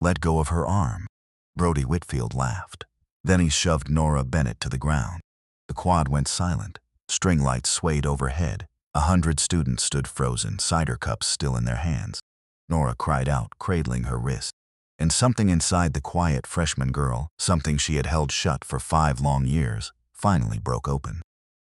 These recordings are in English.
let go of her arm. Brody Whitfield laughed. Then he shoved Nora Bennett to the ground. The quad went silent. String lights swayed overhead. 100 students stood frozen, cider cups still in their hands. Nora cried out, cradling her wrist. And something inside the quiet freshman girl, something she had held shut for 5 long years, finally broke open.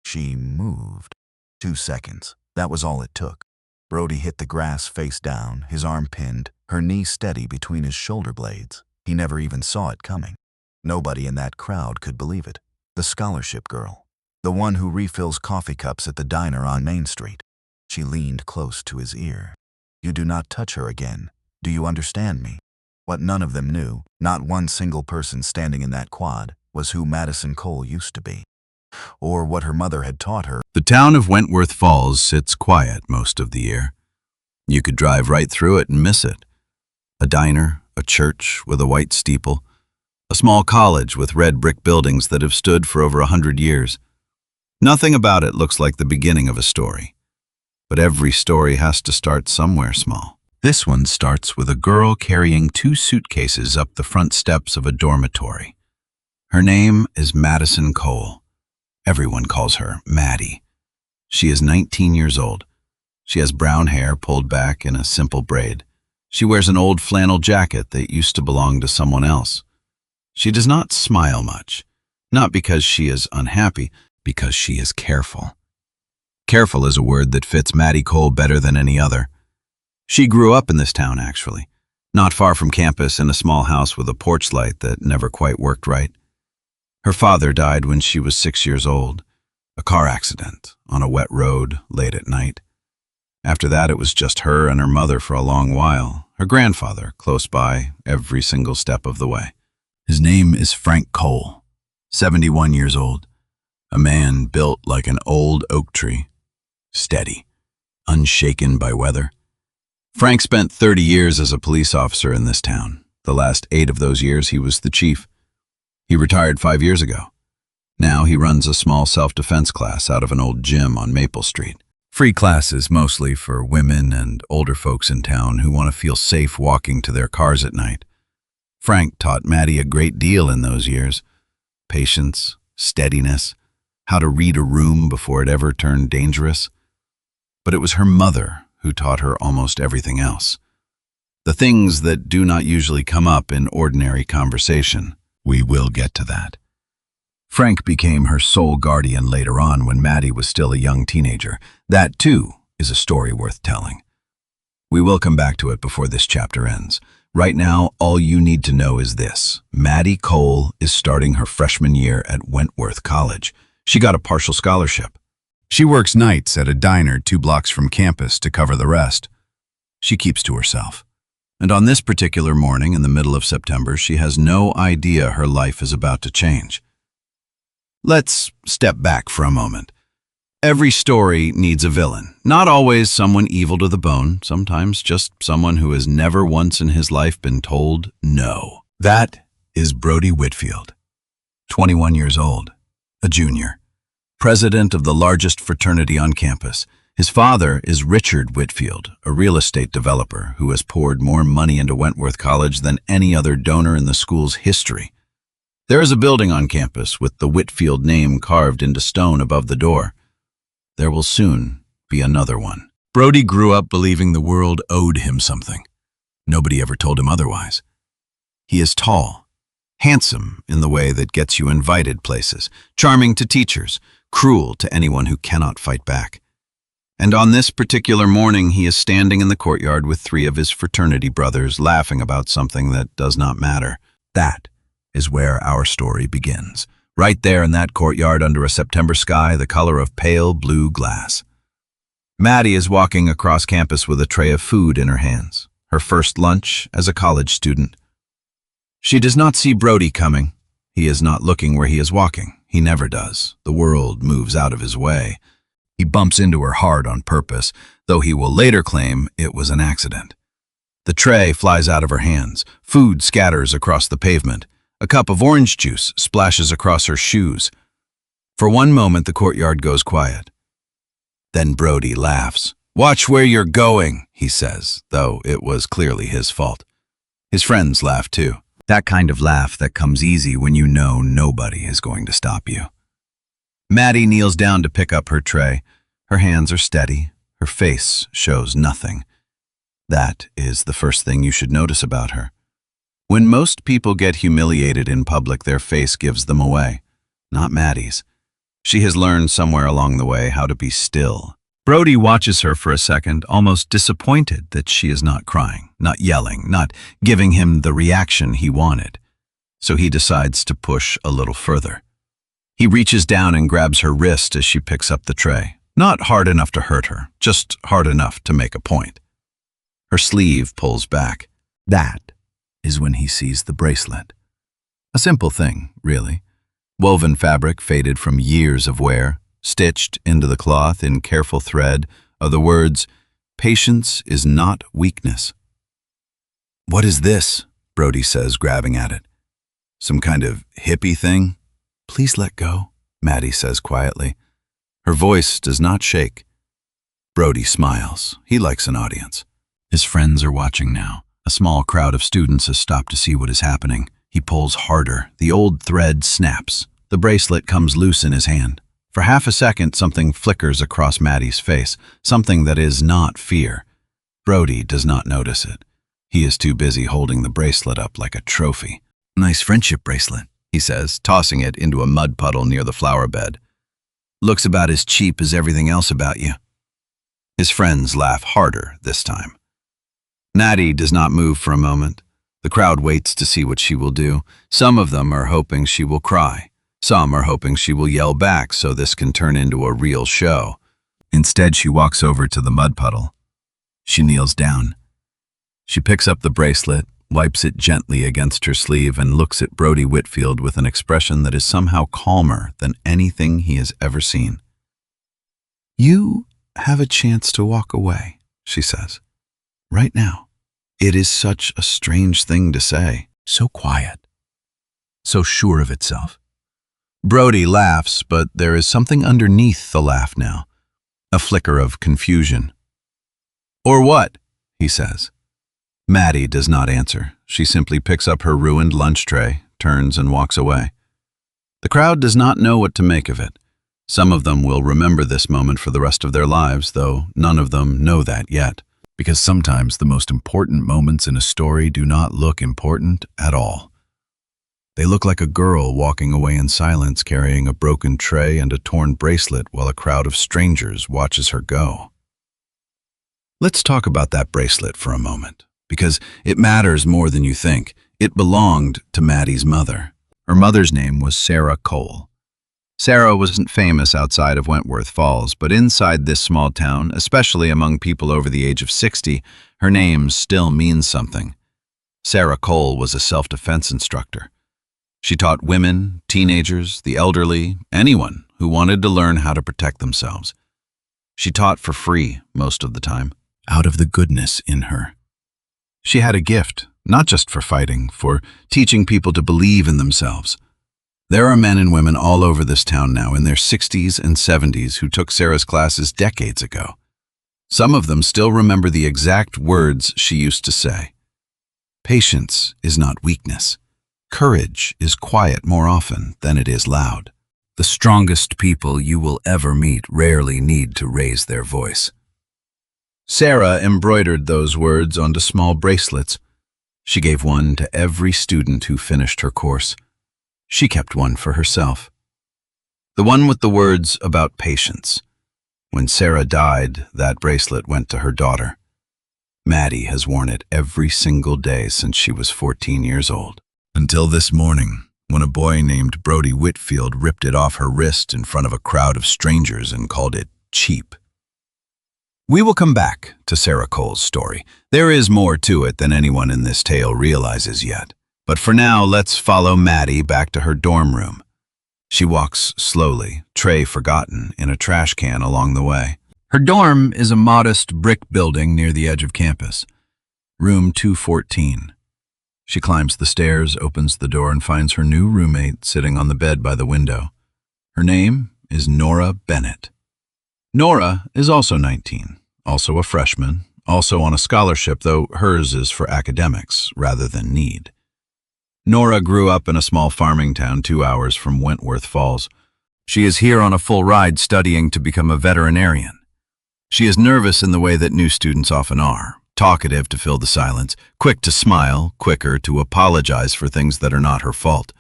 She moved. 2 seconds. That was all it took. Brody hit the grass face down, his arm pinned, her knee steady between his shoulder blades. He never even saw it coming. Nobody in that crowd could believe it. The scholarship girl. The one who refills coffee cups at the diner on Main Street. She leaned close to his ear. "You do not touch her again. Do you understand me?" What none of them knew, not one single person standing in that quad, was who Maddie Cole used to be. Or what her mother had taught her. The town of Wentworth Falls sits quiet most of the year. You could drive right through it and miss it. A diner, a church with a white steeple, a small college with red brick buildings that have stood for over 100 years. Nothing about it looks like the beginning of a story. But every story has to start somewhere small. This one starts with a girl carrying 2 suitcases up the front steps of a dormitory. Her name is Maddie Cole. Everyone calls her Maddie. She is 19 years old. She has brown hair pulled back in a simple braid. She wears an old flannel jacket that used to belong to someone else. She does not smile much, not because she is unhappy, because she is careful. Careful is a word that fits Maddie Cole better than any other. She grew up in this town, actually, not far from campus in a small house with a porch light that never quite worked right. Her father died when she was 6 years old, a car accident on a wet road late at night. After that, it was just her and her mother for a long while, her grandfather close by every single step of the way. His name is Frank Cole, 71 years old, a man built like an old oak tree, steady, unshaken by weather. Frank spent 30 years as a police officer in this town. The last 8 of those years, he was the chief. He retired 5 years ago. Now he runs a small self-defense class out of an old gym on Maple Street. Free classes mostly for women and older folks in town who want to feel safe walking to their cars at night. Frank taught Maddie a great deal in those years. Patience, steadiness, how to read a room before it ever turned dangerous. But it was her mother who taught her almost everything else. The things that do not usually come up in ordinary conversation. We will get to that. Frank became her sole guardian later on when Maddie was still a young teenager. That, too, is a story worth telling. We will come back to it before this chapter ends. Right now, all you need to know is this. Maddie Cole is starting her freshman year at Wentworth College. She got a partial scholarship. She works nights at a diner 2 blocks from campus to cover the rest. She keeps to herself. And on this particular morning in the middle of September, she has no idea her life is about to change. Let's step back for a moment. Every story needs a villain. Not always someone evil to the bone, sometimes just someone who has never once in his life been told no. That is Brody Whitfield, 21 years old, a junior, president of the largest fraternity on campus. His father is Richard Whitfield, a real estate developer who has poured more money into Wentworth College than any other donor in the school's history. There is a building on campus with the Whitfield name carved into stone above the door. There will soon be another one. Brody grew up believing the world owed him something. Nobody ever told him otherwise. He is tall, handsome in the way that gets you invited places, charming to teachers, cruel to anyone who cannot fight back. And on this particular morning, he is standing in the courtyard with 3 of his fraternity brothers laughing about something that does not matter. That is where our story begins. Right there in that courtyard under a September sky the color of pale blue glass. Maddie is walking across campus with a tray of food in her hands, her first lunch as a college student. She does not see Brody coming. He is not looking where he is walking. He never does. The world moves out of his way. He bumps into her hard on purpose, though he will later claim it was an accident. The tray flies out of her hands. Food scatters across the pavement. A cup of orange juice splashes across her shoes. For one moment, the courtyard goes quiet. Then Brody laughs. "Watch where you're going," he says, though it was clearly his fault. His friends laugh too. That kind of laugh that comes easy when you know nobody is going to stop you. Maddie kneels down to pick up her tray. Her hands are steady. Her face shows nothing. That is the first thing you should notice about her. When most people get humiliated in public, their face gives them away. Not Maddie's. She has learned somewhere along the way how to be still. Brody watches her for a second, almost disappointed that she is not crying, not yelling, not giving him the reaction he wanted. So he decides to push a little further. He reaches down and grabs her wrist as she picks up the tray. Not hard enough to hurt her, just hard enough to make a point. Her sleeve pulls back. That is when he sees the bracelet. A simple thing, really. Woven fabric faded from years of wear, stitched into the cloth in careful thread are the words, "Patience is not weakness." "What is this?" Brody says, grabbing at it. "Some kind of hippie thing?" "Please let go," Maddie says quietly. Her voice does not shake. Brody smiles. He likes an audience. His friends are watching now. A small crowd of students has stopped to see what is happening. He pulls harder. The old thread snaps. The bracelet comes loose in his hand. For half a second, something flickers across Maddie's face, something that is not fear. Brody does not notice it. He is too busy holding the bracelet up like a trophy. "Nice friendship bracelet," he says, tossing it into a mud puddle near the flower bed. "Looks about as cheap as everything else about you." His friends laugh harder this time. Maddie does not move for a moment. The crowd waits to see what she will do. Some of them are hoping she will cry. Some are hoping she will yell back so this can turn into a real show. Instead, she walks over to the mud puddle. She kneels down. She picks up the bracelet, wipes it gently against her sleeve, and looks at Brody Whitfield with an expression that is somehow calmer than anything he has ever seen. "You have a chance to walk away," she says. "Right now." It is such a strange thing to say. So quiet. So sure of itself. Brody laughs, but there is something underneath the laugh now. A flicker of confusion. "Or what?" he says. Maddie does not answer. She simply picks up her ruined lunch tray, turns and walks away. The crowd does not know what to make of it. Some of them will remember this moment for the rest of their lives, though none of them know that yet. Because sometimes the most important moments in a story do not look important at all. They look like a girl walking away in silence carrying a broken tray and a torn bracelet while a crowd of strangers watches her go. Let's talk about that bracelet for a moment, because it matters more than you think. It belonged to Maddie's mother. Her mother's name was Sarah Cole. Sarah wasn't famous outside of Wentworth Falls, but inside this small town, especially among people over the age of 60, her name still means something. Sarah Cole was a self-defense instructor. She taught women, teenagers, the elderly, anyone who wanted to learn how to protect themselves. She taught for free most of the time, out of the goodness in her. She had a gift, not just for fighting, for teaching people to believe in themselves. There are men and women all over this town now in their 60s and 70s who took Sarah's classes decades ago. Some of them still remember the exact words she used to say. "Patience is not weakness. Courage is quiet more often than it is loud. The strongest people you will ever meet rarely need to raise their voice." Sarah embroidered those words onto small bracelets. She gave one to every student who finished her course. She kept one for herself. The one with the words about patience. When Sarah died, that bracelet went to her daughter. Maddie has worn it every single day since she was 14 years old. Until this morning, when a boy named Brody Whitfield ripped it off her wrist in front of a crowd of strangers and called it cheap. We will come back to Sarah Cole's story. There is more to it than anyone in this tale realizes yet. But for now, let's follow Maddie back to her dorm room. She walks slowly, tray forgotten, in a trash can along the way. Her dorm is a modest brick building near the edge of campus. Room 214. She climbs the stairs, opens the door, and finds her new roommate sitting on the bed by the window. Her name is Nora Bennett. Nora is also 19, also a freshman, also on a scholarship, though hers is for academics rather than need. Nora grew up in a small farming town 2 hours from Wentworth Falls. She is here on a full ride studying to become a veterinarian. She is nervous in the way that new students often are, talkative to fill the silence, quick to smile, quicker to apologize for things that are not her fault.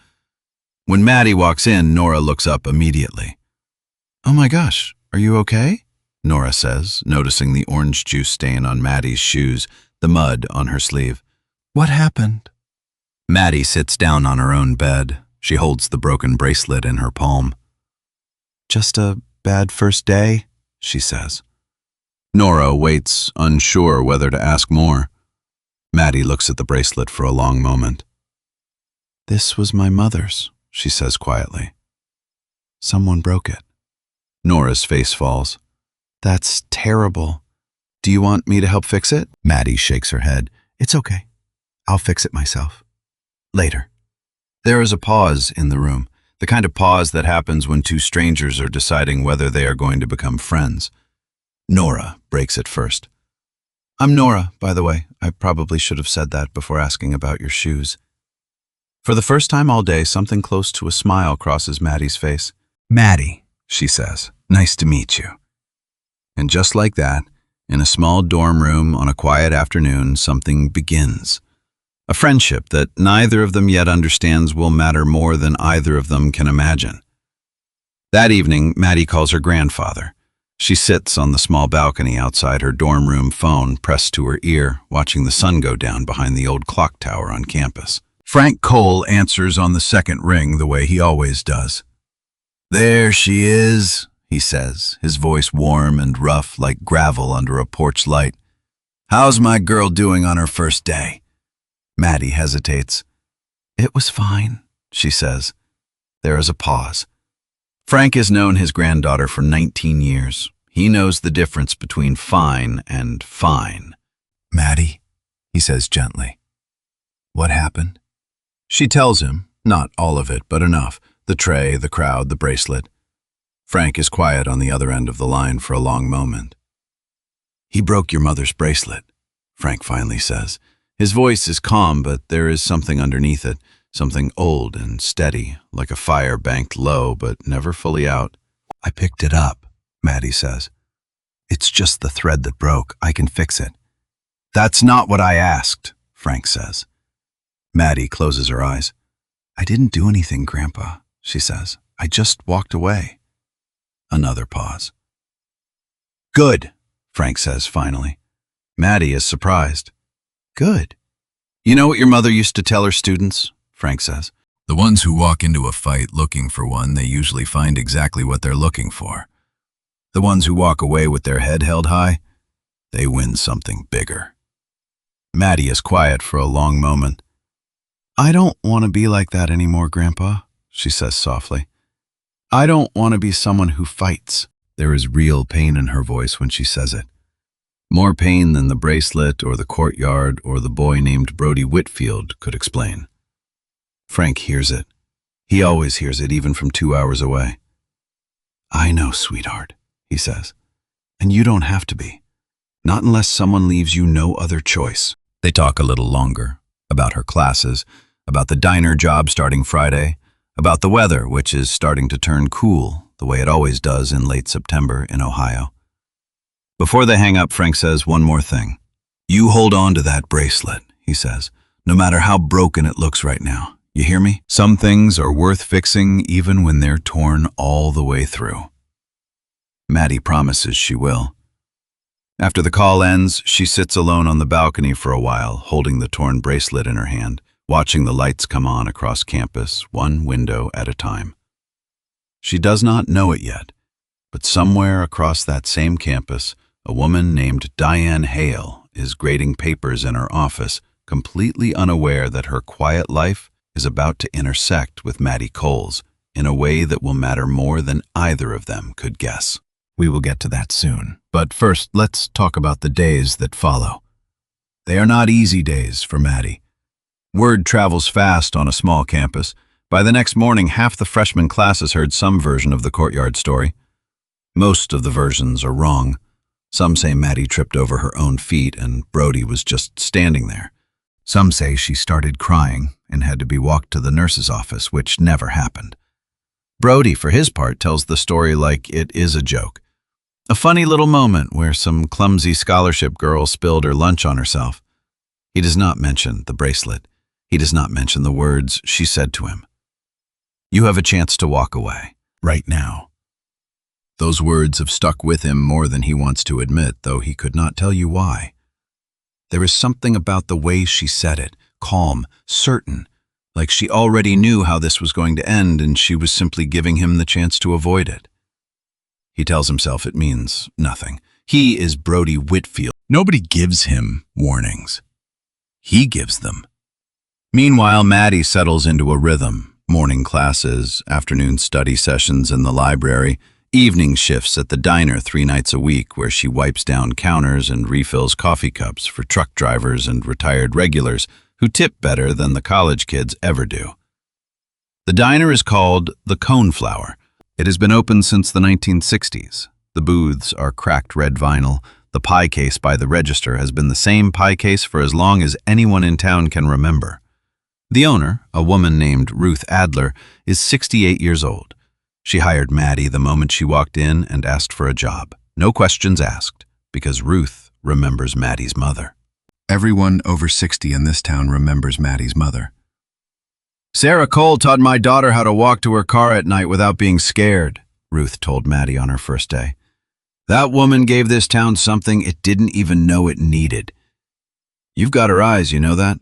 When Maddie walks in, Nora looks up immediately. "Oh my gosh, are you okay?" Nora says, noticing the orange juice stain on Maddie's shoes, the mud on her sleeve. "What happened?" Maddie sits down on her own bed. She holds the broken bracelet in her palm. "Just a bad first day," she says. Nora waits, unsure whether to ask more. Maddie looks at the bracelet for a long moment. "This was my mother's," she says quietly. "Someone broke it." Nora's face falls. "That's terrible. Do you want me to help fix it?" Maddie shakes her head. "It's okay. I'll fix it myself. Later." There is a pause in the room, the kind of pause that happens when two strangers are deciding whether they are going to become friends. Nora breaks it first. "I'm Nora, by the way. I probably should have said that before asking about your shoes." For the first time all day, something close to a smile crosses Maddie's face. "Maddie," she says, "nice to meet you." And just like that, in a small dorm room on a quiet afternoon, something begins. A friendship that neither of them yet understands will matter more than either of them can imagine. That evening, Maddie calls her grandfather. She sits on the small balcony outside her dorm room, phone pressed to her ear, watching the sun go down behind the old clock tower on campus. Frank Cole answers on the second ring the way he always does. "There she is," he says, his voice warm and rough like gravel under a porch light. "How's my girl doing on her first day?" Maddie hesitates. "It was fine," she says. There is a pause. Frank has known his granddaughter for 19 years. He knows the difference between fine and fine. "Maddie," he says gently. "What happened?" She tells him, not all of it, but enough. The tray, the crowd, the bracelet. Frank is quiet on the other end of the line for a long moment. "He broke your mother's bracelet," Frank finally says. His voice is calm, but there is something underneath it, something old and steady, like a fire banked low but never fully out. "I picked it up," Maddie says. "It's just the thread that broke. I can fix it." "That's not what I asked," Frank says. Maddie closes her eyes. "I didn't do anything, Grandpa," she says. "I just walked away." Another pause. "Good," Frank says finally. Maddie is surprised. "Good. You know what your mother used to tell her students?" Frank says. "The ones who walk into a fight looking for one, they usually find exactly what they're looking for. The ones who walk away with their head held high, they win something bigger." Maddie is quiet for a long moment. "I don't want to be like that anymore, Grandpa," she says softly. "I don't want to be someone who fights." There is real pain in her voice when she says it. More pain than the bracelet or the courtyard or the boy named Brody Whitfield could explain. Frank hears it. He always hears it, even from 2 hours away. "I know, sweetheart," he says. "And you don't have to be. Not unless someone leaves you no other choice." They talk a little longer, about her classes, about the diner job starting Friday, about the weather, which is starting to turn cool, the way it always does in late September in Ohio. Before they hang up, Frank says one more thing. "You hold on to that bracelet," he says, "no matter how broken it looks right now. You hear me? Some things are worth fixing even when they're torn all the way through." Maddie promises she will. After the call ends, she sits alone on the balcony for a while, holding the torn bracelet in her hand, watching the lights come on across campus, one window at a time. She does not know it yet, but somewhere across that same campus, a woman named Diane Hale is grading papers in her office, completely unaware that her quiet life is about to intersect with Maddie Cole's in a way that will matter more than either of them could guess. We will get to that soon, but first let's talk about the days that follow. They are not easy days for Maddie. Word travels fast on a small campus. By the next morning, half the freshman class has heard some version of the courtyard story. Most of the versions are wrong. Some say Maddie tripped over her own feet and Brody was just standing there. Some say she started crying and had to be walked to the nurse's office, which never happened. Brody, for his part, tells the story like it is a joke. A funny little moment where some clumsy scholarship girl spilled her lunch on herself. He does not mention the bracelet. He does not mention the words she said to him. "You have a chance to walk away, right now." Those words have stuck with him more than he wants to admit, though he could not tell you why. There is something about the way she said it, calm, certain, like she already knew how this was going to end and she was simply giving him the chance to avoid it. He tells himself it means nothing. He is Brody Whitfield. Nobody gives him warnings. He gives them. Meanwhile, Maddie settles into a rhythm. Morning classes, afternoon study sessions in the library, evening shifts at the diner 3 nights a week where she wipes down counters and refills coffee cups for truck drivers and retired regulars who tip better than the college kids ever do. The diner is called the Coneflower. It has been open since the 1960s. The booths are cracked red vinyl. The pie case by the register has been the same pie case for as long as anyone in town can remember. The owner, a woman named Ruth Adler, is 68 years old. She hired Maddie the moment she walked in and asked for a job. No questions asked, because Ruth remembers Maddie's mother. Everyone over 60 in this town remembers Maddie's mother. "Sarah Cole taught my daughter how to walk to her car at night without being scared," Ruth told Maddie on her first day. "That woman gave this town something it didn't even know it needed. You've got her eyes, you know that?"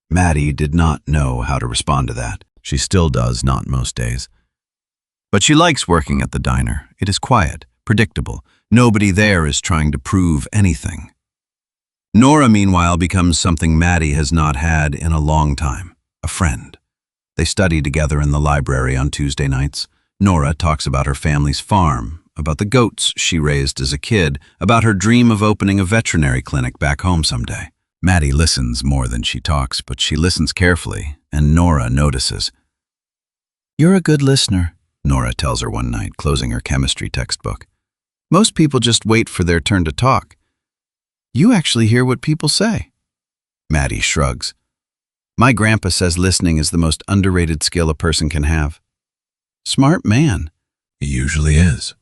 Maddie did not know how to respond to that. She still does not most days. But she likes working at the diner. It is quiet, predictable. Nobody there is trying to prove anything. Nora, meanwhile, becomes something Maddie has not had in a long time, a friend. They study together in the library on Tuesday nights. Nora talks about her family's farm, about the goats she raised as a kid, about her dream of opening a veterinary clinic back home someday. Maddie listens more than she talks, but she listens carefully, and Nora notices. "You're a good listener," Nora tells her one night, closing her chemistry textbook. "Most people just wait for their turn to talk. You actually hear what people say." Maddie shrugs. "My grandpa says listening is the most underrated skill a person can have." Smart man. He usually is.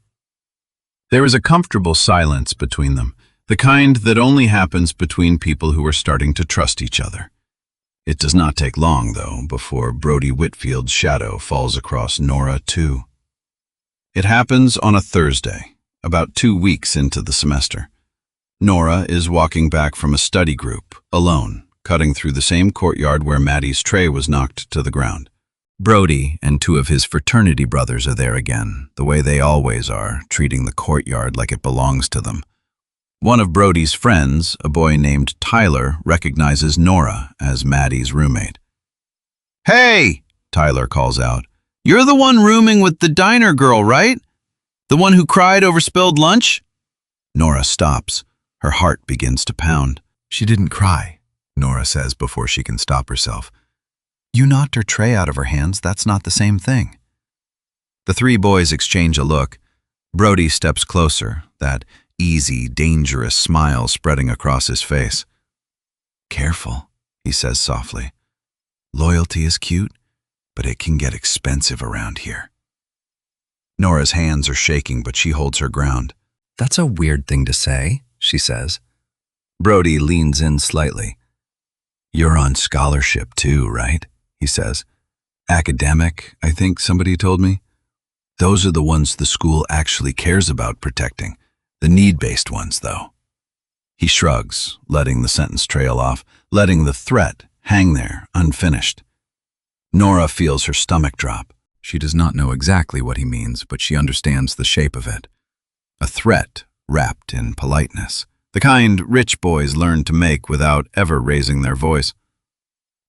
There is a comfortable silence between them, the kind that only happens between people who are starting to trust each other. It does not take long, though, before Brody Whitfield's shadow falls across Nora, too. It happens on a Thursday, about 2 weeks into the semester. Nora is walking back from a study group, alone, cutting through the same courtyard where Maddie's tray was knocked to the ground. Brody and 2 of his fraternity brothers are there again, the way they always are, treating the courtyard like it belongs to them. One of Brody's friends, a boy named Tyler, recognizes Nora as Maddie's roommate. "Hey!" Tyler calls out. "You're the one rooming with the diner girl, right? The one who cried over spilled lunch?" Nora stops. Her heart begins to pound. "She didn't cry," Nora says before she can stop herself. "You knocked her tray out of her hands. That's not the same thing." The 3 boys exchange a look. Brody steps closer, that easy, dangerous smile spreading across his face. "Careful," he says softly. "Loyalty is cute, but it can get expensive around here." Nora's hands are shaking, but she holds her ground. "That's a weird thing to say," she says. Brody leans in slightly. "You're on scholarship too, right?" he says. "Academic, I think somebody told me. Those are the ones the school actually cares about protecting. The need-based ones, though." He shrugs, letting the sentence trail off, letting the threat hang there, unfinished. Nora feels her stomach drop. She does not know exactly what he means, but she understands the shape of it. A threat wrapped in politeness, the kind rich boys learn to make without ever raising their voice.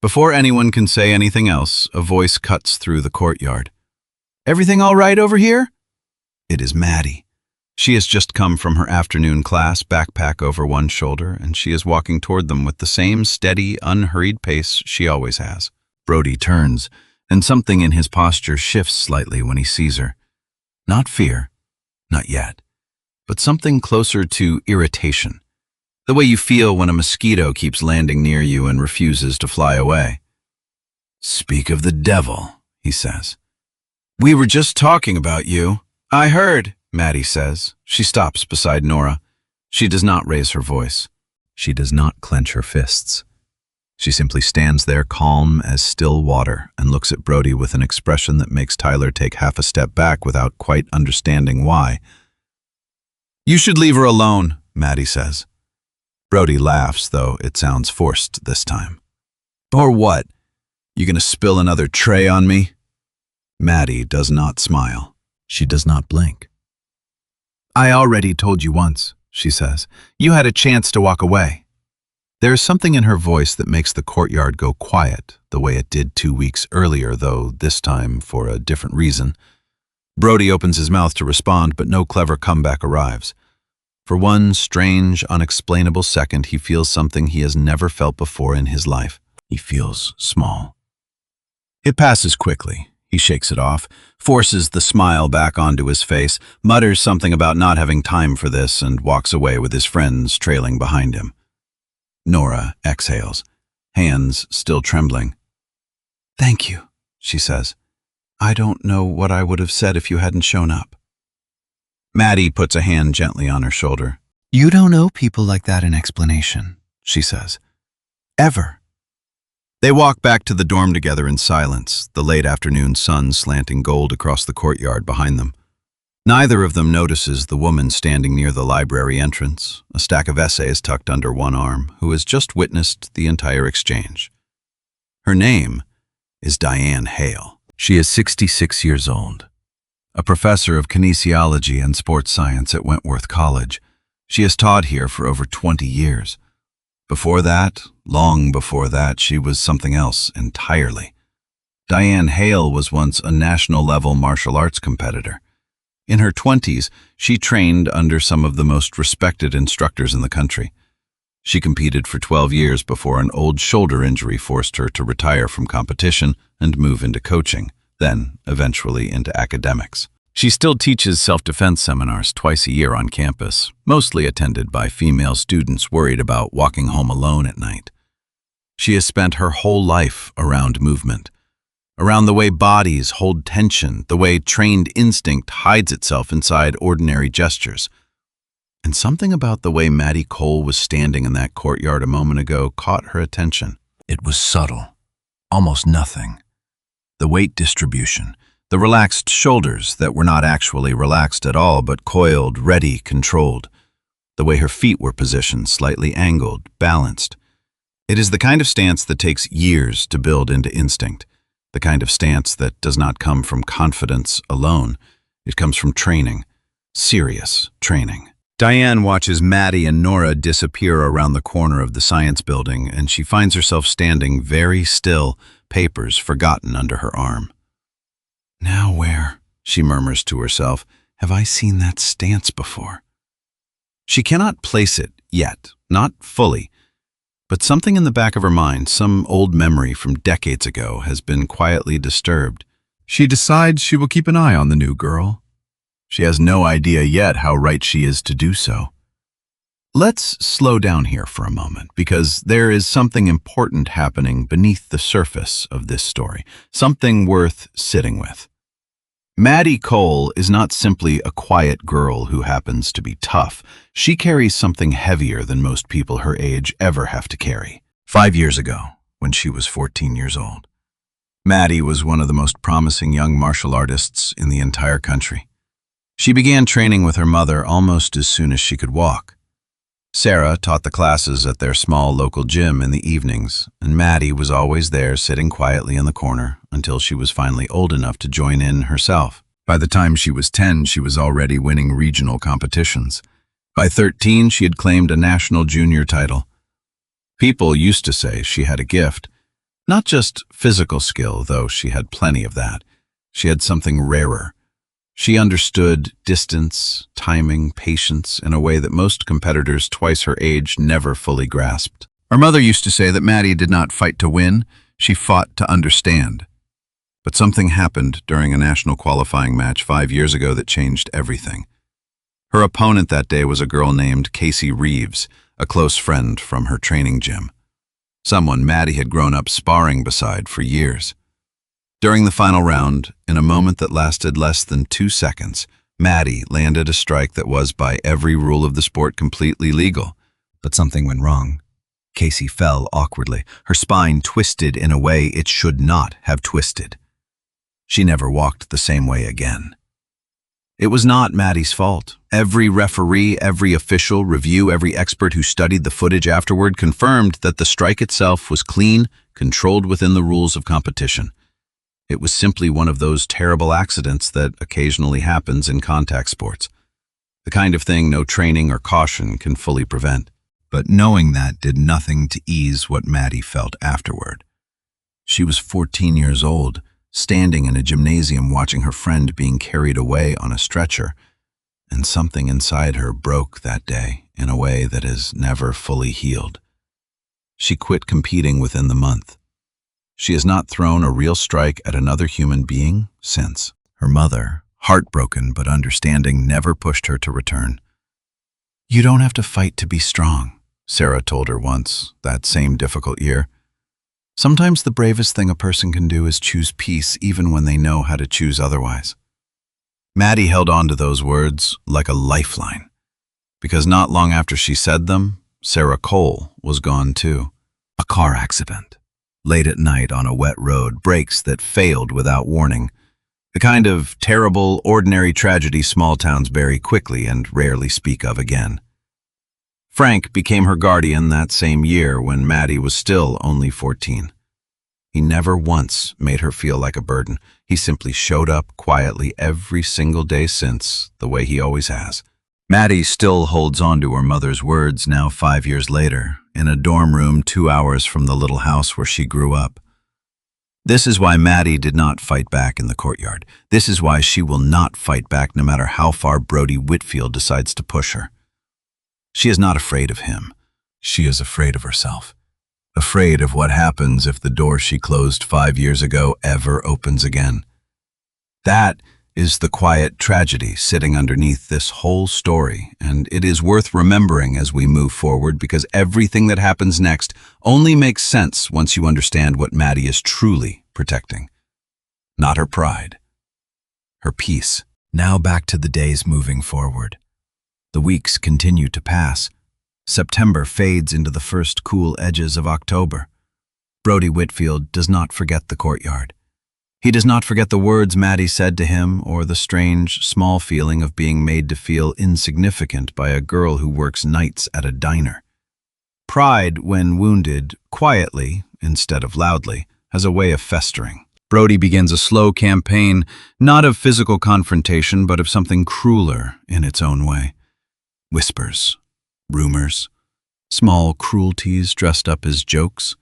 Before anyone can say anything else, a voice cuts through the courtyard. "Everything all right over here?" It is Maddie. She has just come from her afternoon class, backpack over one shoulder, and she is walking toward them with the same steady, unhurried pace she always has. Brody turns, and something in his posture shifts slightly when he sees her. Not fear, not yet. but something closer to irritation. The way you feel when a mosquito keeps landing near you and refuses to fly away. "Speak of the devil," he says. "We were just talking about you." "I heard," Maddie says. She stops beside Nora. She does not raise her voice. She does not clench her fists. She simply stands there calm as still water and looks at Brody with an expression that makes Tyler take half a step back without quite understanding why. "You should leave her alone," Maddie says. Brody laughs, though it sounds forced this time. "Or what? You gonna spill another tray on me?" Maddie does not smile. She does not blink. "I already told you once," she says. "You had a chance to walk away." There is something in her voice that makes the courtyard go quiet, the way it did 2 weeks earlier, though this time for a different reason. Brody opens his mouth to respond, but no clever comeback arrives. For one strange, unexplainable second, he feels something he has never felt before in his life. He feels small. It passes quickly. He shakes it off, forces the smile back onto his face, mutters something about not having time for this, and walks away with his friends trailing behind him. Nora exhales, hands still trembling. "Thank you," she says. "I don't know what I would have said if you hadn't shown up." Maddie puts a hand gently on her shoulder. "You don't owe people like that an explanation," she says. "Ever." They walk back to the dorm together in silence, the late afternoon sun slanting gold across the courtyard behind them. Neither of them notices the woman standing near the library entrance, a stack of essays tucked under one arm, who has just witnessed the entire exchange. Her name is Diane Hale. She is 66 years old. A professor of kinesiology and sports science at Wentworth College. She has taught here for over 20 years. Before that, long before that, she was something else entirely. Diane Hale was once a national-level martial arts competitor. In her 20s, she trained under some of the most respected instructors in the country. She competed for 12 years before an old shoulder injury forced her to retire from competition and move into coaching, then eventually into academics. She still teaches self-defense seminars twice a year on campus, mostly attended by female students worried about walking home alone at night. She has spent her whole life around movement, around the way bodies hold tension, the way trained instinct hides itself inside ordinary gestures. And something about the way Maddie Cole was standing in that courtyard a moment ago caught her attention. It was subtle, almost nothing. The weight distribution, the relaxed shoulders that were not actually relaxed at all but coiled, ready, controlled. The way her feet were positioned, slightly angled, balanced. It is the kind of stance that takes years to build into instinct. The kind of stance that does not come from confidence alone. It comes from training, serious training. Diane watches Maddie and Nora disappear around the corner of the science building, and she finds herself standing very still, papers forgotten under her arm. "Now where," she murmurs to herself, "have I seen that stance before?" She cannot place it yet, not fully. But something in the back of her mind, some old memory from decades ago, has been quietly disturbed. She decides she will keep an eye on the new girl. She has no idea yet how right she is to do so. Let's slow down here for a moment, because there is something important happening beneath the surface of this story, something worth sitting with. Maddie Cole is not simply a quiet girl who happens to be tough. She carries something heavier than most people her age ever have to carry. 5 years ago, when she was 14 years old, Maddie was one of the most promising young martial artists in the entire country. She began training with her mother almost as soon as she could walk. Sarah taught the classes at their small local gym in the evenings, and Maddie was always there sitting quietly in the corner until she was finally old enough to join in herself. By the time she was 10, she was already winning regional competitions. By 13, she had claimed a national junior title. People used to say she had a gift, not just physical skill, though she had plenty of that. She had something rarer. She understood distance, timing, patience in a way that most competitors twice her age never fully grasped. Her mother used to say that Maddie did not fight to win, she fought to understand. But something happened during a national qualifying match 5 years ago that changed everything. Her opponent that day was a girl named Casey Reeves, a close friend from her training gym. Someone Maddie had grown up sparring beside for years. During the final round, in a moment that lasted less than 2 seconds, Maddie landed a strike that was, by every rule of the sport, completely legal. But something went wrong. Casey fell awkwardly, her spine twisted in a way it should not have twisted. She never walked the same way again. It was not Maddie's fault. Every referee, every official, review, every expert who studied the footage afterward confirmed that the strike itself was clean, controlled within the rules of competition. It was simply one of those terrible accidents that occasionally happens in contact sports. The kind of thing no training or caution can fully prevent. But knowing that did nothing to ease what Maddie felt afterward. She was 14 years old, standing in a gymnasium watching her friend being carried away on a stretcher, and something inside her broke that day in a way that is never fully healed. She quit competing within the month. She has not thrown a real strike at another human being since. Her mother, heartbroken but understanding, never pushed her to return. "You don't have to fight to be strong," Sarah told her once, that same difficult year. "Sometimes the bravest thing a person can do is choose peace even when they know how to choose otherwise." Maddie held on to those words like a lifeline, because not long after she said them, Sarah Cole was gone too. A car accident. Late at night on a wet road, brakes that failed without warning. The kind of terrible, ordinary tragedy small towns bury quickly and rarely speak of again. Frank became her guardian that same year when Maddie was still only 14. He never once made her feel like a burden. He simply showed up quietly every single day since, the way he always has. Maddie still holds on to her mother's words now 5 years later, in a dorm room 2 hours from the little house where she grew up. This is why Maddie did not fight back in the courtyard. This is why she will not fight back no matter how far Brody Whitfield decides to push her. She is not afraid of him. She is afraid of herself. Afraid of what happens if the door she closed 5 years ago ever opens again. That is the quiet tragedy sitting underneath this whole story, and it is worth remembering as we move forward, because everything that happens next only makes sense once you understand what Maddie is truly protecting. Not her pride, her peace. Now back to the days moving forward. The weeks continue to pass. September fades into the first cool edges of October. Brody Whitfield does not forget the courtyard. He does not forget the words Maddie said to him or the strange, small feeling of being made to feel insignificant by a girl who works nights at a diner. Pride, when wounded quietly instead of loudly, has a way of festering. Brody begins a slow campaign, not of physical confrontation, but of something crueler in its own way. Whispers, rumors, small cruelties dressed up as jokes.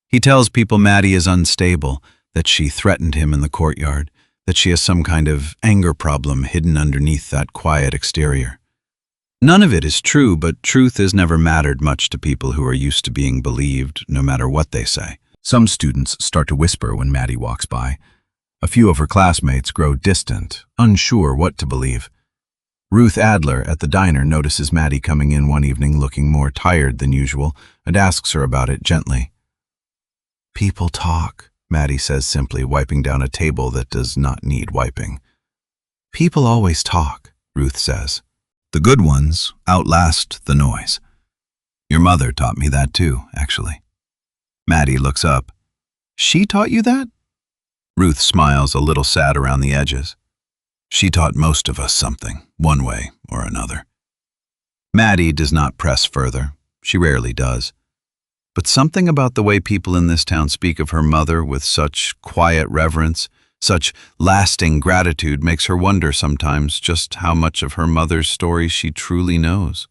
He tells people Maddie is unstable, that she threatened him in the courtyard, that she has some kind of anger problem hidden underneath that quiet exterior. None of it is true, but truth has never mattered much to people who are used to being believed, no matter what they say. Some students start to whisper when Maddie walks by. A few of her classmates grow distant, unsure what to believe. Ruth Adler at the diner notices Maddie coming in one evening looking more tired than usual and asks her about it gently. "People talk," Maddie says simply, wiping down a table that does not need wiping. "People always talk," Ruth says. "The good ones outlast the noise. Your mother taught me that too, actually." Maddie looks up. "She taught you that?" Ruth smiles, a little sad around the edges. "She taught most of us something, one way or another." Maddie does not press further. She rarely does. But something about the way people in this town speak of her mother with such quiet reverence, such lasting gratitude, makes her wonder sometimes just how much of her mother's story she truly knows.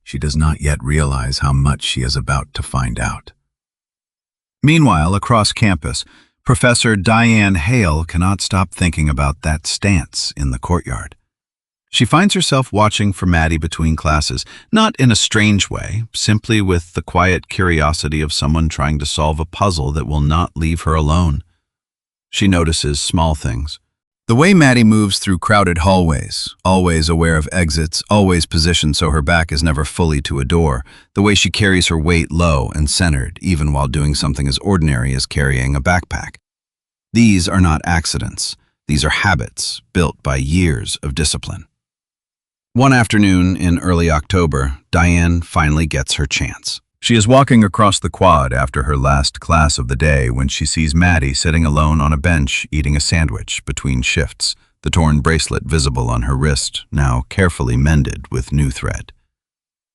She does not yet realize how much she is about to find out. Meanwhile, across campus, Professor Diane Hale cannot stop thinking about that stance in the courtyard. She finds herself watching for Maddie between classes, not in a strange way, simply with the quiet curiosity of someone trying to solve a puzzle that will not leave her alone. She notices small things, The way Maddie moves through crowded hallways, always aware of exits, always positioned so her back is never fully to a door, the way she carries her weight low and centered, even while doing something as ordinary as carrying a backpack. These are not accidents. These are habits built by years of discipline. One afternoon in early October, Diane finally gets her chance. She is walking across the quad after her last class of the day when she sees Maddie sitting alone on a bench eating a sandwich between shifts, the torn bracelet visible on her wrist, now carefully mended with new thread.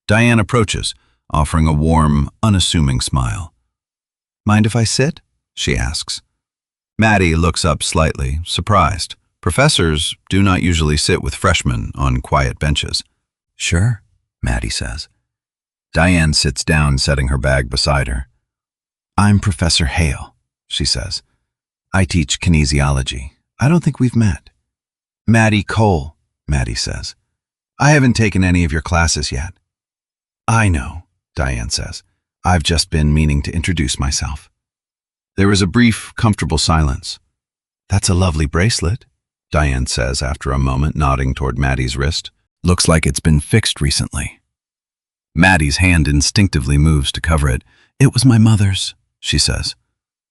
Diane approaches, offering a warm, unassuming smile. "Mind if I sit?" she asks. Maddie looks up slightly, surprised. Professors do not usually sit with freshmen on quiet benches. "Sure," Maddie says. Diane sits down, setting her bag beside her. "I'm Professor Hale," she says. "I teach kinesiology. I don't think we've met." "Maddie Cole," Maddie says. "I haven't taken any of your classes yet." "I know," Diane says. "I've just been meaning to introduce myself." There is a brief, comfortable silence. "That's a lovely bracelet," Diane says after a moment, nodding toward Maddie's wrist. "Looks like it's been fixed recently." Maddie's hand instinctively moves to cover it. "It was my mother's," she says.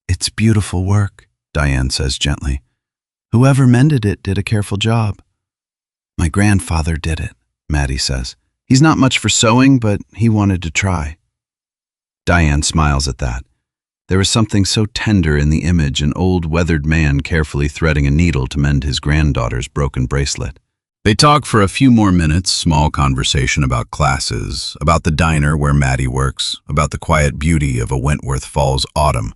"It's beautiful work," Diane says gently. "Whoever mended it did a careful job." "My grandfather did it," Maddie says. "He's not much for sewing, but he wanted to try." Diane smiles at that. There is something so tender in the image, an old, weathered man carefully threading a needle to mend his granddaughter's broken bracelet. They talk for a few more minutes, small conversation about classes, about the diner where Maddie works, about the quiet beauty of a Wentworth Falls autumn.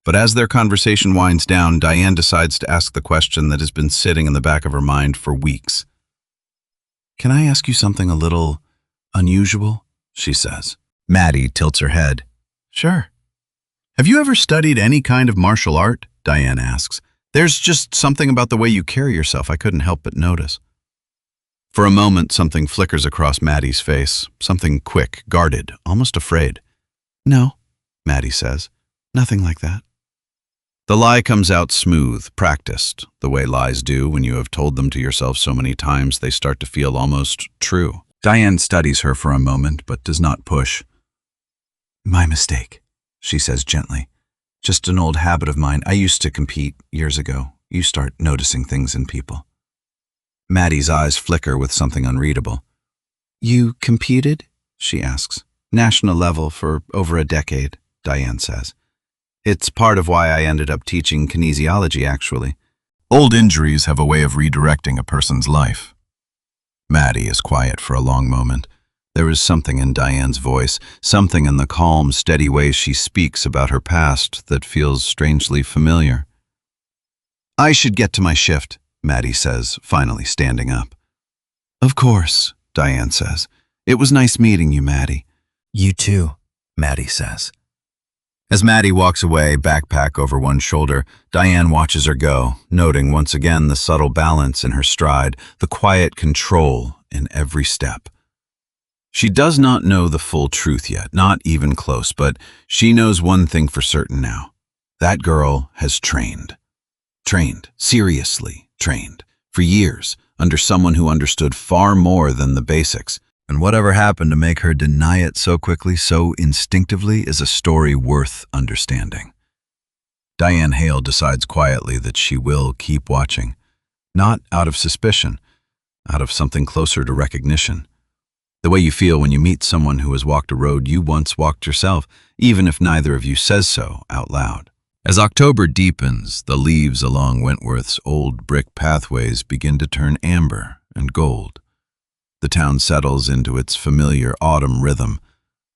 But as their conversation winds down, Diane decides to ask the question that has been sitting in the back of her mind for weeks. "Can I ask you something a little unusual?" she says. Maddie tilts her head. "Sure." "Have you ever studied any kind of martial art?" Diane asks. "There's just something about the way you carry yourself I couldn't help but notice." For a moment, something flickers across Maddie's face, something quick, guarded, almost afraid. "No," Maddie says. "Nothing like that." The lie comes out smooth, practiced, the way lies do when you have told them to yourself so many times they start to feel almost true. Diane studies her for a moment, but does not push. "My mistake," she says gently. "Just an old habit of mine. I used to compete years ago. You start noticing things in people." Maddie's eyes flicker with something unreadable. "You competed?" she asks. "National level for over a decade," Diane says. "It's part of why I ended up teaching kinesiology, actually." Old injuries have a way of redirecting a person's life. Maddie is quiet for a long moment. There is something in Diane's voice, something in the calm, steady way she speaks about her past that feels strangely familiar. "I should get to my shift," Maddie says, finally standing up. "Of course," Diane says. "It was nice meeting you, Maddie." "You too," Maddie says. As Maddie walks away, backpack over one shoulder, Diane watches her go, noting once again the subtle balance in her stride, the quiet control in every step. She does not know the full truth yet, not even close, but she knows one thing for certain now. That girl has trained. Trained, seriously trained, for years, under someone who understood far more than the basics. And whatever happened to make her deny it so quickly, so instinctively, is a story worth understanding. Diane Hale decides quietly that she will keep watching, not out of suspicion, out of something closer to recognition. The way you feel when you meet someone who has walked a road you once walked yourself, even if neither of you says so out loud. As October deepens, the leaves along Wentworth's old brick pathways begin to turn amber and gold. The town settles into its familiar autumn rhythm.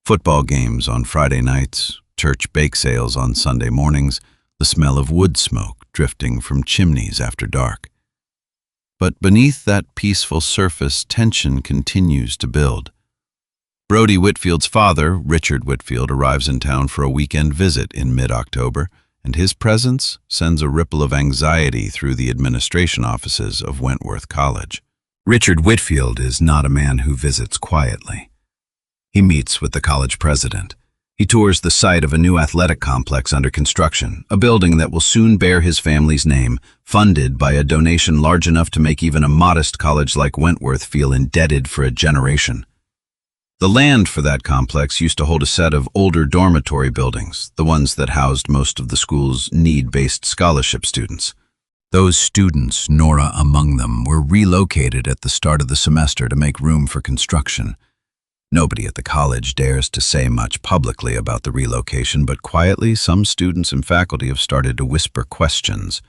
Football games on Friday nights, church bake sales on Sunday mornings, the smell of wood smoke drifting from chimneys after dark. But beneath that peaceful surface, tension continues to build. Brody Whitfield's father, Richard Whitfield, arrives in town for a weekend visit in mid-October, and his presence sends a ripple of anxiety through the administration offices of Wentworth College. Richard Whitfield is not a man who visits quietly. He meets with the college president, He tours the site of a new athletic complex under construction, a building that will soon bear his family's name, funded by a donation large enough to make even a modest college like Wentworth feel indebted for a generation. The land for that complex used to hold a set of older dormitory buildings, the ones that housed most of the school's need-based scholarship students. Those students, Nora among them, were relocated at the start of the semester to make room for construction. Nobody at the college dares to say much publicly about the relocation, but quietly some students and faculty have started to whisper questions.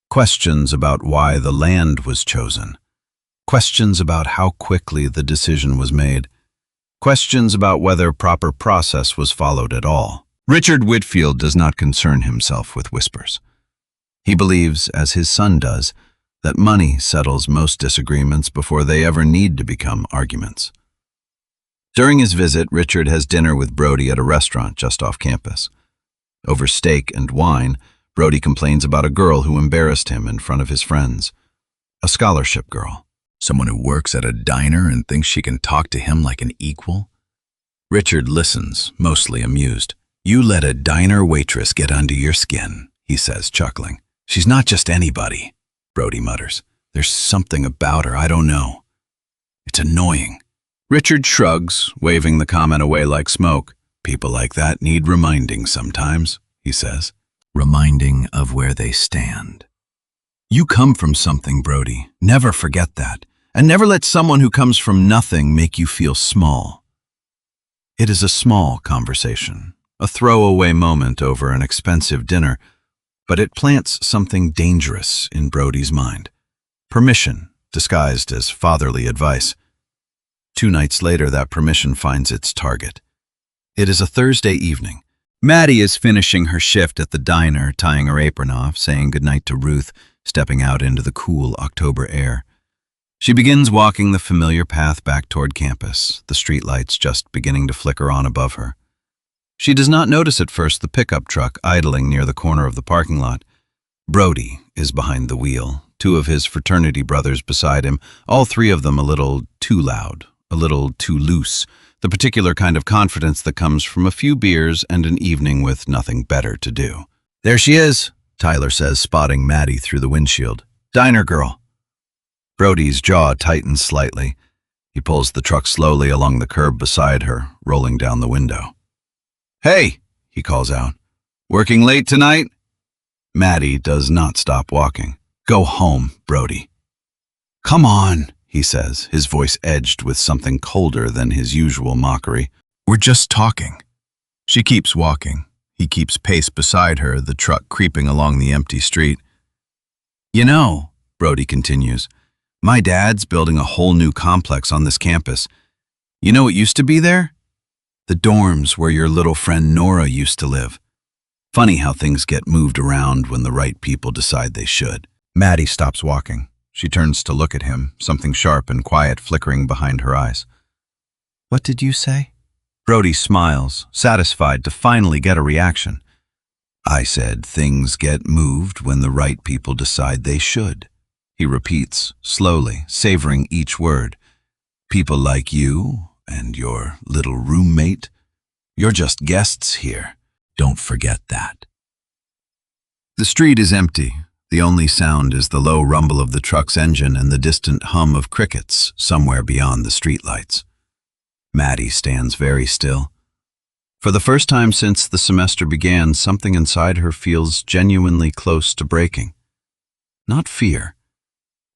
Questions about why the land was chosen. Questions about how quickly the decision was made. Questions about whether proper process was followed at all. Richard Whitfield does not concern himself with whispers. He believes, as his son does, that money settles most disagreements before they ever need to become arguments. During his visit, Richard has dinner with Brody at a restaurant just off campus. Over steak and wine, Brody complains about a girl who embarrassed him in front of his friends. A scholarship girl. Someone who works at a diner and thinks she can talk to him like an equal? Richard listens, mostly amused. "You let a diner waitress get under your skin," he says, chuckling. "She's not just anybody," Brody mutters. "There's something about her I don't know. It's annoying." Richard shrugs, waving the comment away like smoke. "People like that need reminding sometimes," he says. Reminding of where they stand. You come from something, Brody. Never forget that. And never let someone who comes from nothing make you feel small. It is a small conversation, a throwaway moment over an expensive dinner, but it plants something dangerous in Brody's mind. Permission, disguised as fatherly advice. 2 nights later, that permission finds its target. It is a Thursday evening. Maddie is finishing her shift at the diner, tying her apron off, saying goodnight to Ruth, stepping out into the cool October air. She begins walking the familiar path back toward campus, the streetlights just beginning to flicker on above her. She does not notice at first the pickup truck idling near the corner of the parking lot. Brody is behind the wheel, 2 of his fraternity brothers beside him, all 3 of them a little too loud, a little too loose, the particular kind of confidence that comes from a few beers and an evening with nothing better to do. "There she is," Tyler says, spotting Maddie through the windshield. "Diner girl." Brody's jaw tightens slightly. He pulls the truck slowly along the curb beside her, rolling down the window. "Hey," he calls out. "Working late tonight?" Maddie does not stop walking. "Go home, Brody." "Come on," he says, his voice edged with something colder than his usual mockery. "We're just talking." She keeps walking. He keeps pace beside her, the truck creeping along the empty street. "You know," Brody continues, "my dad's building a whole new complex on this campus. You know what used to be there? The dorms where your little friend Nora used to live. Funny how things get moved around when the right people decide they should." Maddie stops walking. She turns to look at him, something sharp and quiet flickering behind her eyes. "What did you say?" Brody smiles, satisfied to finally get a reaction. "I said things get moved when the right people decide they should," he repeats, slowly, savoring each word. "People like you and your little roommate, you're just guests here. Don't forget that." The street is empty. The only sound is the low rumble of the truck's engine and the distant hum of crickets somewhere beyond the streetlights. Maddie stands very still. For the first time since the semester began, something inside her feels genuinely close to breaking. Not fear.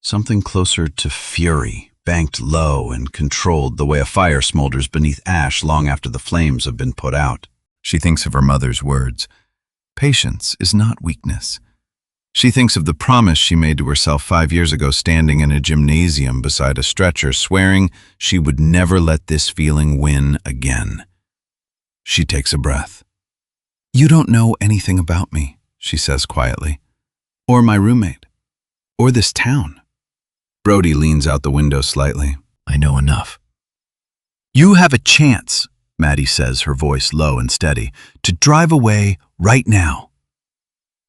Something closer to fury, banked low and controlled the way a fire smolders beneath ash long after the flames have been put out. She thinks of her mother's words. Patience is not weakness. She thinks of the promise she made to herself 5 years ago, standing in a gymnasium beside a stretcher, swearing she would never let this feeling win again. She takes a breath. "You don't know anything about me," she says quietly, "or my roommate, or this town." Brody leans out the window slightly. "I know enough." "You have a chance," Maddie says, her voice low and steady, "to drive away right now."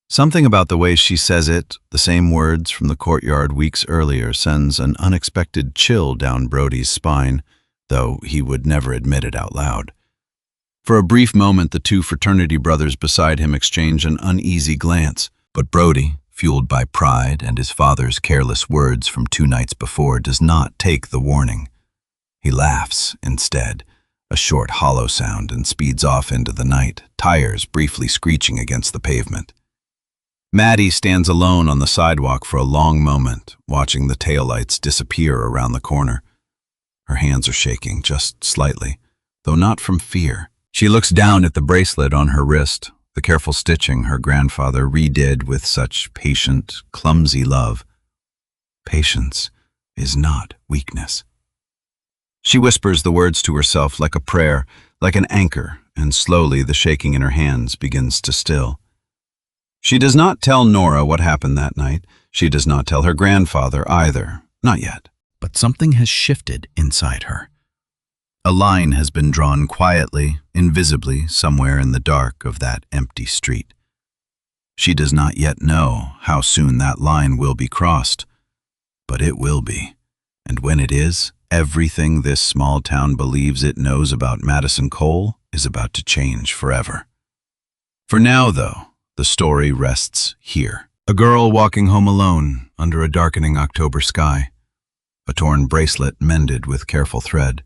Something about the way she says it, the same words from the courtyard weeks earlier, sends an unexpected chill down Brody's spine, though he would never admit it out loud. For a brief moment, the two fraternity brothers beside him exchange an uneasy glance, but Brody, fueled by pride and his father's careless words from 2 nights before, does not take the warning. He laughs instead, a short hollow sound, and speeds off into the night, tires briefly screeching against the pavement. Maddie stands alone on the sidewalk for a long moment, watching the taillights disappear around the corner. Her hands are shaking just slightly, though not from fear. She looks down at the bracelet on her wrist, the careful stitching her grandfather redid with such patient, clumsy love. Patience is not weakness. She whispers the words to herself like a prayer, like an anchor, and slowly the shaking in her hands begins to still. She does not tell Nora what happened that night. She does not tell her grandfather either, not yet. But something has shifted inside her. A line has been drawn quietly, invisibly, somewhere in the dark of that empty street. She does not yet know how soon that line will be crossed, but it will be. And when it is, everything this small town believes it knows about Maddie Cole is about to change forever. For now, though, the story rests here. A girl walking home alone under a darkening October sky. A torn bracelet mended with careful thread.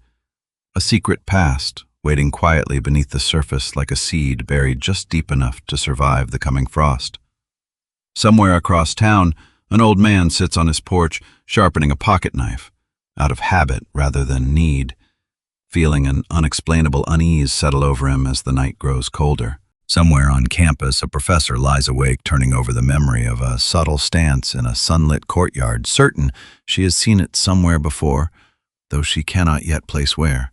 A secret past waiting quietly beneath the surface like a seed buried just deep enough to survive the coming frost. Somewhere across town, an old man sits on his porch sharpening a pocket knife, out of habit rather than need, feeling an unexplainable unease settle over him as the night grows colder. Somewhere on campus, a professor lies awake turning over the memory of a subtle stance in a sunlit courtyard, certain she has seen it somewhere before, though she cannot yet place where.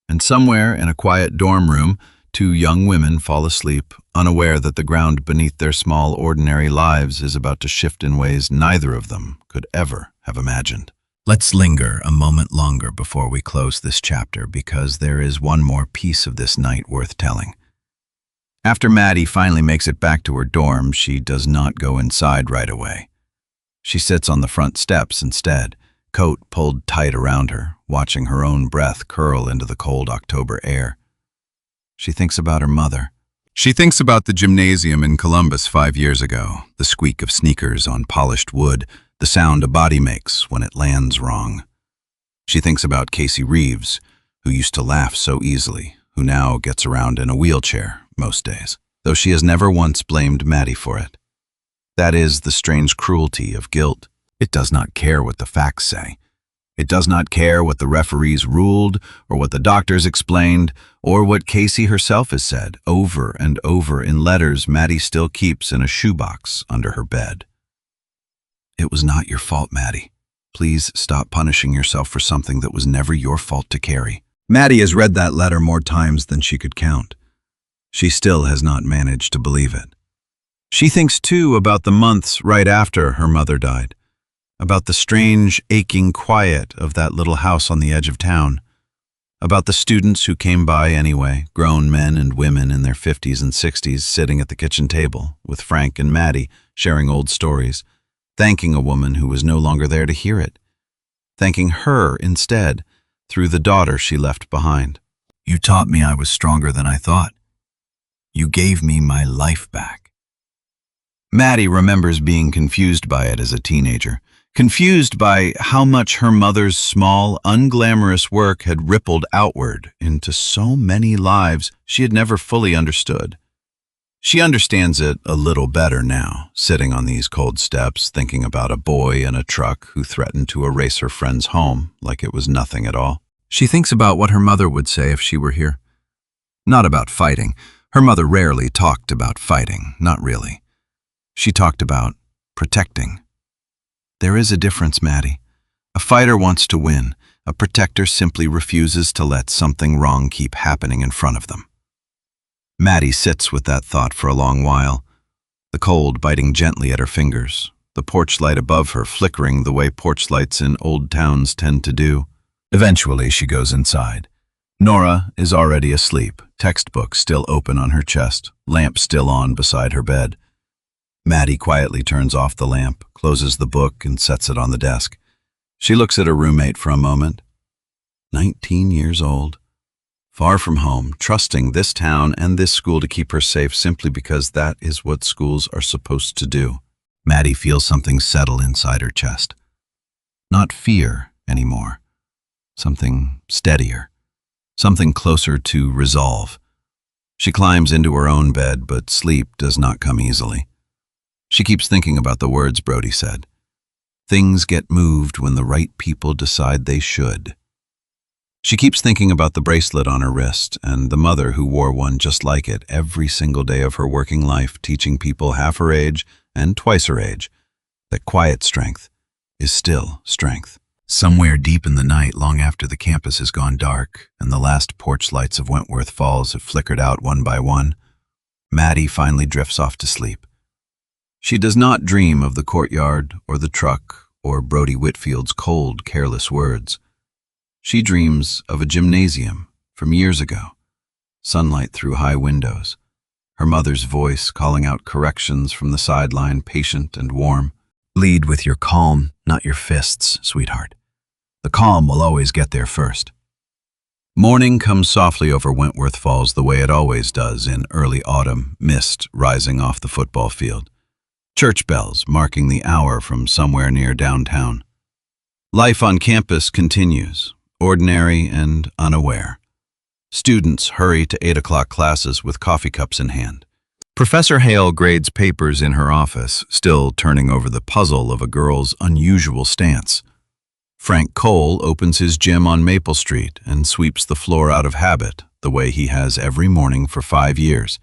And somewhere in a quiet dorm room, 2 young women fall asleep, unaware that the ground beneath their small, ordinary lives is about to shift in ways neither of them could ever have imagined. Let's linger a moment longer before we close this chapter, because there is one more piece of this night worth telling. After Maddie finally makes it back to her dorm, she does not go inside right away. She sits on the front steps instead, coat pulled tight around her, watching her own breath curl into the cold October air. She thinks about her mother. She thinks about the gymnasium in Columbus 5 years ago, the squeak of sneakers on polished wood, the sound a body makes when it lands wrong. She thinks about Casey Reeves, who used to laugh so easily, who now gets around in a wheelchair most days, though she has never once blamed Maddie for it. That is the strange cruelty of guilt. It does not care what the facts say. It does not care what the referees ruled, or what the doctors explained, or what Casey herself has said over and over in letters Maddie still keeps in a shoebox under her bed. It was not your fault, Maddie. Please stop punishing yourself for something that was never your fault to carry. Maddie has read that letter more times than she could count. She still has not managed to believe it. She thinks, too, about the months right after her mother died, about the strange, aching quiet of that little house on the edge of town, about the students who came by anyway, grown men and women in their 50s and 60s sitting at the kitchen table with Frank and Maddie sharing old stories, thanking a woman who was no longer there to hear it, thanking her instead through the daughter she left behind. You taught me I was stronger than I thought. You gave me my life back. Maddie remembers being confused by it as a teenager, confused by how much her mother's small, unglamorous work had rippled outward into so many lives she had never fully understood. She understands it a little better now, sitting on these cold steps, thinking about a boy in a truck who threatened to erase her friend's home like it was nothing at all. She thinks about what her mother would say if she were here. Not about fighting. Her mother rarely talked about fighting, not really. She talked about protecting. There is a difference, Maddie. A fighter wants to win. A protector simply refuses to let something wrong keep happening in front of them. Maddie sits with that thought for a long while, the cold biting gently at her fingers, the porch light above her flickering the way porch lights in old towns tend to do. Eventually, she goes inside. Nora is already asleep, textbook still open on her chest, lamp still on beside her bed. Maddie quietly turns off the lamp, closes the book, and sets it on the desk. She looks at her roommate for a moment. 19 years old. far from home, trusting this town and this school to keep her safe simply because that is what schools are supposed to do. Maddie feels something settle inside her chest. Not fear anymore. Something steadier. Something closer to resolve. She climbs into her own bed, but sleep does not come easily. She keeps thinking about the words Brody said. Things get moved when the right people decide they should. She keeps thinking about the bracelet on her wrist and the mother who wore one just like it every single day of her working life, teaching people half her age and twice her age that quiet strength is still strength. Somewhere deep in the night, long after the campus has gone dark and the last porch lights of Wentworth Falls have flickered out one by one, Maddie finally drifts off to sleep. She does not dream of the courtyard or the truck or Brody Whitfield's cold, careless words. She dreams of a gymnasium from years ago, sunlight through high windows, her mother's voice calling out corrections from the sideline, patient and warm. Lead with your calm, not your fists, sweetheart. The calm will always get there first. Morning comes softly over Wentworth Falls the way it always does in early autumn, mist rising off the football field. Church bells marking the hour from somewhere near downtown. Life on campus continues, ordinary and unaware. Students hurry to 8 o'clock classes with coffee cups in hand. Professor Hale grades papers in her office, still turning over the puzzle of a girl's unusual stance. Frank Cole opens his gym on Maple Street and sweeps the floor out of habit, the way he has every morning for 5 years,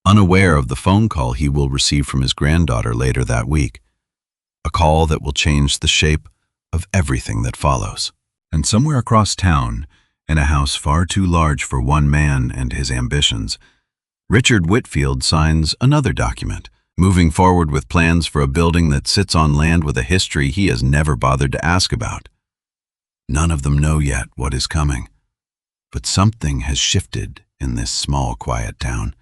unaware of the phone call he will receive from his granddaughter later that week, a call that will change the shape of everything that follows. And somewhere across town, in a house far too large for one man and his ambitions, Richard Whitfield signs another document, moving forward with plans for a building that sits on land with a history he has never bothered to ask about. None of them know yet what is coming, but something has shifted in this small, quiet town.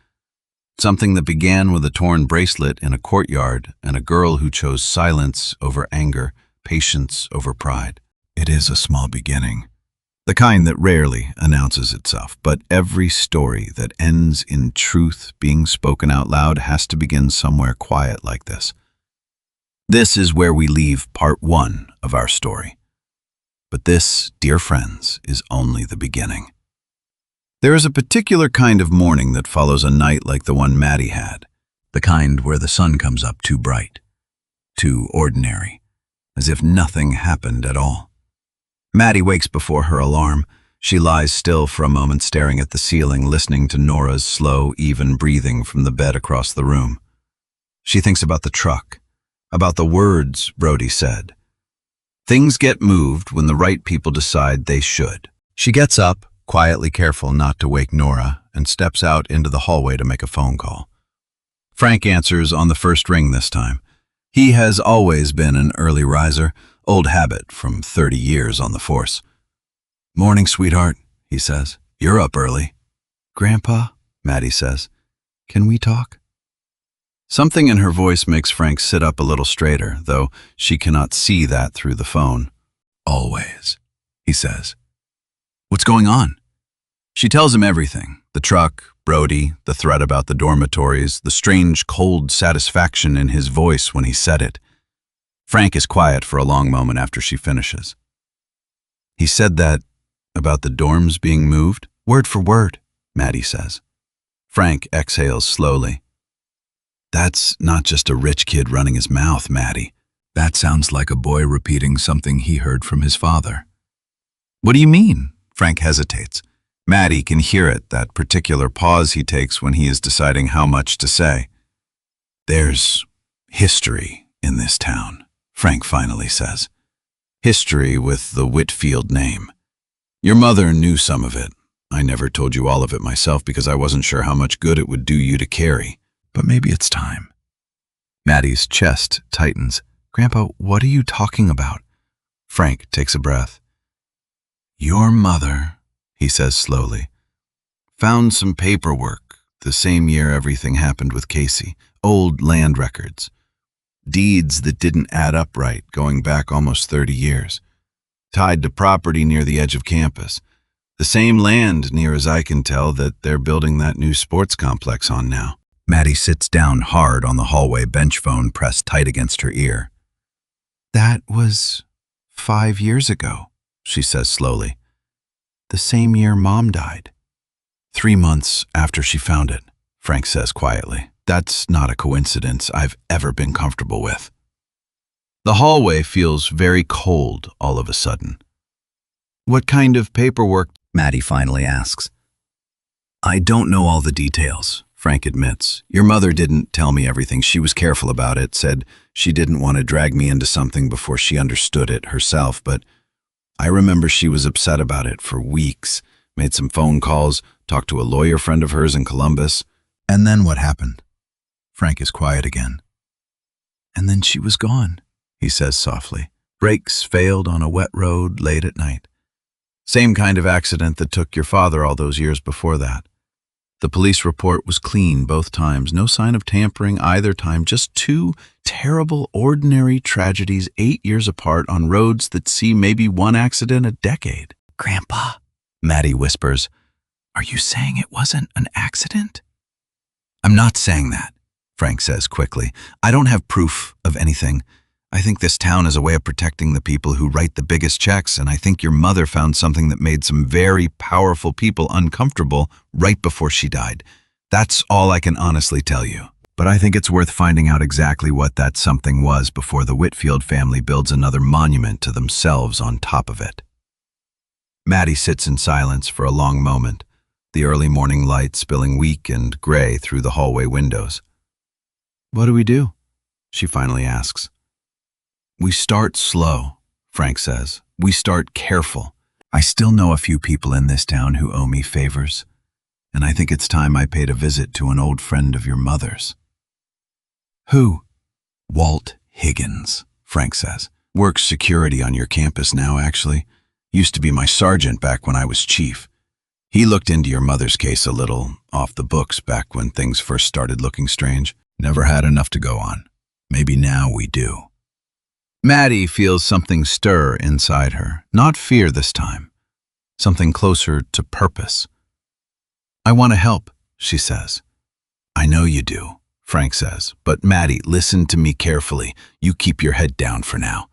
Something that began with a torn bracelet in a courtyard and a girl who chose silence over anger, patience over pride. It is a small beginning. The kind that rarely announces itself, but every story that ends in truth being spoken out loud has to begin somewhere quiet like this. This is where we leave part 1 of our story. But this, dear friends, is only the beginning. There is a particular kind of morning that follows a night like the one Maddie had, the kind where the sun comes up too bright, too ordinary, as if nothing happened at all. Maddie wakes before her alarm. She lies still for a moment, staring at the ceiling, listening to Nora's slow, even breathing from the bed across the room. She thinks about the truck, about the words Brody said. Things get moved when the right people decide they should. She gets up, quietly careful not to wake Nora, and steps out into the hallway to make a phone call. Frank answers on the first ring this time. He has always been an early riser, old habit from 30 years on the force. "Morning, sweetheart," he says. "You're up early." "Grandpa," Maddie says, "can we talk?" Something in her voice makes Frank sit up a little straighter, though she cannot see that through the phone. "Always," he says. "What's going on?" She tells him everything. The truck, Brody, the threat about the dormitories, the strange cold satisfaction in his voice when he said it. Frank is quiet for a long moment after she finishes. "He said that about the dorms being moved?" "Word for word," Maddie says. Frank exhales slowly. "That's not just a rich kid running his mouth, Maddie. That sounds like a boy repeating something he heard from his father." "What do you mean?" Frank hesitates. Maddie can hear it, that particular pause he takes when he is deciding how much to say. "There's history in this town," Frank finally says. "History with the Whitfield name. Your mother knew some of it. I never told you all of it myself because I wasn't sure how much good it would do you to carry. But maybe it's time." Maddie's chest tightens. "Grandpa, what are you talking about?" Frank takes a breath. "Your mother," he says slowly, "found some paperwork the same year everything happened with Casey. Old land records. Deeds that didn't add up right, going back almost 30 years. Tied to property near the edge of campus. The same land, near as I can tell, that they're building that new sports complex on now. Maddie sits down hard on the hallway bench phone pressed tight against her ear. That was 5 years ago, she says slowly. The same year Mom died. 3 months after she found it, Frank says quietly. That's not a coincidence I've ever been comfortable with. The hallway feels very cold all of a sudden. What kind of paperwork? Maddie finally asks. I don't know all the details, Frank admits. Your mother didn't tell me everything. She was careful about it, said she didn't want to drag me into something before she understood it herself, but I remember she was upset about it for weeks, made some phone calls, talked to a lawyer friend of hers in Columbus. And then what happened? Frank is quiet again. And then she was gone, he says softly. Brakes failed on a wet road late at night. Same kind of accident that took your father all those years before that. The police report was clean both times, no sign of tampering either time, just two terrible, ordinary tragedies 8 years apart on roads that see maybe one accident a decade. Grandpa, Maddie whispers, are you saying it wasn't an accident? I'm not saying that, Frank says quickly. I don't have proof of anything. I think this town is a way of protecting the people who write the biggest checks, and I think your mother found something that made some very powerful people uncomfortable right before she died. That's all I can honestly tell you. But I think it's worth finding out exactly what that something was before the Whitfield family builds another monument to themselves on top of it. Maddie sits in silence for a long moment, the early morning light spilling weak and gray through the hallway windows. What do we do? She finally asks. We start slow, Frank says. We start careful. I still know a few people in this town who owe me favors, and I think it's time I paid a visit to an old friend of your mother's. Who? Walt Higgins, Frank says. Works security on your campus now, actually. Used to be my sergeant back when I was chief. He looked into your mother's case a little off the books back when things first started looking strange. Never had enough to go on. Maybe now we do. Maddie feels something stir inside her, not fear this time, something closer to purpose. I want to help, she says. I know you do, Frank says, but Maddie, listen to me carefully. You keep your head down for now.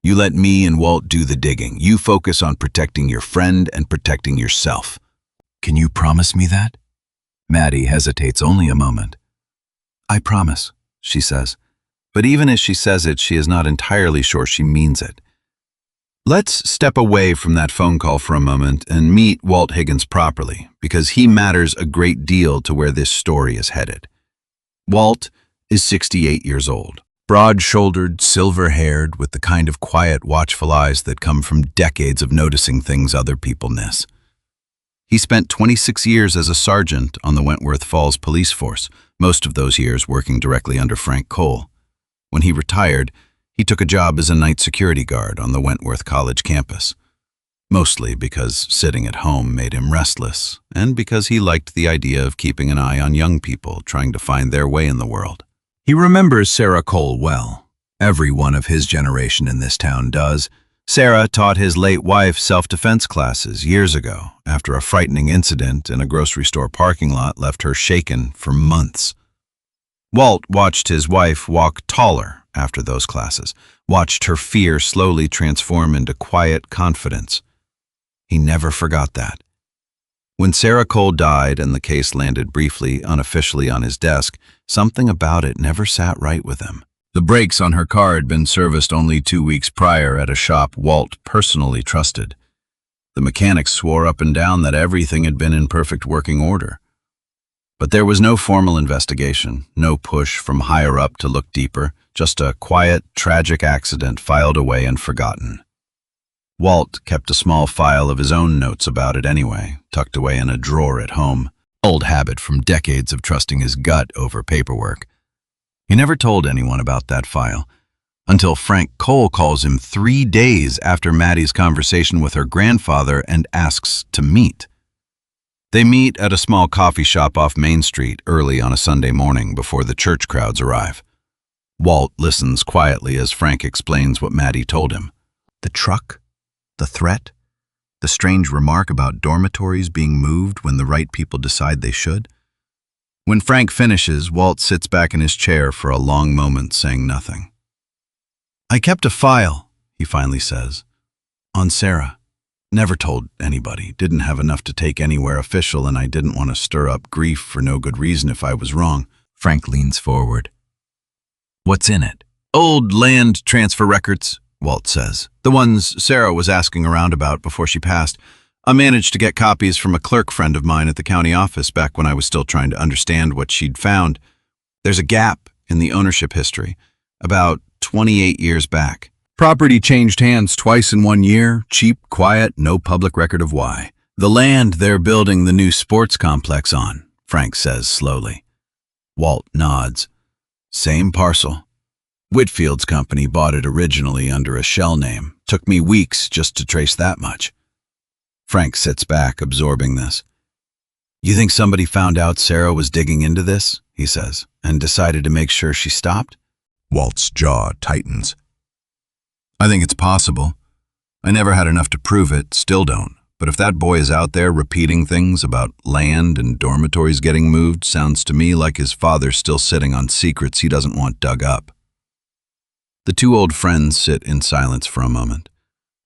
You let me and Walt do the digging. You focus on protecting your friend and protecting yourself. Can you promise me that? Maddie hesitates only a moment. I promise, she says. But even as she says it, she is not entirely sure she means it. Let's step away from that phone call for a moment and meet Walt Higgins properly, because he matters a great deal to where this story is headed. Walt is 68 years old, broad-shouldered, silver-haired, with the kind of quiet, watchful eyes that come from decades of noticing things other people miss. He spent 26 years as a sergeant on the Wentworth Falls police force, most of those years working directly under Frank Cole. When he retired, he took a job as a night security guard on the Wentworth College campus, mostly because sitting at home made him restless, and because he liked the idea of keeping an eye on young people trying to find their way in the world. He remembers Sarah Cole well. Everyone of his generation in this town does. Sarah taught his late wife self-defense classes years ago after a frightening incident in a grocery store parking lot left her shaken for months. Walt watched his wife walk taller after those classes, watched her fear slowly transform into quiet confidence. He never forgot that. When Sarah Cole died and the case landed briefly, unofficially on his desk, something about it never sat right with him. The brakes on her car had been serviced only 2 weeks prior at a shop Walt personally trusted. The mechanics swore up and down that everything had been in perfect working order. But there was no formal investigation, no push from higher up to look deeper, just a quiet, tragic accident filed away and forgotten. Walt kept a small file of his own notes about it anyway, tucked away in a drawer at home, old habit from decades of trusting his gut over paperwork. He never told anyone about that file, until Frank Cole calls him 3 days after Maddie's conversation with her grandfather and asks to meet. They meet at a small coffee shop off Main Street early on a Sunday morning before the church crowds arrive. Walt listens quietly as Frank explains what Maddie told him. The truck? The threat? The strange remark about dormitories being moved when the right people decide they should? When Frank finishes, Walt sits back in his chair for a long moment, saying nothing. "I kept a file," he finally says, "on Sarah. Never told anybody, didn't have enough to take anywhere official, and I didn't want to stir up grief for no good reason if I was wrong." Frank leans forward. "What's in it?" "Old land transfer records," Walt says. "The ones Sarah was asking around about before she passed. I managed to get copies from a clerk friend of mine at the county office back when I was still trying to understand what she'd found. There's a gap in the ownership history, about 28 years back. Property changed hands twice in 1 year, cheap, quiet, no public record of why. The land they're building the new sports complex on," Frank says slowly. Walt nods. "Same parcel. Whitfield's company bought it originally under a shell name. Took me weeks just to trace that much." Frank sits back, absorbing this. "You think somebody found out Sarah was digging into this," he says, "and decided to make sure she stopped?" Walt's jaw tightens. "I think it's possible. I never had enough to prove it, still don't. But if that boy is out there repeating things about land and dormitories getting moved, sounds to me like his father's still sitting on secrets he doesn't want dug up." The two old friends sit in silence for a moment,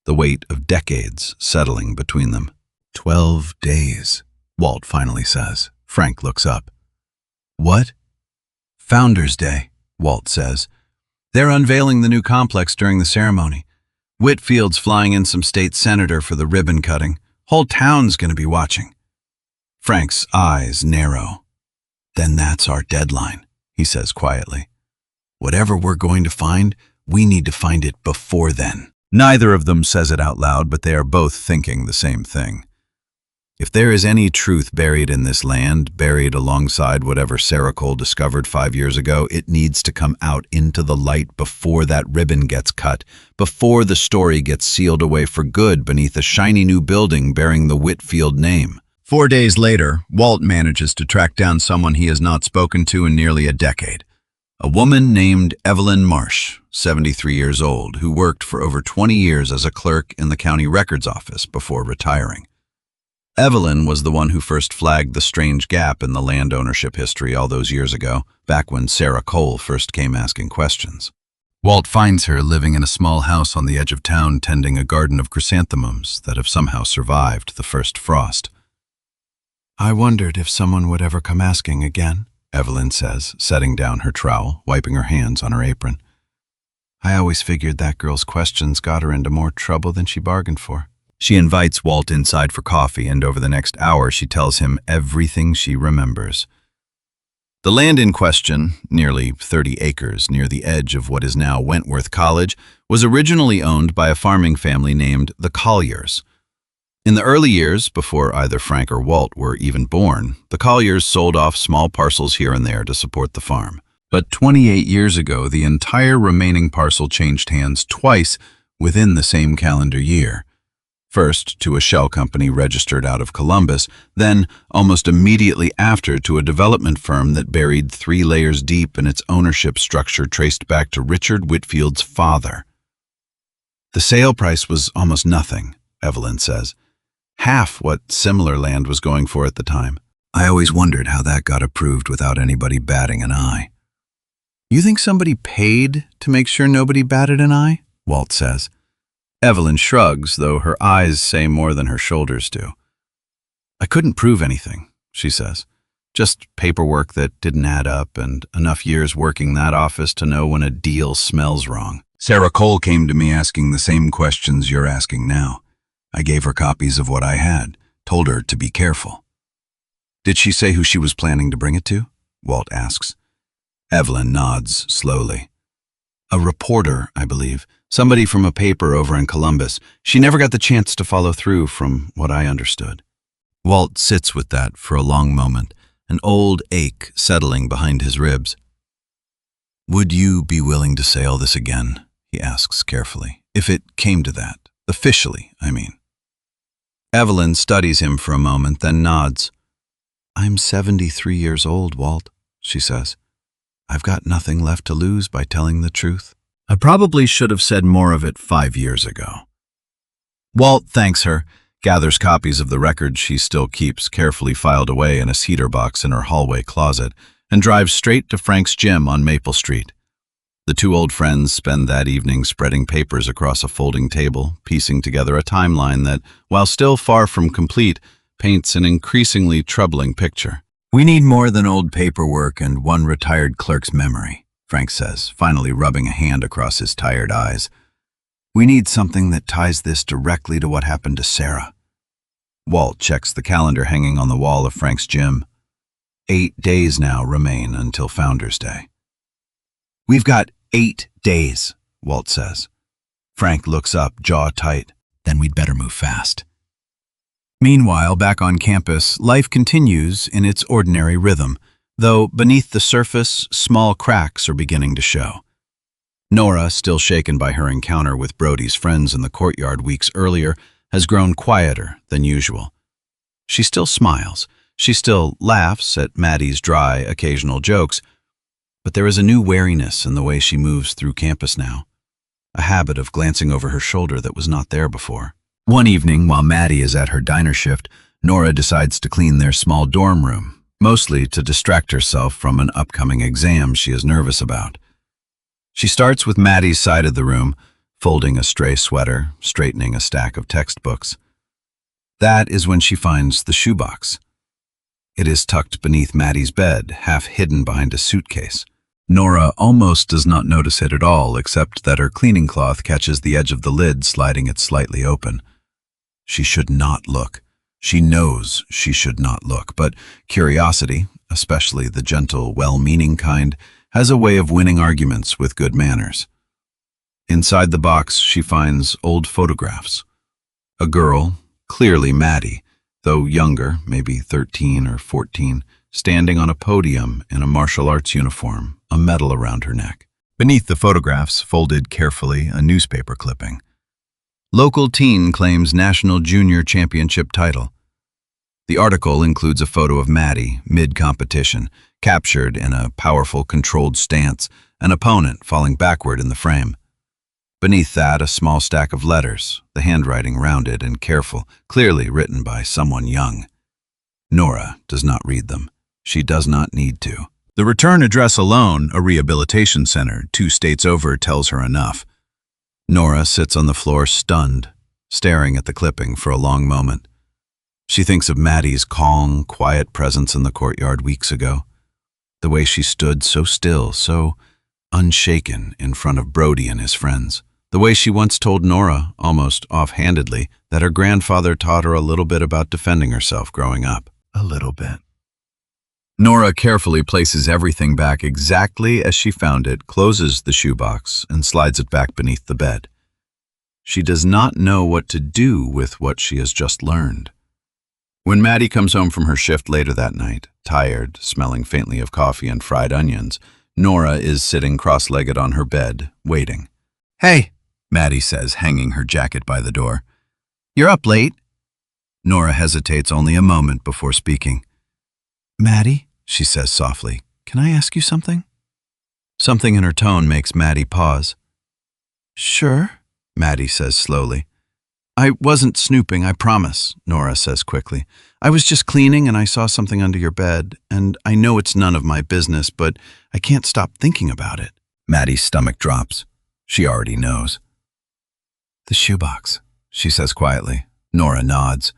the weight of decades settling between them. 12 days, Walt finally says. Frank looks up. "What?" "Founders Day," Walt says. "They're unveiling the new complex during the ceremony. Whitfield's flying in some state senator for the ribbon cutting. Whole town's going to be watching." Frank's eyes narrow. "Then that's our deadline," he says quietly. "Whatever we're going to find, we need to find it before then." Neither of them says it out loud, but they are both thinking the same thing. If there is any truth buried in this land, buried alongside whatever Sarah Cole discovered 5 years ago, it needs to come out into the light before that ribbon gets cut, before the story gets sealed away for good beneath a shiny new building bearing the Whitfield name. 4 days later, Walt manages to track down someone he has not spoken to in nearly a decade. A woman named Evelyn Marsh, 73 years old, who worked for over 20 years as a clerk in the county records office before retiring. Evelyn was the one who first flagged the strange gap in the land ownership history all those years ago, back when Sarah Cole first came asking questions. Walt finds her living in a small house on the edge of town tending a garden of chrysanthemums that have somehow survived the first frost. "I wondered if someone would ever come asking again," Evelyn says, setting down her trowel, wiping her hands on her apron. "I always figured that girl's questions got her into more trouble than she bargained for." She invites Walt inside for coffee, and over the next hour she tells him everything she remembers. The land in question, nearly 30 acres near the edge of what is now Wentworth College, was originally owned by a farming family named the Colliers. In the early years, before either Frank or Walt were even born, the Colliers sold off small parcels here and there to support the farm. But 28 years ago, the entire remaining parcel changed hands twice within the same calendar year. First to a shell company registered out of Columbus, then almost immediately after to a development firm that buried 3 layers deep in its ownership structure traced back to Richard Whitfield's father. The sale price was almost nothing, Evelyn says. Half what similar land was going for at the time. I always wondered how that got approved without anybody batting an eye. "You think somebody paid to make sure nobody batted an eye?" Walt says. Evelyn shrugs, though her eyes say more than her shoulders do. "I couldn't prove anything," she says. "Just paperwork that didn't add up and enough years working that office to know when a deal smells wrong. Sarah Cole came to me asking the same questions you're asking now. I gave her copies of what I had, told her to be careful." "Did she say who she was planning to bring it to?" Walt asks. Evelyn nods slowly. "A reporter, I believe. Somebody from a paper over in Columbus. She never got the chance to follow through, from what I understood." Walt sits with that for a long moment, an old ache settling behind his ribs. "Would you be willing to say all this again?" he asks carefully. "If it came to that. Officially, I mean." Evelyn studies him for a moment, then nods. "I'm 73 years old, Walt," she says. "I've got nothing left to lose by telling the truth. I probably should have said more of it 5 years ago." Walt thanks her, gathers copies of the records she still keeps carefully filed away in a cedar box in her hallway closet, and drives straight to Frank's gym on Maple Street. The two old friends spend that evening spreading papers across a folding table, piecing together a timeline that, while still far from complete, paints an increasingly troubling picture. "We need more than old paperwork and one retired clerk's memory," Frank says, finally rubbing a hand across his tired eyes. "We need something that ties this directly to what happened to Sarah." Walt checks the calendar hanging on the wall of Frank's gym. 8 days now remain until Founders Day. "We've got 8 days, Walt says. Frank looks up, jaw tight. "Then we'd better move fast." Meanwhile, back on campus, life continues in its ordinary rhythm, though beneath the surface, small cracks are beginning to show. Nora, still shaken by her encounter with Brody's friends in the courtyard weeks earlier, has grown quieter than usual. She still smiles. She still laughs at Maddie's dry, occasional jokes, but there is a new wariness in the way she moves through campus now, a habit of glancing over her shoulder that was not there before. One evening, while Maddie is at her diner shift, Nora decides to clean their small dorm room, mostly to distract herself from an upcoming exam she is nervous about. She starts with Maddie's side of the room, folding a stray sweater, straightening a stack of textbooks. That is when she finds the shoebox. It is tucked beneath Maddie's bed, half hidden behind a suitcase. Nora almost does not notice it at all, except that her cleaning cloth catches the edge of the lid, sliding it slightly open. She should not look. She knows she should not look, but curiosity, especially the gentle, well-meaning kind, has a way of winning arguments with good manners. Inside the box, she finds old photographs. A girl, clearly Maddie, though younger, maybe 13 or 14, standing on a podium in a martial arts uniform, a medal around her neck. Beneath the photographs, folded carefully, a newspaper clipping. Local teen claims national junior championship title. The article includes a photo of Maddie, mid-competition, captured in a powerful, controlled stance, an opponent falling backward in the frame. Beneath that, a small stack of letters, the handwriting rounded and careful, clearly written by someone young. Nora does not read them. She does not need to. The return address alone, a rehabilitation center 2 states over, tells her enough. Nora sits on the floor stunned, staring at the clipping for a long moment. She thinks of Maddie's calm, quiet presence in the courtyard weeks ago. The way she stood so still, so unshaken in front of Brody and his friends. The way she once told Nora, almost offhandedly, that her grandfather taught her a little bit about defending herself growing up. A little bit. Nora carefully places everything back exactly as she found it, closes the shoebox, and slides it back beneath the bed. She does not know what to do with what she has just learned. When Maddie comes home from her shift later that night, tired, smelling faintly of coffee and fried onions, Nora is sitting cross-legged on her bed, waiting. "Hey," Maddie says, hanging her jacket by the door. "You're up late." Nora hesitates only a moment before speaking. "Maddie," she says softly, "can I ask you something?" Something in her tone makes Maddie pause. "Sure," Maddie says slowly. "I wasn't snooping, I promise," Nora says quickly. "I was just cleaning and I saw something under your bed, and I know it's none of my business, but I can't stop thinking about it." Maddie's stomach drops. She already knows. "The shoebox," she says quietly. Nora nods.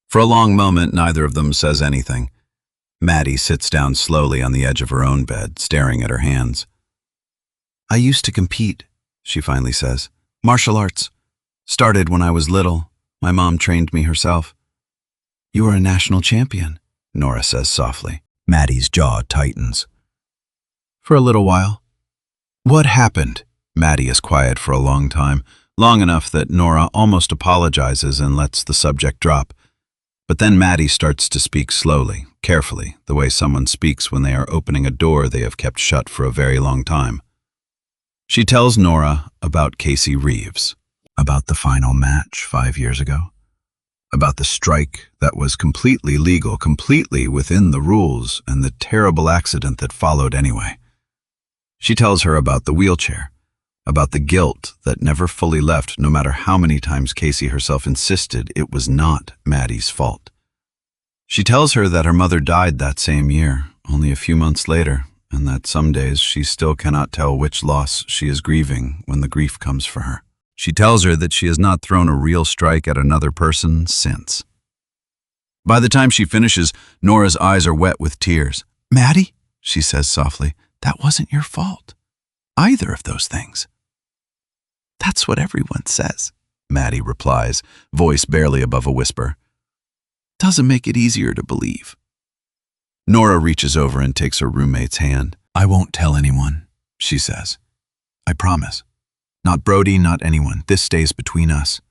For a long moment, neither of them says anything. Maddie sits down slowly on the edge of her own bed, staring at her hands. "I used to compete," she finally says. "Martial arts. Started when I was little. My mom trained me herself." "You were a national champion," Nora says softly. Maddie's jaw tightens. "For a little while." "What happened?" Maddie is quiet for a long time, long enough that Nora almost apologizes and lets the subject drop. But then Maddie starts to speak slowly, carefully, the way someone speaks when they are opening a door they have kept shut for a very long time. She tells Nora about Casey Reeves, about the final match 5 years ago, about the strike that was completely legal, completely within the rules, and the terrible accident that followed anyway. She tells her about the wheelchair, about the guilt that never fully left, no matter how many times Casey herself insisted it was not Maddie's fault. She tells her that her mother died that same year, only a few months later, and that some days she still cannot tell which loss she is grieving when the grief comes for her. She tells her that she has not thrown a real strike at another person since. By the time she finishes, Nora's eyes are wet with tears. "Maddie," she says softly, "that wasn't your fault. Either of those things." "That's what everyone says," Maddie replies, voice barely above a whisper. "Doesn't make it easier to believe." Nora reaches over and takes her roommate's hand. "I won't tell anyone," she says. "I promise. Not Brody, not anyone. This stays between us."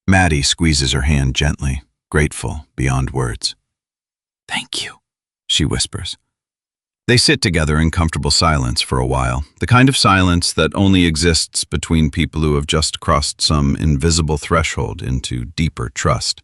Maddie squeezes her hand gently, grateful beyond words. "Thank you," she whispers. They sit together in comfortable silence for a while, the kind of silence that only exists between people who have just crossed some invisible threshold into deeper trust.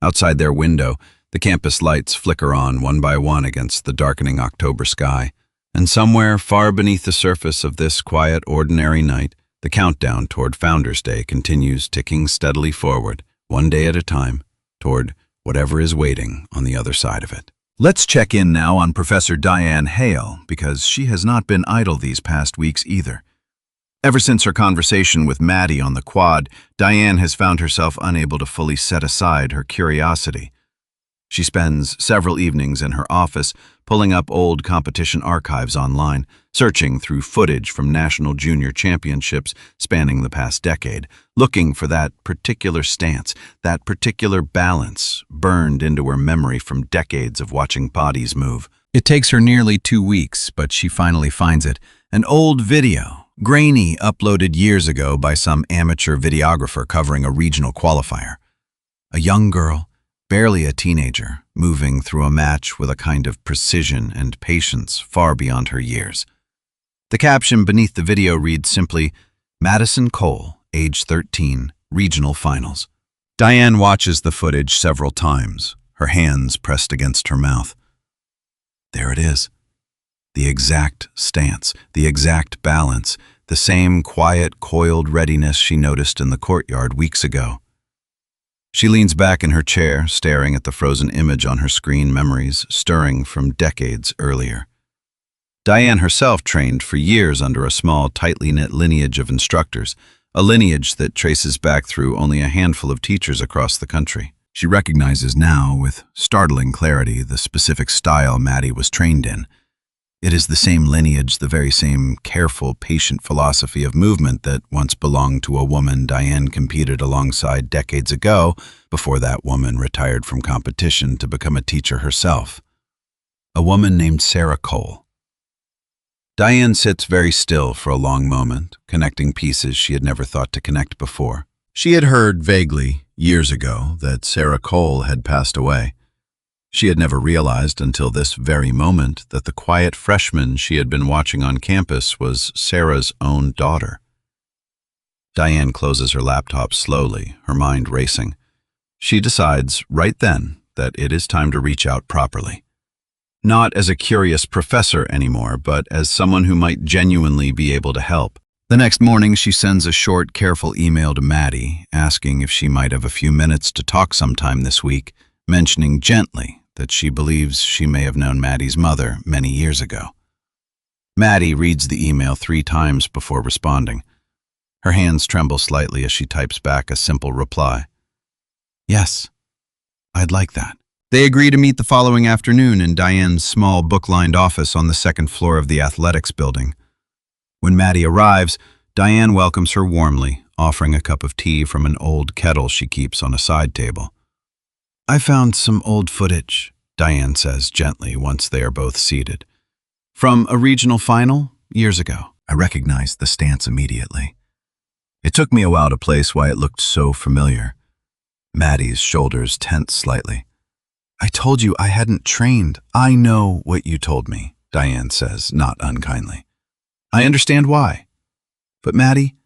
Outside their window, the campus lights flicker on one by one against the darkening October sky, and somewhere far beneath the surface of this quiet, ordinary night, the countdown toward Founders Day continues ticking steadily forward, one day at a time, toward whatever is waiting on the other side of it. Let's check in now on Professor Diane Hale, because she has not been idle these past weeks either. Ever since her conversation with Maddie on the quad, Diane has found herself unable to fully set aside her curiosity. She spends several evenings in her office, pulling up old competition archives online, searching through footage from national junior championships spanning the past decade, looking for that particular stance, that particular balance burned into her memory from decades of watching bodies move. It takes her nearly 2 weeks, but she finally finds it. An old video, grainy, uploaded years ago by some amateur videographer covering a regional qualifier. A young girl, barely a teenager, moving through a match with a kind of precision and patience far beyond her years. The caption beneath the video reads simply, "Maddie Cole, age 13, regional finals." Diane watches the footage several times, her hands pressed against her mouth. There it is. The exact stance, the exact balance, the same quiet, coiled readiness she noticed in the courtyard weeks ago. She leans back in her chair, staring at the frozen image on her screen, memories stirring from decades earlier. Diane herself trained for years under a small, tightly knit lineage of instructors, a lineage that traces back through only a handful of teachers across the country. She recognizes now, with startling clarity, the specific style Maddie was trained in. It is the same lineage, the very same careful, patient philosophy of movement that once belonged to a woman Diane competed alongside decades ago, before that woman retired from competition to become a teacher herself. A woman named Sarah Cole. Diane sits very still for a long moment, connecting pieces she had never thought to connect before. She had heard vaguely, years ago, that Sarah Cole had passed away. She had never realized until this very moment that the quiet freshman she had been watching on campus was Sarah's own daughter. Diane closes her laptop slowly, her mind racing. She decides right then that it is time to reach out properly. Not as a curious professor anymore, but as someone who might genuinely be able to help. The next morning, she sends a short, careful email to Maddie, asking if she might have a few minutes to talk sometime this week, mentioning gently that she believes she may have known Maddie's mother many years ago. Maddie reads the email 3 times before responding. Her hands tremble slightly as she types back a simple reply. "Yes, I'd like that." They agree to meet the following afternoon in Diane's small book-lined office on the 2nd floor of the athletics building. When Maddie arrives, Diane welcomes her warmly, offering a cup of tea from an old kettle she keeps on a side table. "I found some old footage," Diane says gently once they are both seated. "From a regional final years ago." I recognized the stance immediately. It took me a while to place why it looked so familiar. Maddie's shoulders tense slightly. "I told you I hadn't trained." "I know what you told me," Diane says, not unkindly. "I understand why. But Maddie,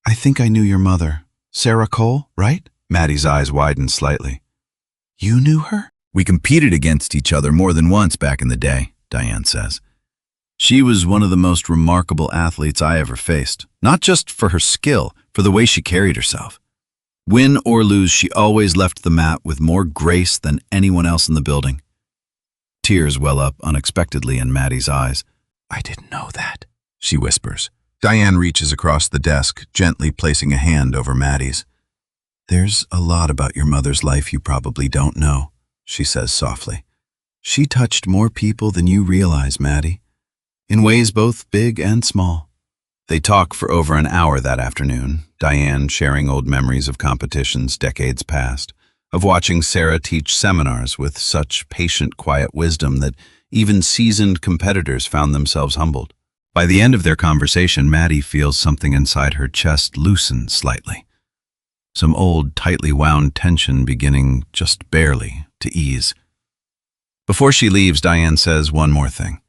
I think I knew your mother. Sarah Cole, right?" Maddie's eyes widen slightly. "You knew her?" "We competed against each other more than once back in the day," Diane says. She was one of the most remarkable athletes I ever faced, not just for her skill, for the way she carried herself. Win or lose, she always left the mat with more grace than anyone else in the building. Tears well up unexpectedly in Maddie's eyes. "I didn't know that," she whispers. Diane reaches across the desk, gently placing a hand over Maddie's. "There's a lot about your mother's life you probably don't know," she says softly. "She touched more people than you realize, Maddie, in ways both big and small." They talk for over an hour that afternoon, Diane sharing old memories of competitions decades past, of watching Sarah teach seminars with such patient, quiet wisdom that even seasoned competitors found themselves humbled. By the end of their conversation, Maddie feels something inside her chest loosen slightly. Some old, tightly wound tension beginning just barely to ease. Before she leaves, Diane says one more thing.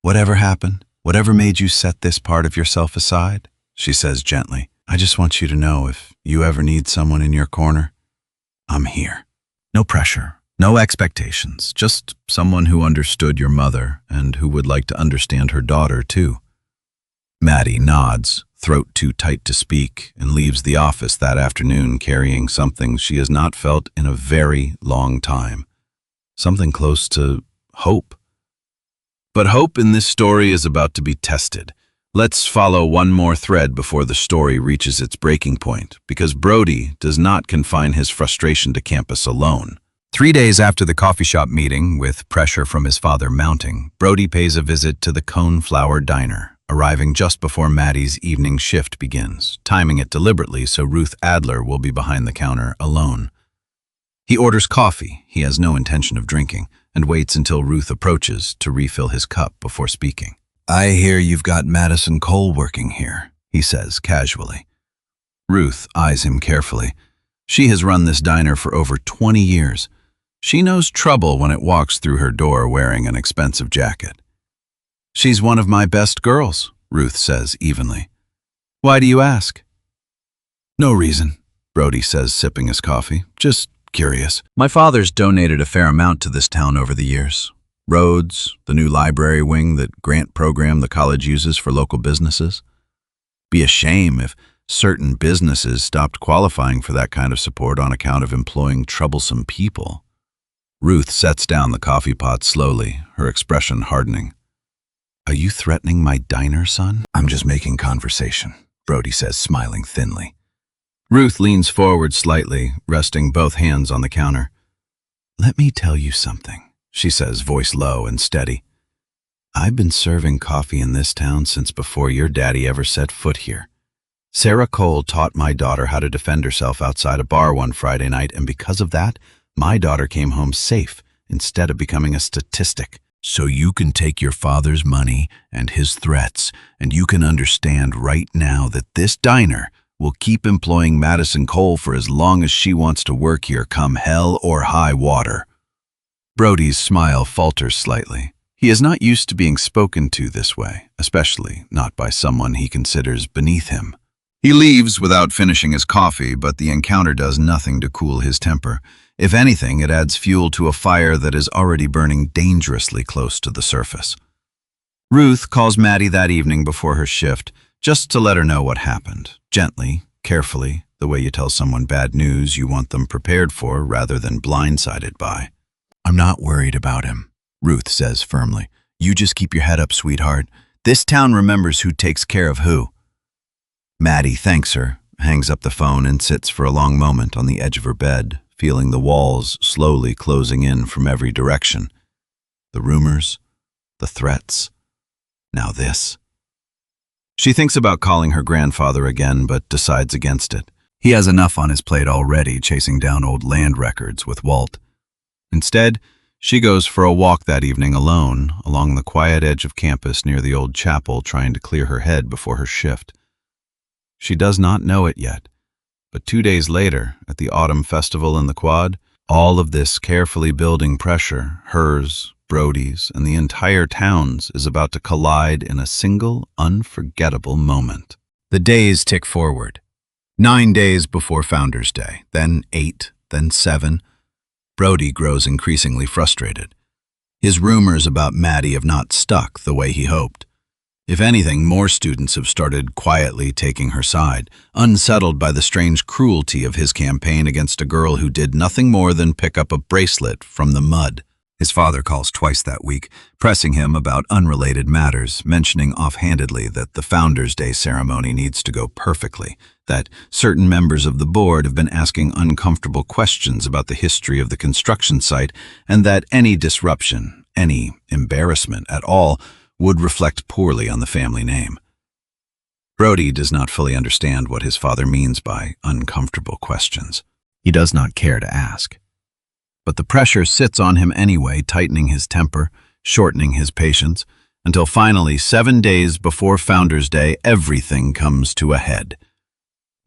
"Whatever happened, whatever made you set this part of yourself aside," she says gently, "I just want you to know if you ever need someone in your corner, I'm here." No pressure, no expectations, just someone who understood your mother and who would like to understand her daughter too. Maddie nods, throat too tight to speak, and leaves the office that afternoon carrying something she has not felt in a very long time. Something close to hope. But hope in this story is about to be tested. Let's follow one more thread before the story reaches its breaking point, because Brody does not confine his frustration to campus alone. 3 days after the coffee shop meeting, with pressure from his father mounting, Brody pays a visit to the Coneflower Diner, arriving just before Maddie's evening shift begins, timing it deliberately so Ruth Adler will be behind the counter alone. He orders coffee he has no intention of drinking, and waits until Ruth approaches to refill his cup before speaking. "I hear you've got Maddie Cole working here," he says casually. Ruth eyes him carefully. She has run this diner for over 20 years. She knows trouble when it walks through her door wearing an expensive jacket. "She's one of my best girls," Ruth says evenly. "Why do you ask?" "No reason," Brody says, sipping his coffee. "Just curious. My father's donated a fair amount to this town over the years. Roads, the new library wing, that grant program the college uses for local businesses. Be a shame if certain businesses stopped qualifying for that kind of support on account of employing troublesome people." Ruth sets down the coffee pot slowly, her expression hardening. "Are you threatening my diner, son?" "I'm just making conversation," Brody says, smiling thinly. Ruth leans forward slightly, resting both hands on the counter. "Let me tell you something," she says, voice low and steady. "I've been serving coffee in this town since before your daddy ever set foot here. Sarah Cole taught my daughter how to defend herself outside a bar one Friday night, and because of that, my daughter came home safe instead of becoming a statistic. So you can take your father's money and his threats, and you can understand right now that this diner will keep employing Maddie Cole for as long as she wants to work here, come hell or high water." Brody's smile falters slightly. He is not used to being spoken to this way, especially not by someone he considers beneath him. He leaves without finishing his coffee, but the encounter does nothing to cool his temper. If anything, it adds fuel to a fire that is already burning dangerously close to the surface. Ruth calls Maddie that evening before her shift, just to let her know what happened, gently, carefully, the way you tell someone bad news you want them prepared for rather than blindsided by. "I'm not worried about him," Ruth says firmly. "You just keep your head up, sweetheart. This town remembers who takes care of who." Maddie thanks her, hangs up the phone, and sits for a long moment on the edge of her bed, feeling the walls slowly closing in from every direction. The rumors, the threats, now this. She thinks about calling her grandfather again, but decides against it. He has enough on his plate already chasing down old land records with Walt. Instead, she goes for a walk that evening alone, along the quiet edge of campus near the old chapel, trying to clear her head before her shift. She does not know it yet, but 2 days later, at the autumn festival in the Quad, all of this carefully building pressure, hers, Brody's, and the entire town's, is about to collide in a single, unforgettable moment. The days tick forward. 9 days before Founders Day, then 8, then 7. Brody grows increasingly frustrated. His rumors about Maddie have not stuck the way he hoped. If anything, more students have started quietly taking her side, unsettled by the strange cruelty of his campaign against a girl who did nothing more than pick up a bracelet from the mud. His father calls twice that week, pressing him about unrelated matters, mentioning offhandedly that the Founders' Day ceremony needs to go perfectly, that certain members of the board have been asking uncomfortable questions about the history of the construction site, and that any disruption, any embarrassment at all, would reflect poorly on the family name. Brody does not fully understand what his father means by uncomfortable questions. He does not care to ask. But the pressure sits on him anyway, tightening his temper, shortening his patience, until finally, 7 days before Founders' Day, everything comes to a head.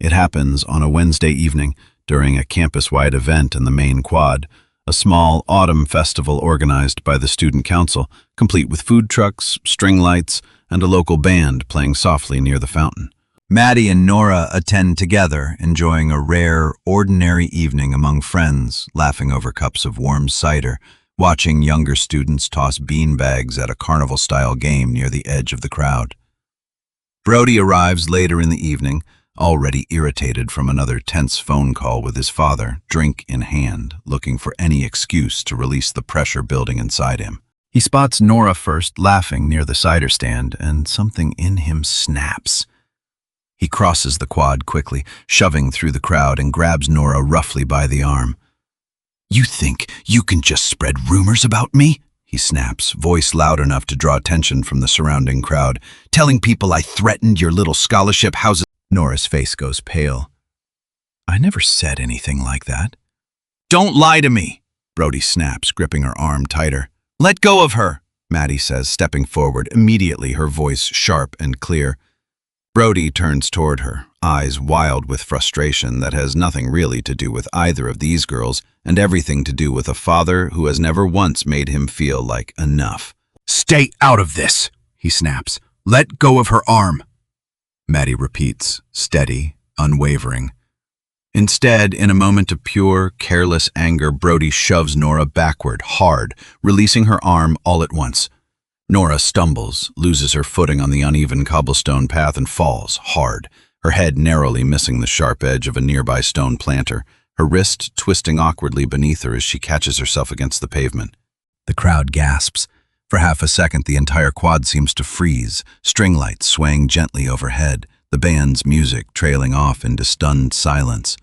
It happens on a Wednesday evening during a campus-wide event in the main quad, a small autumn festival organized by the student council, complete with food trucks, string lights, and a local band playing softly near the fountain. Maddie and Nora attend together, enjoying a rare, ordinary evening among friends, laughing over cups of warm cider, watching younger students toss beanbags at a carnival-style game near the edge of the crowd. Brody arrives later in the evening, already irritated from another tense phone call with his father, drink in hand, looking for any excuse to release the pressure building inside him. He spots Nora first, laughing near the cider stand, and something in him snaps. He crosses the quad quickly, shoving through the crowd, and grabs Nora roughly by the arm. "You think you can just spread rumors about me?" he snaps, voice loud enough to draw attention from the surrounding crowd. "Telling people I threatened your little scholarship houses." Nora's face goes pale. "I never said anything like that." "Don't lie to me," Brody snaps, gripping her arm tighter. "Let go of her," Maddie says, stepping forward, immediately her voice sharp and clear. Brody turns toward her, eyes wild with frustration that has nothing really to do with either of these girls and everything to do with a father who has never once made him feel like enough. "Stay out of this," he snaps. "Let go of her arm." Maddie repeats, steady, unwavering. Instead, in a moment of pure, careless anger, Brody shoves Nora backward, hard, releasing her arm all at once. Nora stumbles, loses her footing on the uneven cobblestone path, and falls, hard, her head narrowly missing the sharp edge of a nearby stone planter, her wrist twisting awkwardly beneath her as she catches herself against the pavement. The crowd gasps. For half a second, the entire quad seems to freeze, string lights swaying gently overhead, the band's music trailing off into stunned silence.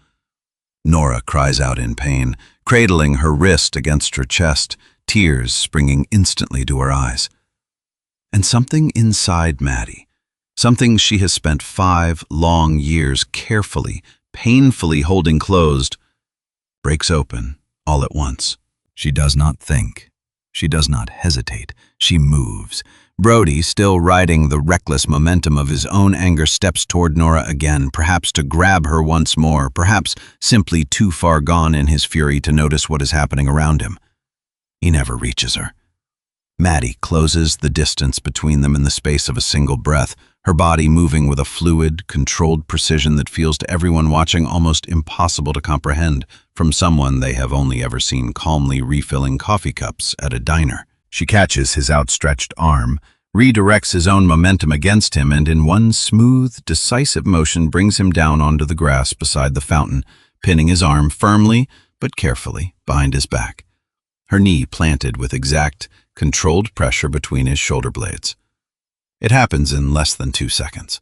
Nora cries out in pain, cradling her wrist against her chest, tears springing instantly to her eyes. And something inside Maddie, something she has spent 5 long years carefully, painfully holding closed, breaks open all at once. She does not think. She does not hesitate. She moves. Brody, still riding the reckless momentum of his own anger, steps toward Nora again, perhaps to grab her once more, perhaps simply too far gone in his fury to notice what is happening around him. He never reaches her. Maddie closes the distance between them in the space of a single breath, her body moving with a fluid, controlled precision that feels to everyone watching almost impossible to comprehend from someone they have only ever seen calmly refilling coffee cups at a diner. She catches his outstretched arm, redirects his own momentum against him, and in one smooth, decisive motion brings him down onto the grass beside the fountain, pinning his arm firmly but carefully behind his back, her knee planted with exact, controlled pressure between his shoulder blades. It happens in less than 2 seconds.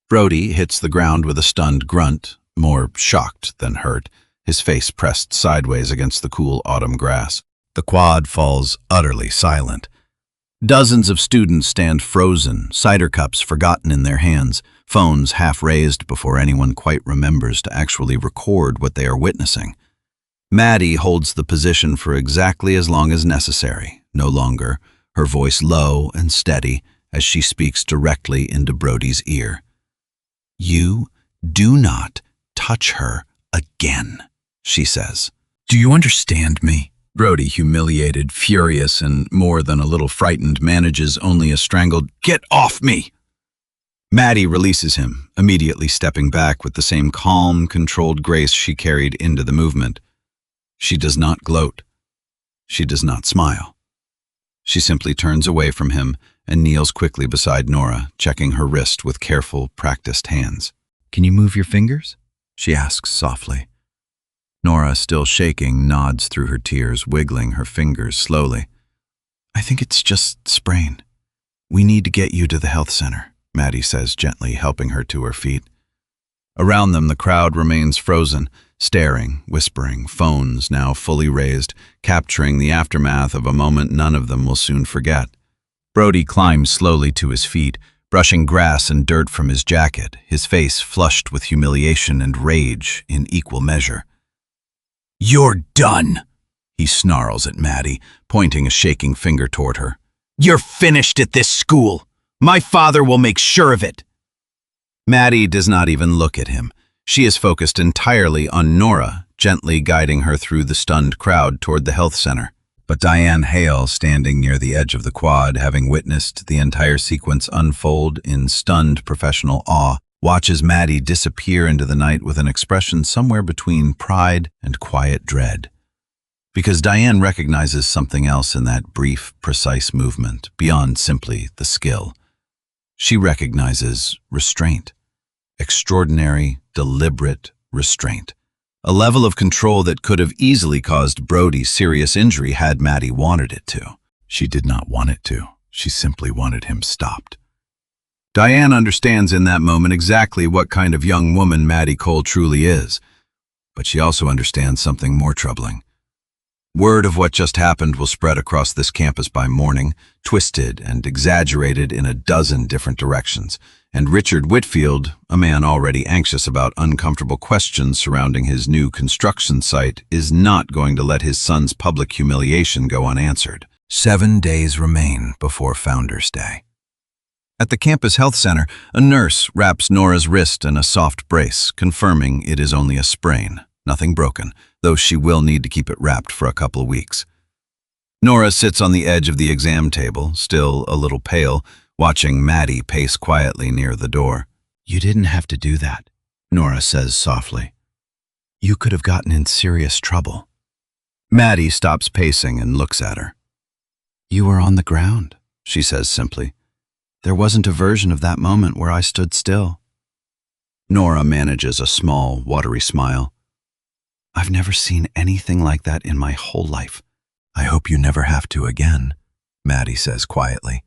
Brody hits the ground with a stunned grunt, more shocked than hurt, his face pressed sideways against the cool autumn grass. The quad falls utterly silent. Dozens of students stand frozen, cider cups forgotten in their hands, phones half raised before anyone quite remembers to actually record what they are witnessing. Maddie holds the position for exactly as long as necessary, no longer, her voice low and steady as she speaks directly into Brody's ear. "You do not touch her again," she says. "Do you understand me?" Brody, humiliated, furious, and more than a little frightened, manages only a strangled, "Get off me!" Maddie releases him, immediately stepping back with the same calm, controlled grace she carried into the movement. She does not gloat. She does not smile. She simply turns away from him and kneels quickly beside Nora, checking her wrist with careful, practiced hands. "Can you move your fingers?" she asks softly. Nora, still shaking, nods through her tears, wiggling her fingers slowly. "I think it's just sprain. We need to get you to the health center," Maddie says gently, helping her to her feet. Around them, the crowd remains frozen, staring, whispering, phones now fully raised, capturing the aftermath of a moment none of them will soon forget. Brody climbs slowly to his feet, brushing grass and dirt from his jacket, his face flushed with humiliation and rage in equal measure. "You're done," he snarls at Maddie, pointing a shaking finger toward her. "You're finished at this school. My father will make sure of it." Maddie does not even look at him. She is focused entirely on Nora, gently guiding her through the stunned crowd toward the health center. But Diane Hale, standing near the edge of the quad, having witnessed the entire sequence unfold in stunned professional awe, watches Maddie disappear into the night with an expression somewhere between pride and quiet dread. Because Diane recognizes something else in that brief, precise movement, beyond simply the skill. She recognizes restraint. Extraordinary, deliberate restraint. A level of control that could have easily caused Brody serious injury had Maddie wanted it to. She did not want it to. She simply wanted him stopped. Diane understands in that moment exactly what kind of young woman Maddie Cole truly is. But she also understands something more troubling. Word of what just happened will spread across this campus by morning, twisted and exaggerated in a dozen different directions. And Richard Whitfield, a man already anxious about uncomfortable questions surrounding his new construction site, is not going to let his son's public humiliation go unanswered. 7 days remain before Founders Day. At the campus health center, a nurse wraps Nora's wrist in a soft brace, confirming it is only a sprain, nothing broken, though she will need to keep it wrapped for a couple of weeks. Nora sits on the edge of the exam table, still a little pale, watching Maddie pace quietly near the door. "You didn't have to do that," Nora says softly. "You could have gotten in serious trouble." Maddie stops pacing and looks at her. "You were on the ground," she says simply. "There wasn't a version of that moment where I stood still." Nora manages a small, watery smile. "I've never seen anything like that in my whole life." "I hope you never have to again," Maddie says quietly.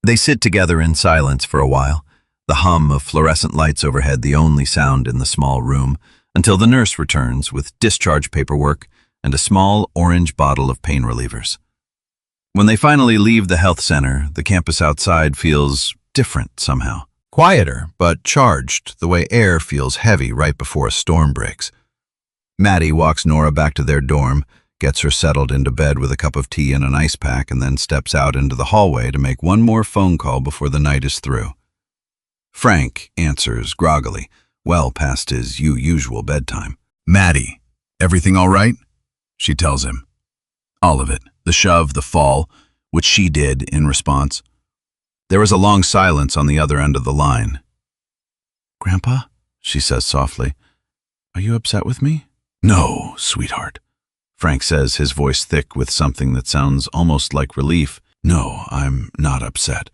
They sit together in silence for a while, the hum of fluorescent lights overhead the only sound in the small room, until the nurse returns with discharge paperwork and a small orange bottle of pain relievers. When they finally leave the health center, the campus outside feels different somehow. Quieter, but charged, the way air feels heavy right before a storm breaks. Maddie walks Nora back to their dorm, gets her settled into bed with a cup of tea and an ice pack, and then steps out into the hallway to make one more phone call before the night is through. Frank answers groggily, well past his usual bedtime. "Maddie, everything all right?" she tells him. All of it, the shove, the fall, which she did in response. There is a long silence on the other end of the line. "Grandpa," she says softly, "are you upset with me?" "No, sweetheart," Frank says, his voice thick with something that sounds almost like relief. "No, I'm not upset.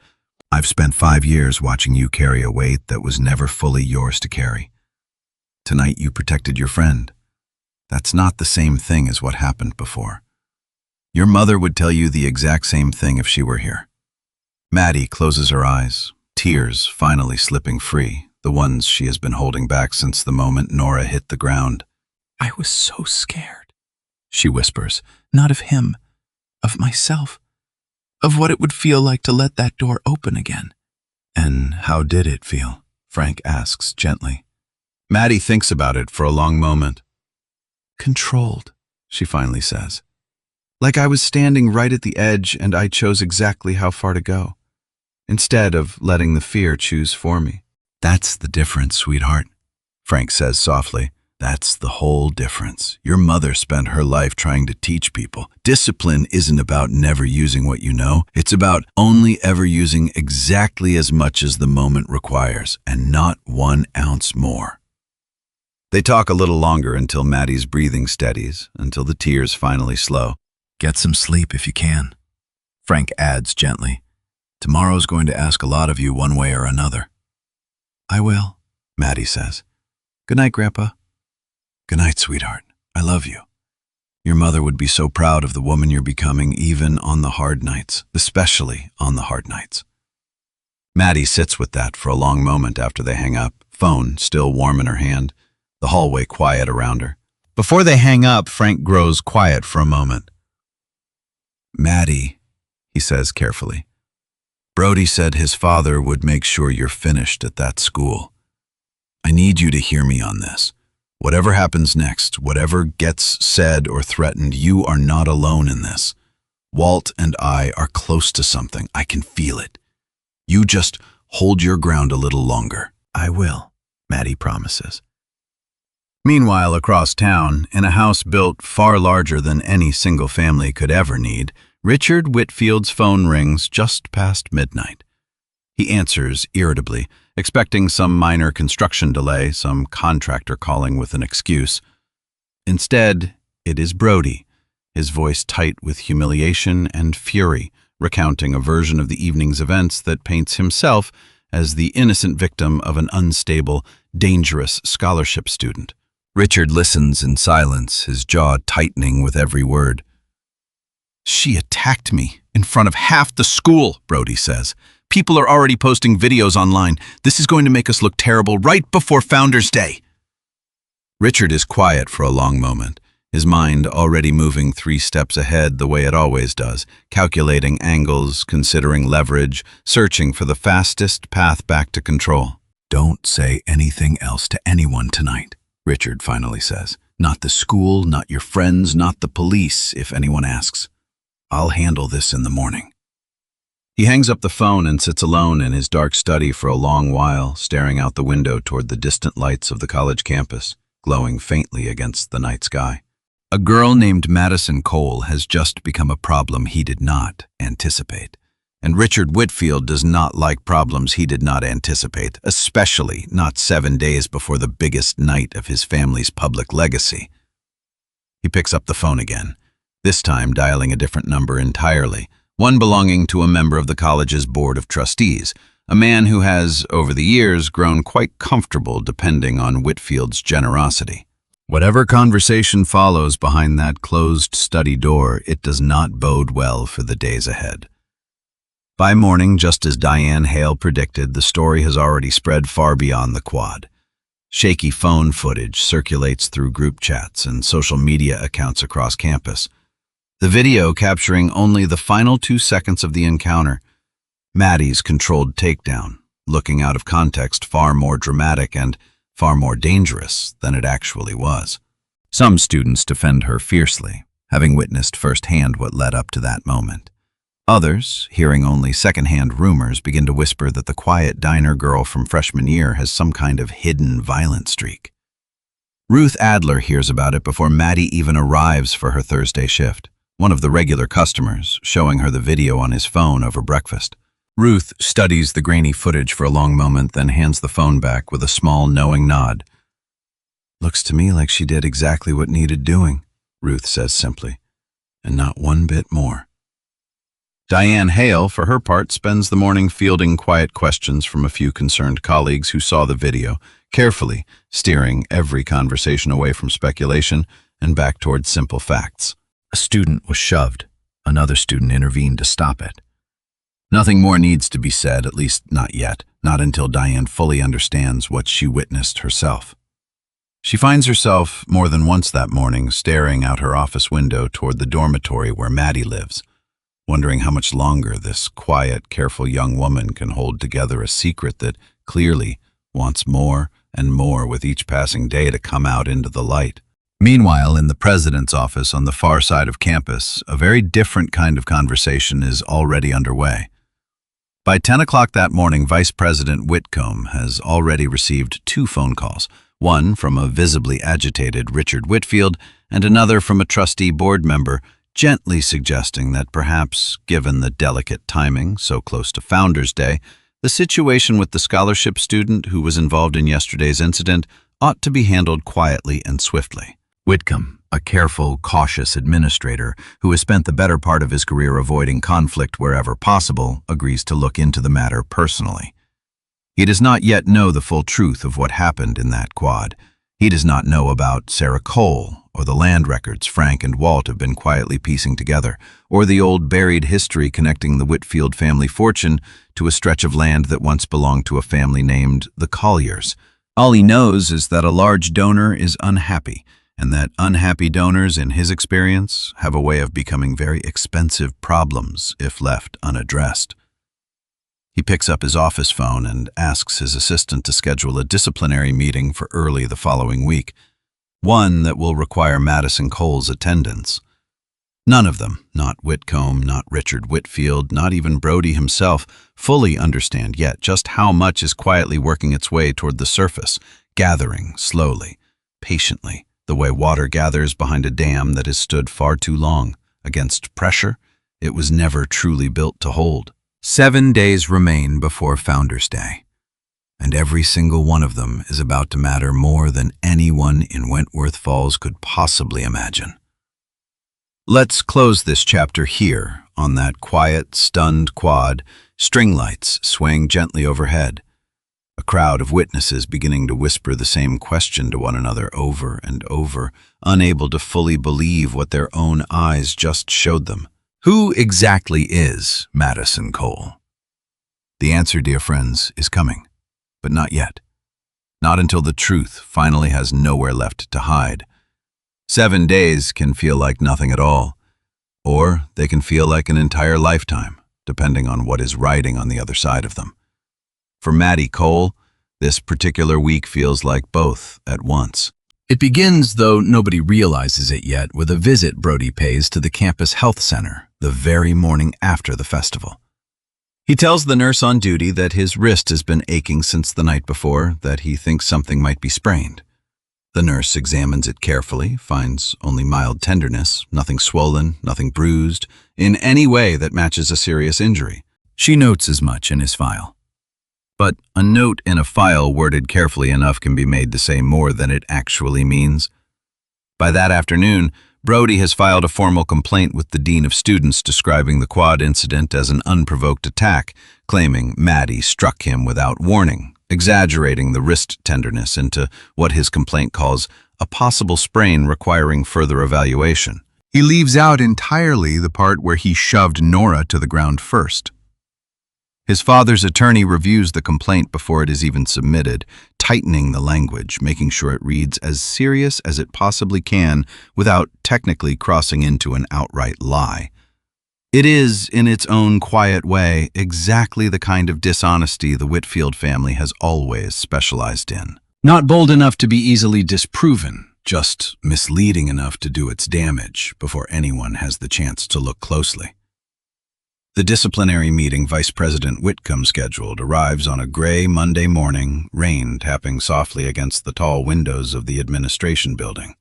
I've spent 5 years watching you carry a weight that was never fully yours to carry. Tonight you protected your friend. That's not the same thing as what happened before. Your mother would tell you the exact same thing if she were here." Maddie closes her eyes, tears finally slipping free, the ones she has been holding back since the moment Nora hit the ground. "I was so scared," she whispers, "not of him, of myself, of what it would feel like to let that door open again." "And how did it feel?" Frank asks gently. Maddie thinks about it for a long moment. "Controlled," she finally says. "Like I was standing right at the edge and I chose exactly how far to go, instead of letting the fear choose for me." "That's the difference, sweetheart," Frank says softly. "That's the whole difference. Your mother spent her life trying to teach people. Discipline isn't about never using what you know. It's about only ever using exactly as much as the moment requires, and not 1 ounce more." They talk a little longer until Maddie's breathing steadies, until the tears finally slow. "Get some sleep if you can," Frank adds gently. Tomorrow's going to ask a lot of you one way or another. I will, Maddie says. Good night, Grandpa. Good night, sweetheart. I love you. Your mother would be so proud of the woman you're becoming, even on the hard nights, especially on the hard nights. Maddie sits with that for a long moment after they hang up, phone still warm in her hand, the hallway quiet around her. Before they hang up, Frank grows quiet for a moment. Maddie, he says carefully, Brody said his father would make sure you're finished at that school. I need you to hear me on this. Whatever happens next, whatever gets said or threatened, you are not alone in this. Walt and I are close to something. I can feel it. You just hold your ground a little longer. I will, Maddie promises. Meanwhile, across town, in a house built far larger than any single family could ever need, Richard Whitfield's phone rings just past midnight. He answers irritably, expecting some minor construction delay, some contractor calling with an excuse. Instead, it is Brody, his voice tight with humiliation and fury, recounting a version of the evening's events that paints himself as the innocent victim of an unstable, dangerous scholarship student. Richard listens in silence, his jaw tightening with every word. She attacked me in front of half the school, Brody says. People are already posting videos online. This is going to make us look terrible right before Founders Day. Richard is quiet for a long moment, his mind already moving 3 steps ahead the way it always does, calculating angles, considering leverage, searching for the fastest path back to control. Don't say anything else to anyone tonight, Richard finally says. Not the school, not your friends, not the police, if anyone asks. I'll handle this in the morning. He hangs up the phone and sits alone in his dark study for a long while, staring out the window toward the distant lights of the college campus, glowing faintly against the night sky. A girl named Maddie Cole has just become a problem he did not anticipate. And Richard Whitfield does not like problems he did not anticipate, especially not 7 days before the biggest night of his family's public legacy. He picks up the phone again, this time dialing a different number entirely, one belonging to a member of the college's board of trustees, a man who has, over the years, grown quite comfortable depending on Whitfield's generosity. Whatever conversation follows behind that closed study door, it does not bode well for the days ahead. By morning, just as Diane Hale predicted, the story has already spread far beyond the quad. Shaky phone footage circulates through group chats and social media accounts across campus. The video capturing only the final 2 seconds of the encounter, Maddie's controlled takedown, looking out of context far more dramatic and far more dangerous than it actually was. Some students defend her fiercely, having witnessed firsthand what led up to that moment. Others, hearing only secondhand rumors, begin to whisper that the quiet diner girl from freshman year has some kind of hidden violent streak. Ruth Adler hears about it before Maddie even arrives for her Thursday shift, one of the regular customers, showing her the video on his phone over breakfast. Ruth studies the grainy footage for a long moment, then hands the phone back with a small, knowing nod. Looks to me like she did exactly what needed doing, Ruth says simply, and not one bit more. Diane Hale, for her part, spends the morning fielding quiet questions from a few concerned colleagues who saw the video, carefully steering every conversation away from speculation and back towards simple facts. A student was shoved. Another student intervened to stop it. Nothing more needs to be said, at least not yet, not until Diane fully understands what she witnessed herself. She finds herself, more than once that morning, staring out her office window toward the dormitory where Maddie lives, wondering how much longer this quiet, careful young woman can hold together a secret that clearly wants more and more with each passing day to come out into the light. Meanwhile, in the president's office on the far side of campus, a very different kind of conversation is already underway. By 10 o'clock that morning, Vice President Whitcomb has already received 2 phone calls, one from a visibly agitated Richard Whitfield and another from a trustee board member, gently suggesting that perhaps, given the delicate timing so close to Founders Day, the situation with the scholarship student who was involved in yesterday's incident ought to be handled quietly and swiftly. Whitcomb, A careful, cautious administrator who has spent the better part of his career avoiding conflict wherever possible agrees to look into the matter personally. He does not yet know the full truth of what happened in that quad. He does not know about Sarah Cole, or the land records Frank and Walt have been quietly piecing together, or the old buried history connecting the Whitfield family fortune to a stretch of land that once belonged to a family named the Colliers. All he knows is that a large donor is unhappy, and that unhappy donors, in his experience, have a way of becoming very expensive problems if left unaddressed. He picks up his office phone and asks his assistant to schedule a disciplinary meeting for early the following week, one that will require Maddie Cole's attendance. None of them, not Whitcomb, not Richard Whitfield, not even Brody himself, fully understand yet just how much is quietly working its way toward the surface, gathering slowly, patiently, the way water gathers behind a dam that has stood far too long. Against pressure, it was never truly built to hold. 7 days remain before Founder's Day, and every single one of them is about to matter more than anyone in Wentworth Falls could possibly imagine. Let's close this chapter here, on that quiet, stunned quad, string lights swaying gently overhead. A crowd of witnesses beginning to whisper the same question to one another over and over, unable to fully believe what their own eyes just showed them. Who exactly is Maddie Cole? The answer, dear friends, is coming, but not yet. Not until the truth finally has nowhere left to hide. 7 days can feel like nothing at all, or they can feel like an entire lifetime, depending on what is riding on the other side of them. For Maddie Cole, this particular week feels like both at once. It begins, though nobody realizes it yet, with a visit Brody pays to the campus health center the very morning after the festival. He tells the nurse on duty that his wrist has been aching since the night before, that he thinks something might be sprained. The nurse examines it carefully, finds only mild tenderness, nothing swollen, nothing bruised, in any way that matches a serious injury. She notes as much in his file. But a note in a file worded carefully enough can be made to say more than it actually means. By that afternoon, Brody has filed a formal complaint with the dean of students describing the quad incident as an unprovoked attack, claiming Maddie struck him without warning, exaggerating the wrist tenderness into what his complaint calls a possible sprain requiring further evaluation. He leaves out entirely the part where he shoved Nora to the ground first. His father's attorney reviews the complaint before it is even submitted, tightening the language, making sure it reads as serious as it possibly can without technically crossing into an outright lie. It is, in its own quiet way, exactly the kind of dishonesty the Whitfield family has always specialized in. Not bold enough to be easily disproven, just misleading enough to do its damage before anyone has the chance to look closely. The disciplinary meeting Vice President Whitcomb scheduled arrives on a gray Monday morning, rain tapping softly against the tall windows of the administration building.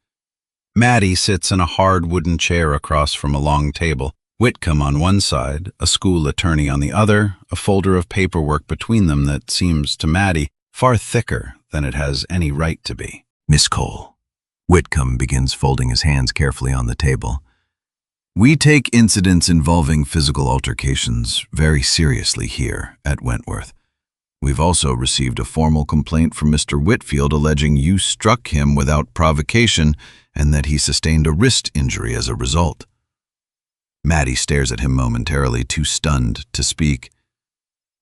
Maddie sits in a hard wooden chair across from a long table, Whitcomb on one side, a school attorney on the other, a folder of paperwork between them that seems to Maddie far thicker than it has any right to be. Miss Cole. Whitcomb begins folding his hands carefully on the table. We take incidents involving physical altercations very seriously here at Wentworth. We've also received a formal complaint from Mr. Whitfield alleging you struck him without provocation and that he sustained a wrist injury as a result. Maddie stares at him momentarily, too stunned to speak.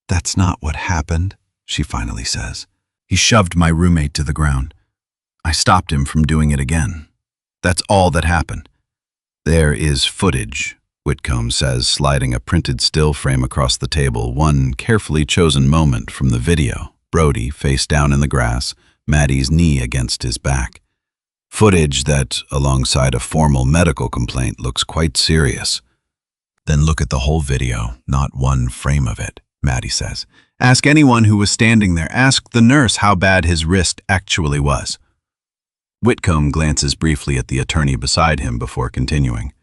That's not what happened, she finally says. He shoved my roommate to the ground. I stopped him from doing it again. That's all that happened. There is footage, Whitcomb says, sliding a printed still frame across the table, one carefully chosen moment from the video. Brody, face down in the grass, Maddie's knee against his back. Footage that, alongside a formal medical complaint, looks quite serious. Then look at the whole video, not one frame of it, Maddie says. Ask anyone who was standing there. Ask the nurse how bad his wrist actually was. Whitcomb glances briefly at the attorney beside him before continuing.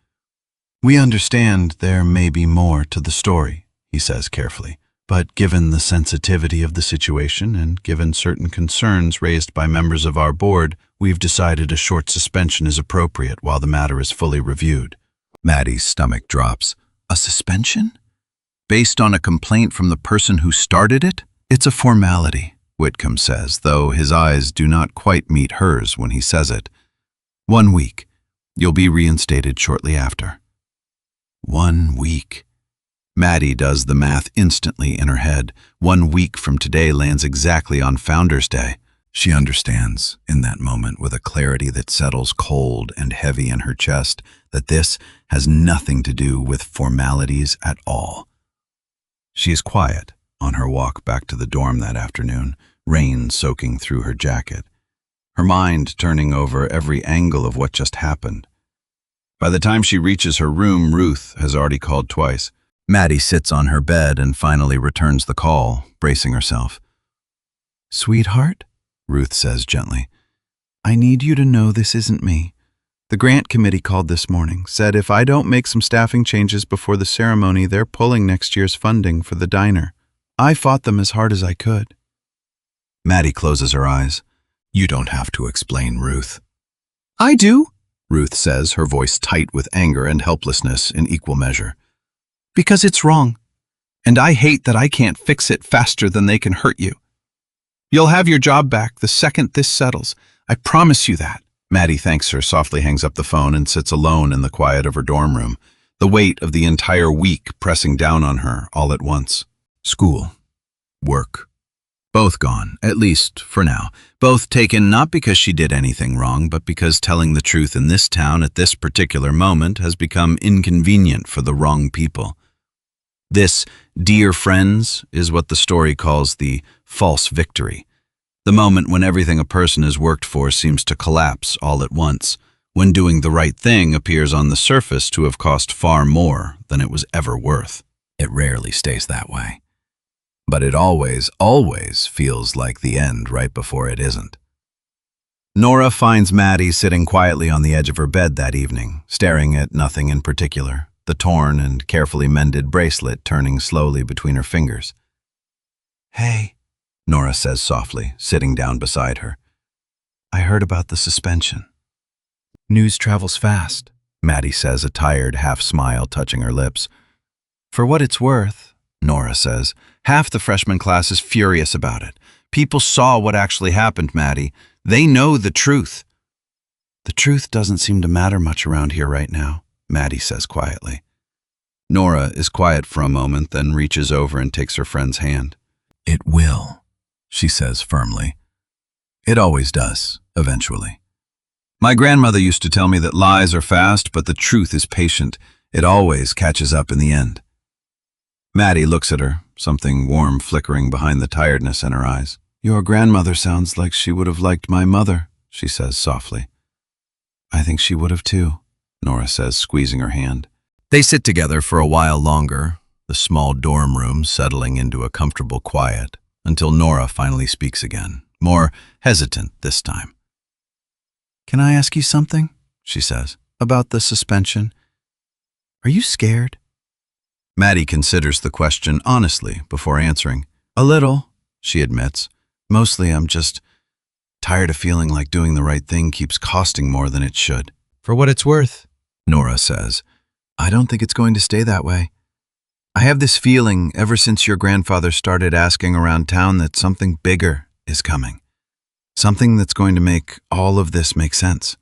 We understand there may be more to the story, he says carefully, But given the sensitivity of the situation and given certain concerns raised by members of our board, we've decided a short suspension is appropriate while the matter is fully reviewed. Maddie's stomach drops. A suspension? Based on a complaint from the person who started it? It's a formality, Whitcomb says, though his eyes do not quite meet hers when he says it. 1 week. You'll be reinstated shortly after. 1 week. Maddie does the math instantly in her head. 1 week from today lands exactly on Founder's Day. She understands, in that moment, with a clarity that settles cold and heavy in her chest, that this has nothing to do with formalities at all. She is quiet on her walk back to the dorm that afternoon, rain soaking through her jacket, her mind turning over every angle of what just happened. By the time she reaches her room, Ruth has already called twice. Maddie sits on her bed and finally returns the call, bracing herself. "Sweetheart," Ruth says gently, "I need you to know this isn't me. The grant committee called this morning, said if I don't make some staffing changes before the ceremony, they're pulling next year's funding for the diner. I fought them as hard as I could." Maddie closes her eyes. "You don't have to explain, Ruth." "I do," Ruth says, her voice tight with anger and helplessness in equal measure. "Because it's wrong, and I hate that I can't fix it faster than they can hurt you. You'll have your job back the second this settles. I promise you that." Maddie thanks her, softly hangs up the phone, and sits alone in the quiet of her dorm room, the weight of the entire week pressing down on her all at once. School, work, both gone, at least for now. Both taken not because she did anything wrong, but because telling the truth in this town at this particular moment has become inconvenient for the wrong people. This, dear friends, is what the story calls the false victory. The moment when everything a person has worked for seems to collapse all at once, when doing the right thing appears on the surface to have cost far more than it was ever worth. It rarely stays that way. But it always, always feels like the end right before it isn't. Nora finds Maddie sitting quietly on the edge of her bed that evening, staring at nothing in particular, the torn and carefully mended bracelet turning slowly between her fingers. "Hey," Nora says softly, sitting down beside her. "I heard about the suspension." "News travels fast," Maddie says, a tired half-smile touching her lips. "For what it's worth," Nora says, "half the freshman class is furious about it. People saw what actually happened, Maddie. They know the truth." "The truth doesn't seem to matter much around here right now," Maddie says quietly. Nora is quiet for a moment, then reaches over and takes her friend's hand. "It will," she says firmly. "It always does, eventually. My grandmother used to tell me that lies are fast, but the truth is patient. It always catches up in the end." Maddie looks at her, something warm flickering behind the tiredness in her eyes. "Your grandmother sounds like she would have liked my mother," she says softly. "I think she would have too," Nora says, squeezing her hand. They sit together for a while longer, the small dorm room settling into a comfortable quiet, until Nora finally speaks again, more hesitant this time. "Can I ask you something?" she says. "About the suspension. Are you scared?" Maddie considers the question honestly before answering. "A little," she admits. "Mostly I'm just tired of feeling like doing the right thing keeps costing more than it should." "For what it's worth," Nora says, "I don't think it's going to stay that way. I have this feeling ever since your grandfather started asking around town that something bigger is coming. Something that's going to make all of this make sense."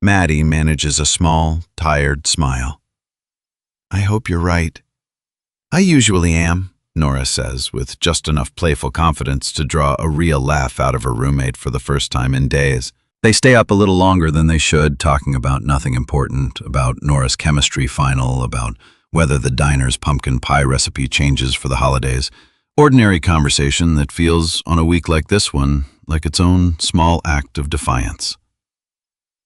Maddie manages a small, tired smile. "I hope you're right." "I usually am," Nora says, with just enough playful confidence to draw a real laugh out of her roommate for the first time in days. They stay up a little longer than they should, talking about nothing important, about Nora's chemistry final, about whether the diner's pumpkin pie recipe changes for the holidays. Ordinary conversation that feels, on a week like this one, like its own small act of defiance.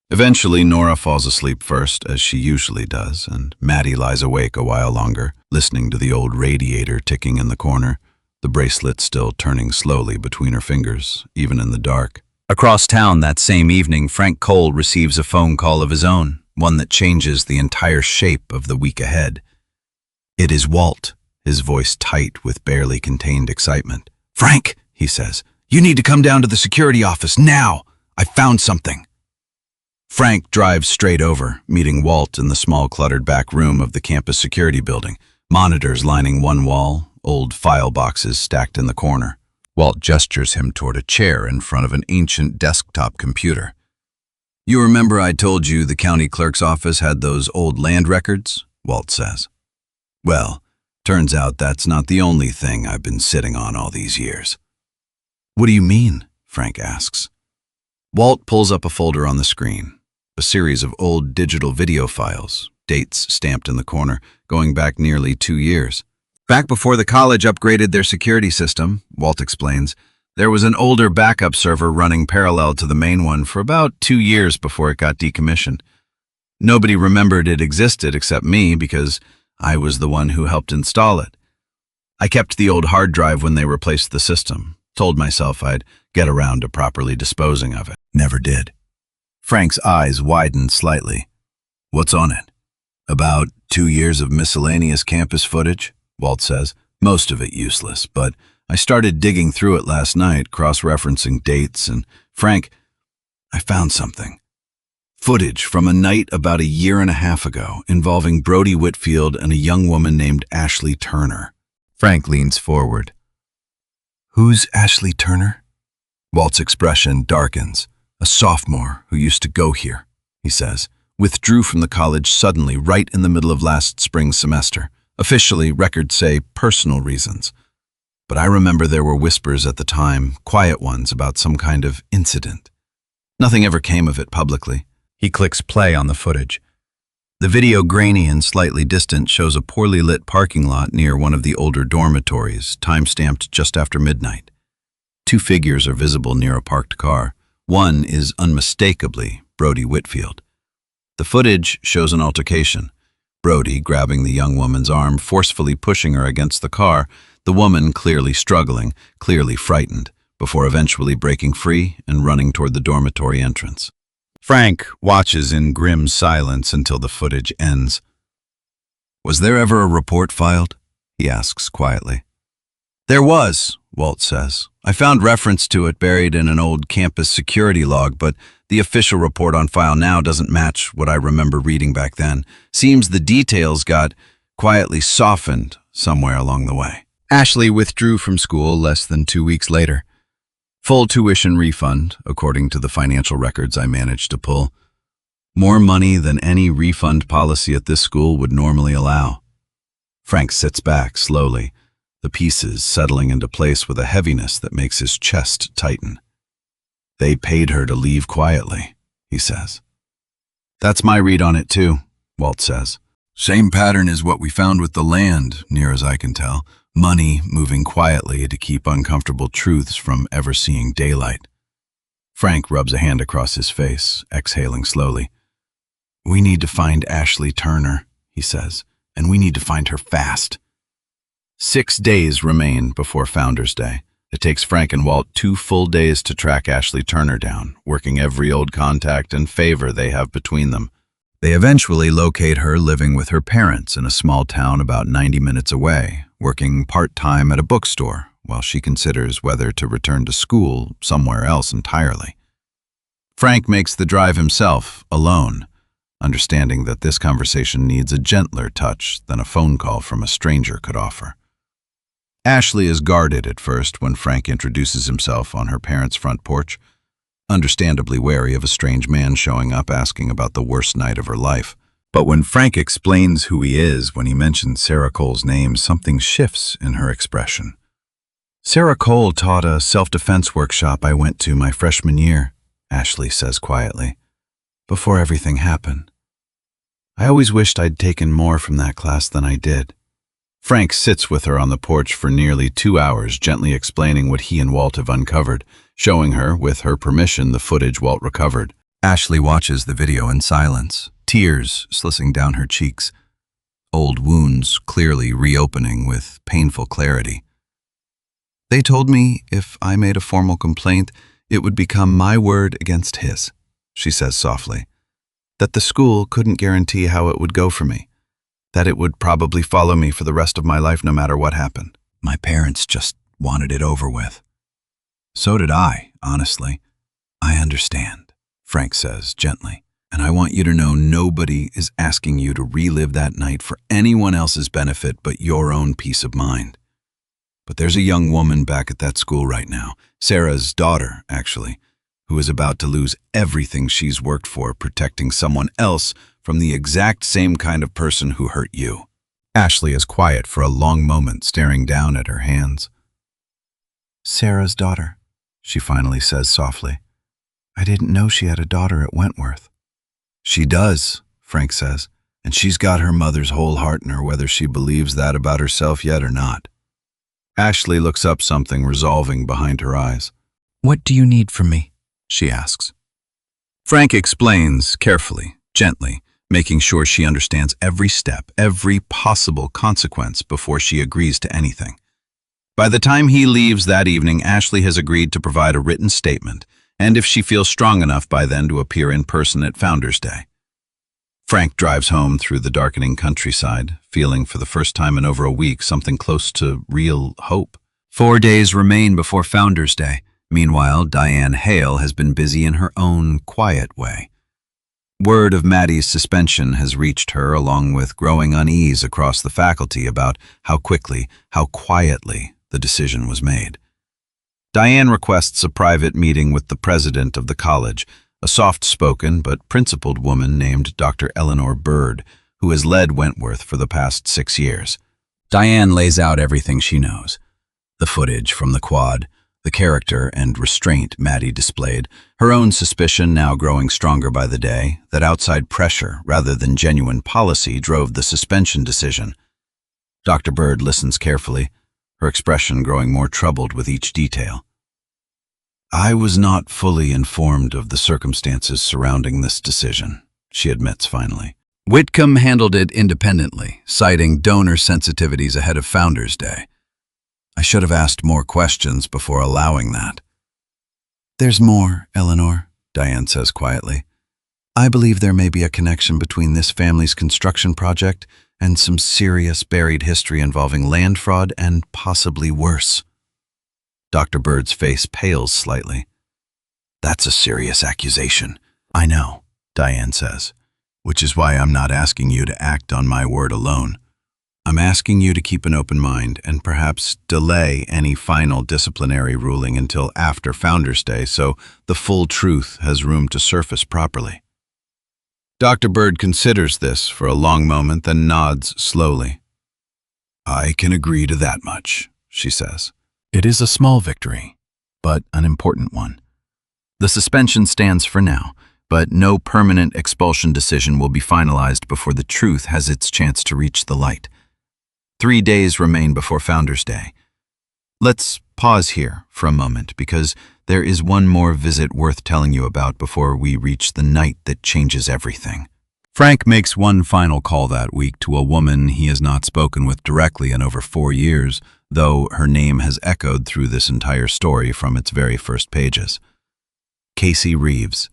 Eventually, Nora falls asleep first, as she usually does, and Maddie lies awake a while longer, listening to the old radiator ticking in the corner, the bracelet still turning slowly between her fingers, even in the dark. Across town that same evening, Frank Cole receives a phone call of his own, one that changes the entire shape of the week ahead. It is Walt, his voice tight with barely contained excitement. "Frank," he says, "you need to come down to the security office now. I found something." Frank drives straight over, meeting Walt in the small cluttered back room of the campus security building, monitors lining one wall, old file boxes stacked in the corner. Walt gestures him toward a chair in front of an ancient desktop computer. "You remember I told you the county clerk's office had those old land records?" Walt says. "Well, turns out that's not the only thing I've been sitting on all these years." "What do you mean?" Frank asks. Walt pulls up a folder on the screen, a series of old digital video files, dates stamped in the corner, going back nearly 2 years. "Back before the college upgraded their security system," Walt explains, "there was an older backup server running parallel to the main one for about 2 years before it got decommissioned. Nobody remembered it existed except me because I was the one who helped install it. I kept the old hard drive when they replaced the system, told myself I'd get around to properly disposing of it. Never did." Frank's eyes widened slightly. "What's on it?" "About 2 years of miscellaneous campus footage," Walt says, "most of it useless, but I started digging through it last night, cross-referencing dates, and Frank, I found something. Footage from a night about 1.5 years ago involving Brody Whitfield and a young woman named Ashley Turner." Frank leans forward. "Who's Ashley Turner?" Walt's expression darkens. "A sophomore who used to go here," he says. "Withdrew from the college suddenly right in the middle of last spring's semester. Officially, records say personal reasons. But I remember there were whispers at the time, quiet ones, about some kind of incident. Nothing ever came of it publicly." He clicks play on the footage. The video, grainy and slightly distant, shows a poorly lit parking lot near one of the older dormitories, time-stamped just after midnight. 2 figures are visible near a parked car. One is unmistakably Brody Whitfield. The footage shows an altercation. Brody grabbing the young woman's arm, forcefully pushing her against the car, the woman clearly struggling, clearly frightened, before eventually breaking free and running toward the dormitory entrance. Frank watches in grim silence until the footage ends. "Was there ever a report filed?" he asks quietly. "There was," Walt says. "I found reference to it buried in an old campus security log, but the official report on file now doesn't match what I remember reading back then. Seems the details got quietly softened somewhere along the way." Ashley withdrew from school less than 2 weeks later. Full tuition refund, according to the financial records I managed to pull. More money than any refund policy at this school would normally allow. Frank sits back slowly, the pieces settling into place with a heaviness that makes his chest tighten. "They paid her to leave quietly," he says. "That's my read on it too," Walt says. "Same pattern as what we found with the land, near as I can tell. Money moving quietly to keep uncomfortable truths from ever seeing daylight." Frank rubs a hand across his face, exhaling slowly. "We need to find Ashley Turner," he says, "and we need to find her fast." 6 days remain before Founders Day. It takes Frank and Walt 2 full days to track Ashley Turner down, working every old contact and favor they have between them. They eventually locate her living with her parents in a small town about 90 minutes away, working part-time at a bookstore while she considers whether to return to school somewhere else entirely. Frank makes the drive himself, alone, understanding that this conversation needs a gentler touch than a phone call from a stranger could offer. Ashley is guarded at first when Frank introduces himself on her parents' front porch, understandably wary of a strange man showing up asking about the worst night of her life. But when Frank explains who he is when he mentions Sarah Cole's name, something shifts in her expression. "Sarah Cole taught a self-defense workshop I went to my freshman year," Ashley says quietly, "before everything happened. I always wished I'd taken more from that class than I did." Frank sits with her on the porch for nearly 2 hours, gently explaining what he and Walt have uncovered, showing her, with her permission, the footage Walt recovered. Ashley watches the video in silence, tears slizzing down her cheeks, old wounds clearly reopening with painful clarity. "They told me if I made a formal complaint, it would become my word against his," she says softly. "That the school couldn't guarantee how it would go for me. that it would probably follow me for the rest of my life no matter what happened. My parents just wanted it over with. So did I, honestly. I understand, Frank says gently, and I want you to know nobody is asking you to relive that night for anyone else's benefit but your own peace of mind. But there's a young woman back at that school right now, Sarah's daughter, actually, who is about to lose everything she's worked for protecting someone else from the exact same kind of person who hurt you. Ashley is quiet for a long moment, staring down at her hands. Sarah's daughter, she finally says softly. I didn't know she had a daughter at Wentworth. She does, Frank says, and she's got her mother's whole heart in her, whether she believes that about herself yet or not. Ashley looks up, something resolving behind her eyes. What do you need from me? She asks. Frank explains carefully, gently, making sure she understands every step, every possible consequence before she agrees to anything. By the time he leaves that evening, Ashley has agreed to provide a written statement, and if she feels strong enough by then to appear in person at Founders Day. Frank drives home through the darkening countryside, feeling for the first time in over a week something close to real hope. 4 days remain before Founders Day. Meanwhile, Diane Hale has been busy in her own quiet way. Word of Maddie's suspension has reached her, along with growing unease across the faculty about how quickly, how quietly the decision was made. Diane requests a private meeting with the president of the college, a soft-spoken but principled woman named Dr. Eleanor Bird, who has led Wentworth for the past 6 years. Diane lays out everything she knows. The footage from the quad, the character and restraint Maddie displayed, her own suspicion now growing stronger by the day, that outside pressure rather than genuine policy drove the suspension decision. Dr. Bird listens carefully, her expression growing more troubled with each detail. I was not fully informed of the circumstances surrounding this decision, she admits finally. Whitcomb handled it independently, citing donor sensitivities ahead of Founders Day. I should have asked more questions before allowing that. There's more, Eleanor, Diane says quietly. I believe there may be a connection between this family's construction project and some serious buried history involving land fraud and possibly worse. Dr. Bird's face pales slightly. That's a serious accusation. I know, Diane says, which is why I'm not asking you to act on my word alone. I'm asking you to keep an open mind and perhaps delay any final disciplinary ruling until after Founders Day so the full truth has room to surface properly. Dr. Bird considers this for a long moment, then nods slowly. I can agree to that much, she says. It is a small victory, but an important one. The suspension stands for now, but no permanent expulsion decision will be finalized before the truth has its chance to reach the light. 3 days remain before Founders Day. Let's pause here for a moment because there is one more visit worth telling you about before we reach the night that changes everything. Frank makes one final call that week to a woman he has not spoken with directly in over 4 years, though her name has echoed through this entire story from its very first pages. Casey Reeves.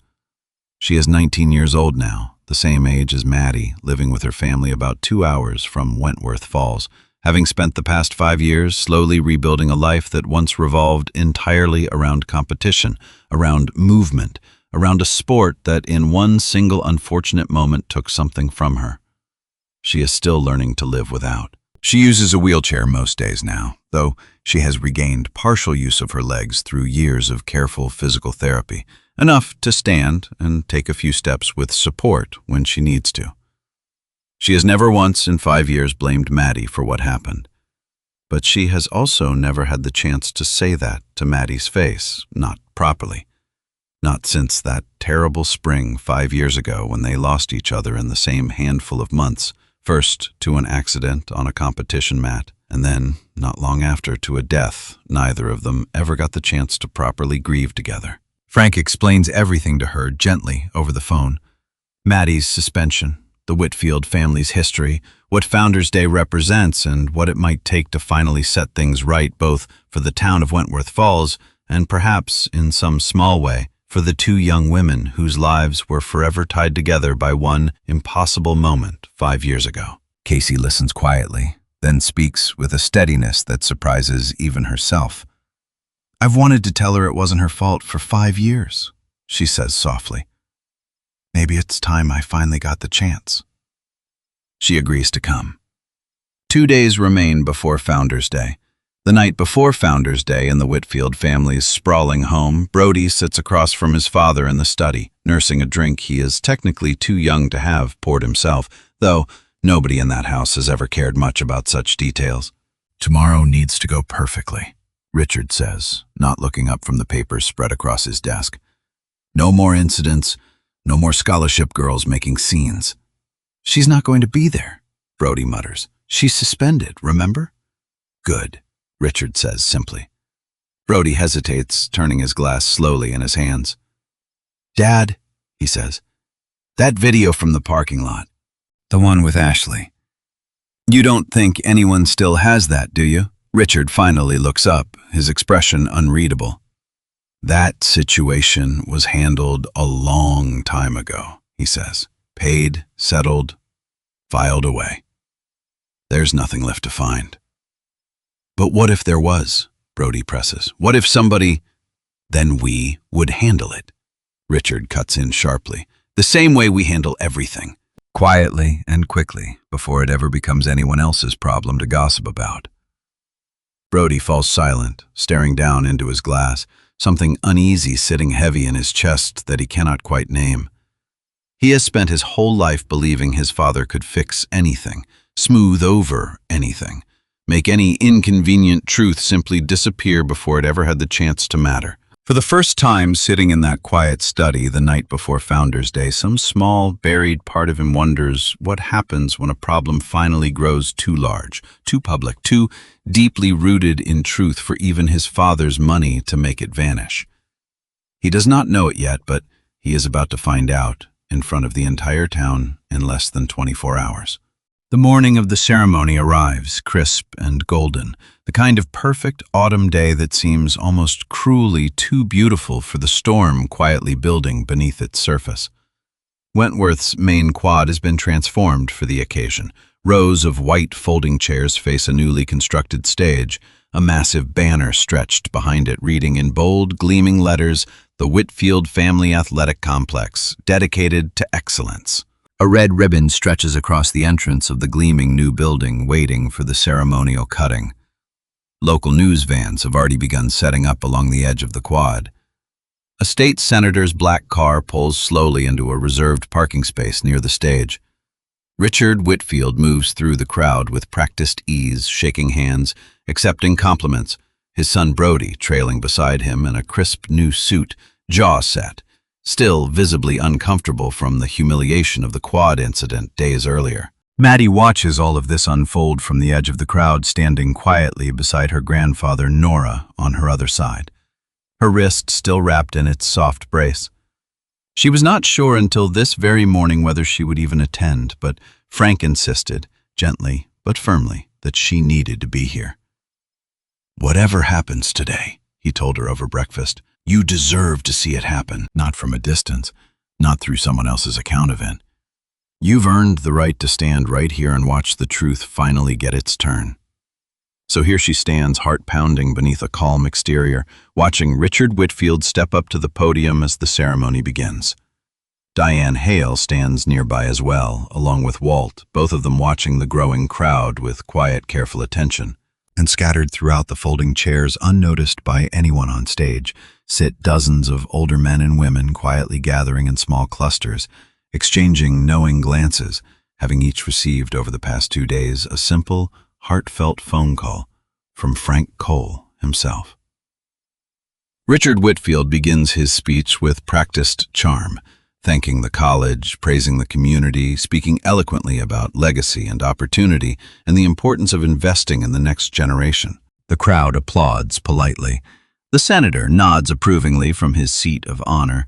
She is 19 years old now, the same age as Maddie, living with her family about 2 hours from Wentworth Falls, having spent the past 5 years slowly rebuilding a life that once revolved entirely around competition, around movement, around a sport that in one single unfortunate moment took something from her. She is still learning to live without. She uses a wheelchair most days now, though she has regained partial use of her legs through years of careful physical therapy, enough to stand and take a few steps with support when she needs to. She has never once in 5 years blamed Maddie for what happened, but she has also never had the chance to say that to Maddie's face, not properly. Not since that terrible spring 5 years ago when they lost each other in the same handful of months, first to an accident on a competition mat, and then, not long after, to a death neither of them ever got the chance to properly grieve together. Frank explains everything to her gently over the phone. Maddie's suspension, the Whitfield family's history, what Founders Day represents, and what it might take to finally set things right both for the town of Wentworth Falls and perhaps, in some small way, for the 2 young women whose lives were forever tied together by one impossible moment 5 years ago. Casey listens quietly, then speaks with a steadiness that surprises even herself. "I've wanted to tell her it wasn't her fault for 5 years," she says softly. "Maybe it's time I finally got the chance." She agrees to come. 2 days remain before Founders Day. The night before Founders Day in the Whitfield family's sprawling home, Brody sits across from his father in the study, nursing a drink he is technically too young to have poured himself, though nobody in that house has ever cared much about such details. "Tomorrow needs to go perfectly," Richard says, not looking up from the papers spread across his desk. "No more incidents, no more scholarship girls making scenes." "She's not going to be there," Brody mutters. "She's suspended, remember?" "Good," Richard says simply. Brody hesitates, turning his glass slowly in his hands. "Dad," he says, "that video from the parking lot, the one with Ashley. You don't think anyone still has that, do you?" Richard finally looks up, his expression unreadable. "That situation was handled a long time ago," he says. "Paid, settled, filed away. There's nothing left to find." "But what if there was?" Brody presses. "What if somebody—" "Then we would handle it," Richard cuts in sharply. "The same way we handle everything. Quietly and quickly, before it ever becomes anyone else's problem to gossip about." Brody falls silent, staring down into his glass, something uneasy sitting heavy in his chest that he cannot quite name. He has spent his whole life believing his father could fix anything, smooth over anything, make any inconvenient truth simply disappear before it ever had the chance to matter. For the first time, sitting in that quiet study the night before Founders Day, some small, buried part of him wonders what happens when a problem finally grows too large, too public, too deeply rooted in truth for even his father's money to make it vanish. He does not know it yet, but he is about to find out in front of the entire town in less than 24 hours. The morning of the ceremony arrives, crisp and golden, the kind of perfect autumn day that seems almost cruelly too beautiful for the storm quietly building beneath its surface. Wentworth's main quad has been transformed for the occasion. Rows of white folding chairs face a newly constructed stage, a massive banner stretched behind it reading in bold, gleaming letters, "The Whitfield Family Athletic Complex, dedicated to excellence." A red ribbon stretches across the entrance of the gleaming new building, waiting for the ceremonial cutting. Local news vans have already begun setting up along the edge of the quad. A state senator's black car pulls slowly into a reserved parking space near the stage. Richard Whitfield moves through the crowd with practiced ease, shaking hands, accepting compliments, his son Brody trailing beside him in a crisp new suit, jaw set, still visibly uncomfortable from the humiliation of the quad incident days earlier. Maddie watches all of this unfold from the edge of the crowd, standing quietly beside her grandfather Nora on her other side, her wrist still wrapped in its soft brace. She was not sure until this very morning whether she would even attend, but Frank insisted, gently but firmly, that she needed to be here. "Whatever happens today," he told her over breakfast, "you deserve to see it happen, not from a distance, not through someone else's account of it. You've earned the right to stand right here and watch the truth finally get its turn." So here she stands, heart pounding beneath a calm exterior, watching Richard Whitfield step up to the podium as the ceremony begins. Diane Hale stands nearby as well, along with Walt, both of them watching the growing crowd with quiet, careful attention. And scattered throughout the folding chairs, unnoticed by anyone on stage, sit dozens of older men and women quietly gathering in small clusters, exchanging knowing glances, having each received over the past 2 days a simple, heartfelt phone call from Frank Cole himself. Richard Whitfield begins his speech with practiced charm, thanking the college, praising the community, speaking eloquently about legacy and opportunity and the importance of investing in the next generation. The crowd applauds politely. The senator nods approvingly from his seat of honor.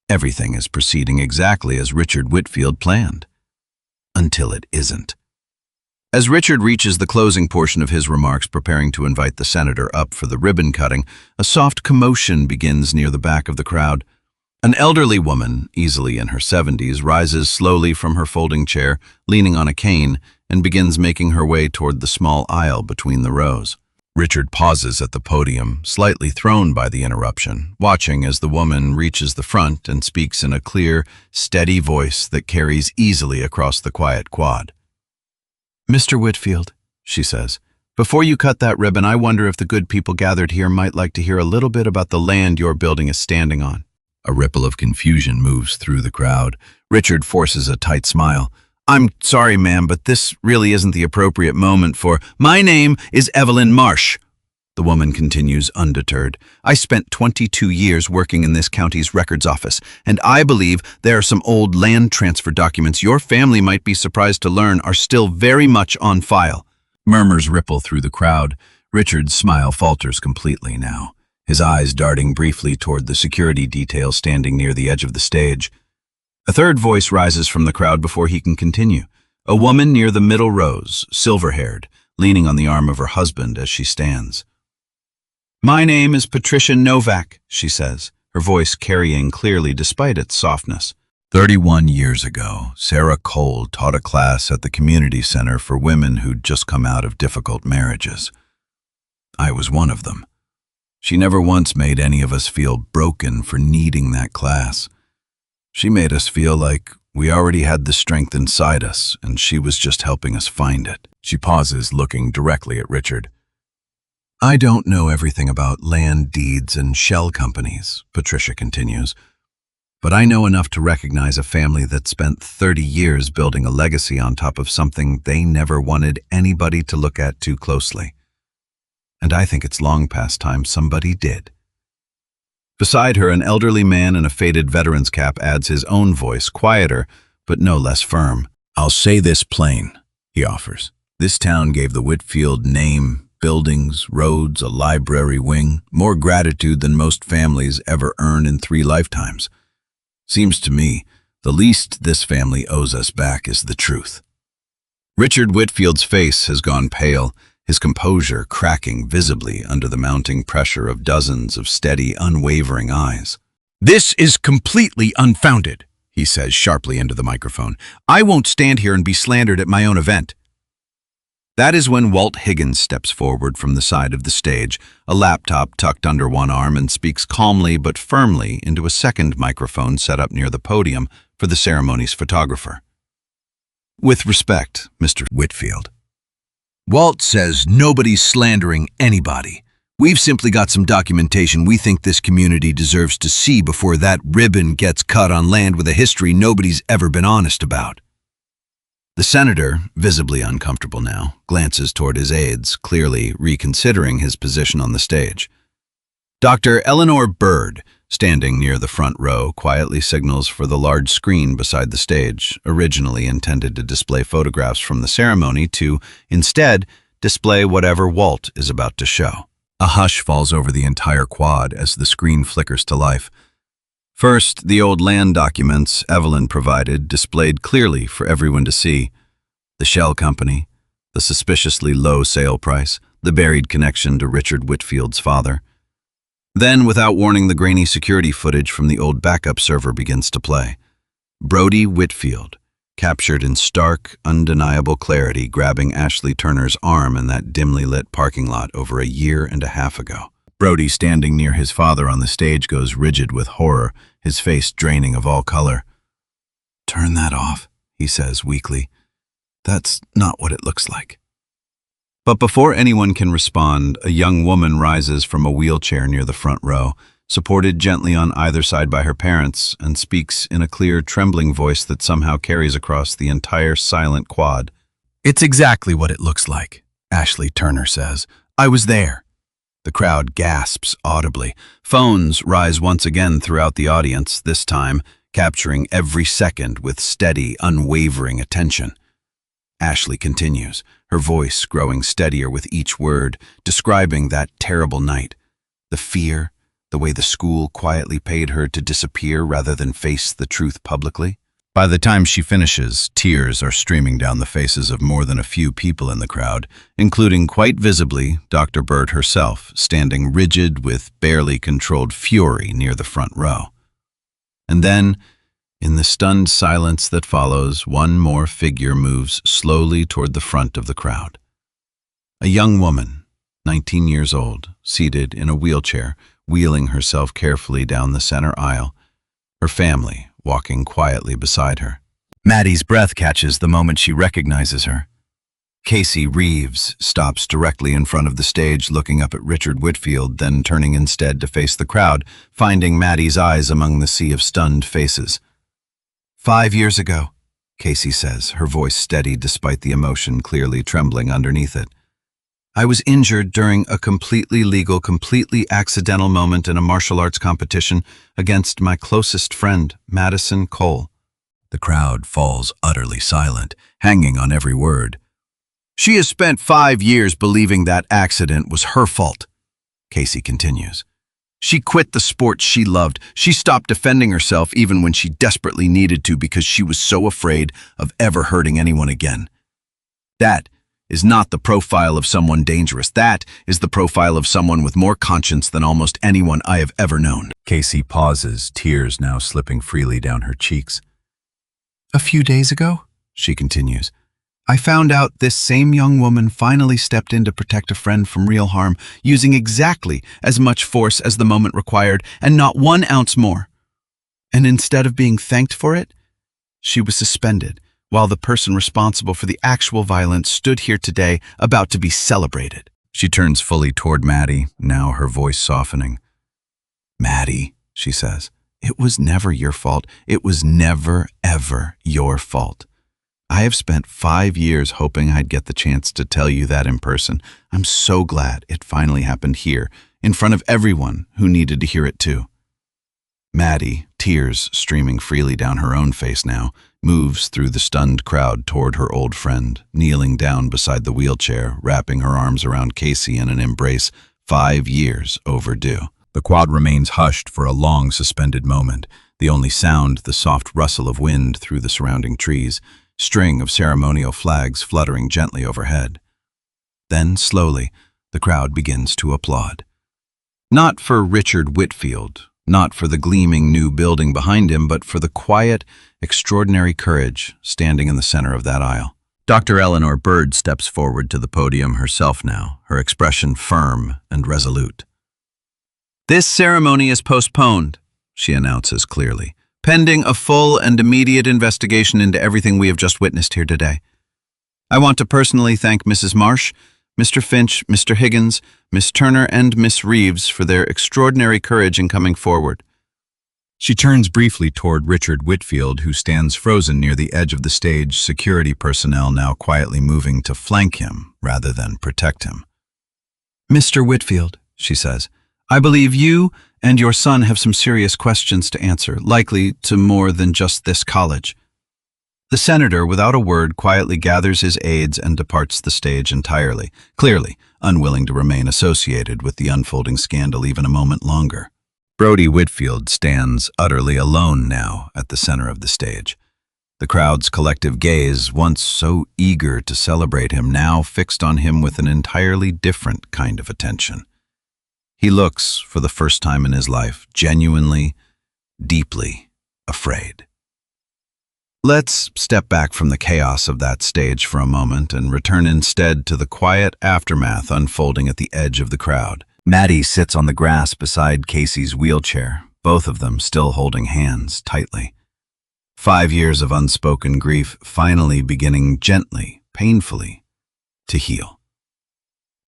Everything is proceeding exactly as Richard Whitfield planned. Until it isn't. As Richard reaches the closing portion of his remarks, preparing to invite the senator up for the ribbon cutting, a soft commotion begins near the back of the crowd. An elderly woman, easily in her 70s, rises slowly from her folding chair, leaning on a cane, and begins making her way toward the small aisle between the rows. Richard pauses at the podium, slightly thrown by the interruption, watching as the woman reaches the front and speaks in a clear, steady voice that carries easily across the quiet quad. "Mr. Whitfield," she says, "before you cut that ribbon, I wonder if the good people gathered here might like to hear a little bit about the land your building is standing on." A ripple of confusion moves through the crowd. Richard forces a tight smile. "I'm sorry, ma'am, but this really isn't the appropriate moment for—" "My name is Evelyn Marsh," the woman continues undeterred. "I spent 22 years working in this county's records office, and I believe there are some old land transfer documents your family might be surprised to learn are still very much on file." Murmurs ripple through the crowd. Richard's smile falters completely now, his eyes darting briefly toward the security detail standing near the edge of the stage. A third voice rises from the crowd before he can continue. A woman near the middle rows, silver-haired, leaning on the arm of her husband as she stands. "My name is Patricia Novak," she says, her voice carrying clearly despite its softness. 31 years ago, Sarah Cole taught a class at the community center for women who'd just come out of difficult marriages. I was one of them. She never once made any of us feel broken for needing that class. She made us feel like we already had the strength inside us, and she was just helping us find it. She pauses, looking directly at Richard. "I don't know everything about land deeds and shell companies," Patricia continues, "but I know enough to recognize a family that spent 30 years building a legacy on top of something they never wanted anybody to look at too closely. And I think it's long past time somebody did." Beside her, an elderly man in a faded veteran's cap adds his own voice, quieter, but no less firm. "I'll say this plain," he offers. "This town gave the Whitfield name, buildings, roads, a library wing, more gratitude than most families ever earn in 3 lifetimes. Seems to me, the least this family owes us back is the truth." Richard Whitfield's face has gone pale, his composure cracking visibly under the mounting pressure of dozens of steady, unwavering eyes. "This is completely unfounded," he says sharply into the microphone. "I won't stand here and be slandered at my own event." That is when Walt Higgins steps forward from the side of the stage, a laptop tucked under one arm, and speaks calmly but firmly into a second microphone set up near the podium for the ceremony's photographer. "With respect, Mr. Whitfield, Walt says nobody's slandering anybody. We've simply got some documentation we think this community deserves to see before that ribbon gets cut on land with a history nobody's ever been honest about." The senator, visibly uncomfortable now, glances toward his aides, clearly reconsidering his position on the stage. Dr. Eleanor Bird, standing near the front row, quietly signals for the large screen beside the stage, originally intended to display photographs from the ceremony, to, instead, display whatever Walt is about to show. A hush falls over the entire quad as the screen flickers to life. First, the old land documents Evelyn provided, displayed clearly for everyone to see. The shell company, the suspiciously low sale price, the buried connection to Richard Whitfield's father. Then, without warning, the grainy security footage from the old backup server begins to play. Brody Whitfield, captured in stark, undeniable clarity, grabbing Ashley Turner's arm in that dimly lit parking lot over a year and a half ago. Brody, standing near his father on the stage, goes rigid with horror, his face draining of all color. "Turn that off," he says weakly. "That's not what it looks like." But before anyone can respond, a young woman rises from a wheelchair near the front row, supported gently on either side by her parents, and speaks in a clear, trembling voice that somehow carries across the entire silent quad. "It's exactly what it looks like," Ashley Turner says. "I was there." The crowd gasps audibly. Phones rise once again throughout the audience, this time capturing every second with steady, unwavering attention. Ashley continues, her voice growing steadier with each word, describing that terrible night. The fear, the way the school quietly paid her to disappear rather than face the truth publicly. By the time she finishes, tears are streaming down the faces of more than a few people in the crowd, including quite visibly Dr. Bird herself, standing rigid with barely controlled fury near the front row. And then, In the stunned silence that follows, one more figure moves slowly toward the front of the crowd. A young woman, 19 years old, seated in a wheelchair, wheeling herself carefully down the center aisle, her family walking quietly beside her. Maddie's breath catches the moment she recognizes her. Casey Reeves stops directly in front of the stage, looking up at Richard Whitfield, then turning instead to face the crowd, finding Maddie's eyes among the sea of stunned faces. 5 years ago, Casey says, her voice steady despite the emotion clearly trembling underneath it. I was injured during a completely legal, completely accidental moment in a martial arts competition against my closest friend, Maddie Cole. The crowd falls utterly silent, hanging on every word. She has spent 5 years believing that accident was her fault, Casey continues. She quit the sport she loved. She stopped defending herself even when she desperately needed to because she was so afraid of ever hurting anyone again. That is not the profile of someone dangerous. That is the profile of someone with more conscience than almost anyone I have ever known. Casey pauses, tears now slipping freely down her cheeks. A few days ago, she continues, I found out this same young woman finally stepped in to protect a friend from real harm, using exactly as much force as the moment required, and not 1 ounce more. And instead of being thanked for it, she was suspended, while the person responsible for the actual violence stood here today about to be celebrated. She turns fully toward Maddie, now her voice softening. Maddie, she says, it was never your fault. It was never, ever your fault. I have spent 5 years hoping I'd get the chance to tell you that in person. I'm so glad it finally happened here, in front of everyone who needed to hear it too. Maddie, tears streaming freely down her own face now, moves through the stunned crowd toward her old friend, kneeling down beside the wheelchair, wrapping her arms around Casey in an embrace 5 years overdue. The quad remains hushed for a long suspended moment, the only sound the soft rustle of wind through the surrounding trees, string of ceremonial flags fluttering gently overhead. Then, slowly, the crowd begins to applaud. Not for Richard Whitfield, not for the gleaming new building behind him, but for the quiet, extraordinary courage standing in the center of that aisle. Dr. Eleanor Bird steps forward to the podium herself now, her expression firm and resolute. This ceremony is postponed, she announces clearly, pending a full and immediate investigation into everything we have just witnessed here today. I want to personally thank Mrs. Marsh, Mr. Finch, Mr. Higgins, Miss Turner, and Miss Reeves for their extraordinary courage in coming forward. She turns briefly toward Richard Whitfield, who stands frozen near the edge of the stage, security personnel now quietly moving to flank him rather than protect him. Mr. Whitfield, she says, I believe you and your son have some serious questions to answer, likely to more than just this college. The senator, without a word, quietly gathers his aides and departs the stage entirely, clearly unwilling to remain associated with the unfolding scandal even a moment longer. Brody Whitfield stands utterly alone now at the center of the stage. The crowd's collective gaze, once so eager to celebrate him, now fixed on him with an entirely different kind of attention. He looks, for the first time in his life, genuinely, deeply afraid. Let's step back from the chaos of that stage for a moment and return instead to the quiet aftermath unfolding at the edge of the crowd. Maddie sits on the grass beside Casey's wheelchair, both of them still holding hands tightly. 5 years of unspoken grief finally beginning gently, painfully, to heal.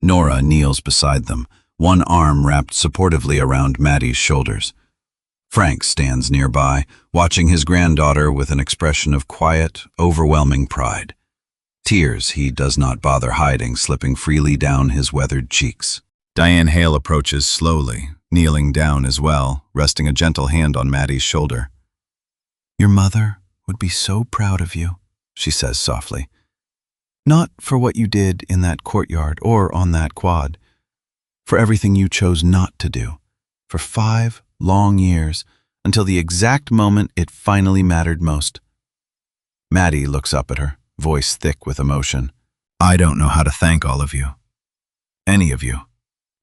Nora kneels beside them, one arm wrapped supportively around Maddie's shoulders. Frank stands nearby, watching his granddaughter with an expression of quiet, overwhelming pride. Tears he does not bother hiding slipping freely down his weathered cheeks. Diane Hale approaches slowly, kneeling down as well, resting a gentle hand on Maddie's shoulder. Your mother would be so proud of you, she says softly. Not for what you did in that courtyard or on that quad, for everything you chose not to do, for 5 long years, until the exact moment it finally mattered most. Maddie looks up at her, voice thick with emotion. I don't know how to thank all of you. Any of you.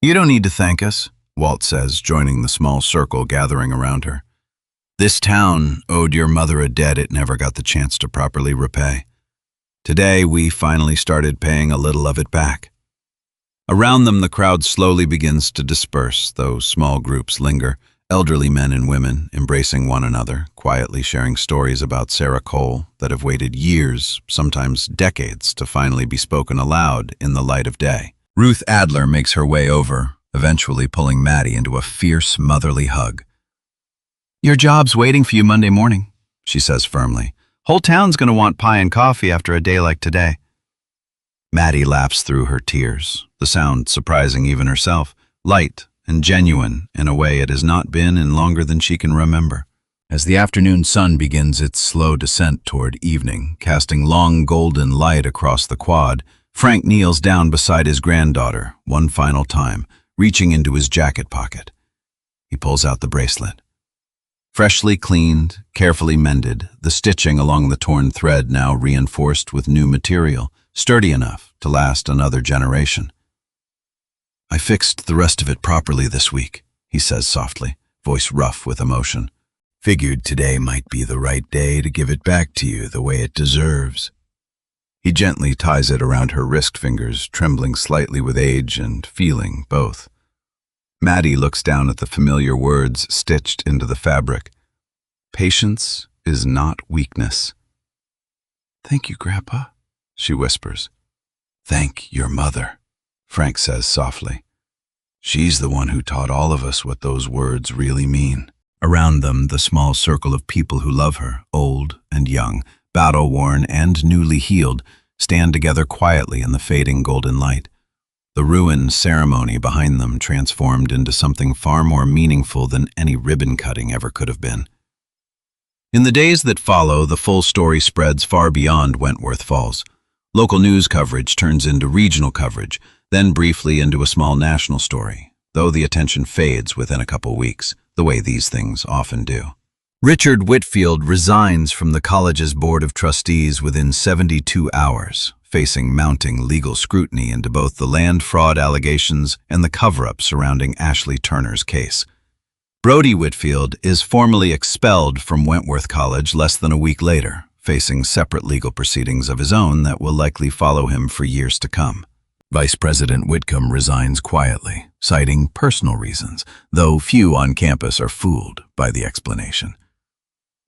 You don't need to thank us, Walt says, joining the small circle gathering around her. This town owed your mother a debt it never got the chance to properly repay. Today, we finally started paying a little of it back. Around them, the crowd slowly begins to disperse, though small groups linger, elderly men and women embracing one another, quietly sharing stories about Sarah Cole that have waited years, sometimes decades, to finally be spoken aloud in the light of day. Ruth Adler makes her way over, eventually pulling Maddie into a fierce, motherly hug. "Your job's waiting for you Monday morning," she says firmly. "Whole town's going to want pie and coffee after a day like today." Maddie laughs through her tears, the sound surprising even herself, light and genuine in a way it has not been in longer than she can remember. As the afternoon sun begins its slow descent toward evening, casting long golden light across the quad, Frank kneels down beside his granddaughter one final time, reaching into his jacket pocket. He pulls out the bracelet. Freshly cleaned, carefully mended, the stitching along the torn thread now reinforced with new material, sturdy enough to last another generation. "I fixed the rest of it properly this week," he says softly, voice rough with emotion. "Figured today might be the right day to give it back to you the way it deserves." He gently ties it around her wrist fingers, trembling slightly with age and feeling both. Maddie looks down at the familiar words stitched into the fabric. "Patience is not weakness." "Thank you, Grandpa," she whispers. "Thank your mother," Frank says softly. "She's the one who taught all of us what those words really mean." Around them, the small circle of people who love her, old and young, battle-worn and newly healed, stand together quietly in the fading golden light. The ruined ceremony behind them transformed into something far more meaningful than any ribbon-cutting ever could have been. In the days that follow, the full story spreads far beyond Wentworth Falls. Local news coverage turns into regional coverage, then briefly into a small national story, though the attention fades within a couple weeks, the way these things often do. Richard Whitfield resigns from the college's board of trustees within 72 hours, facing mounting legal scrutiny into both the land fraud allegations and the cover-up surrounding Ashley Turner's case. Brody Whitfield is formally expelled from Wentworth College less than a week later, facing separate legal proceedings of his own that will likely follow him for years to come. Vice President Whitcomb resigns quietly, citing personal reasons, though few on campus are fooled by the explanation.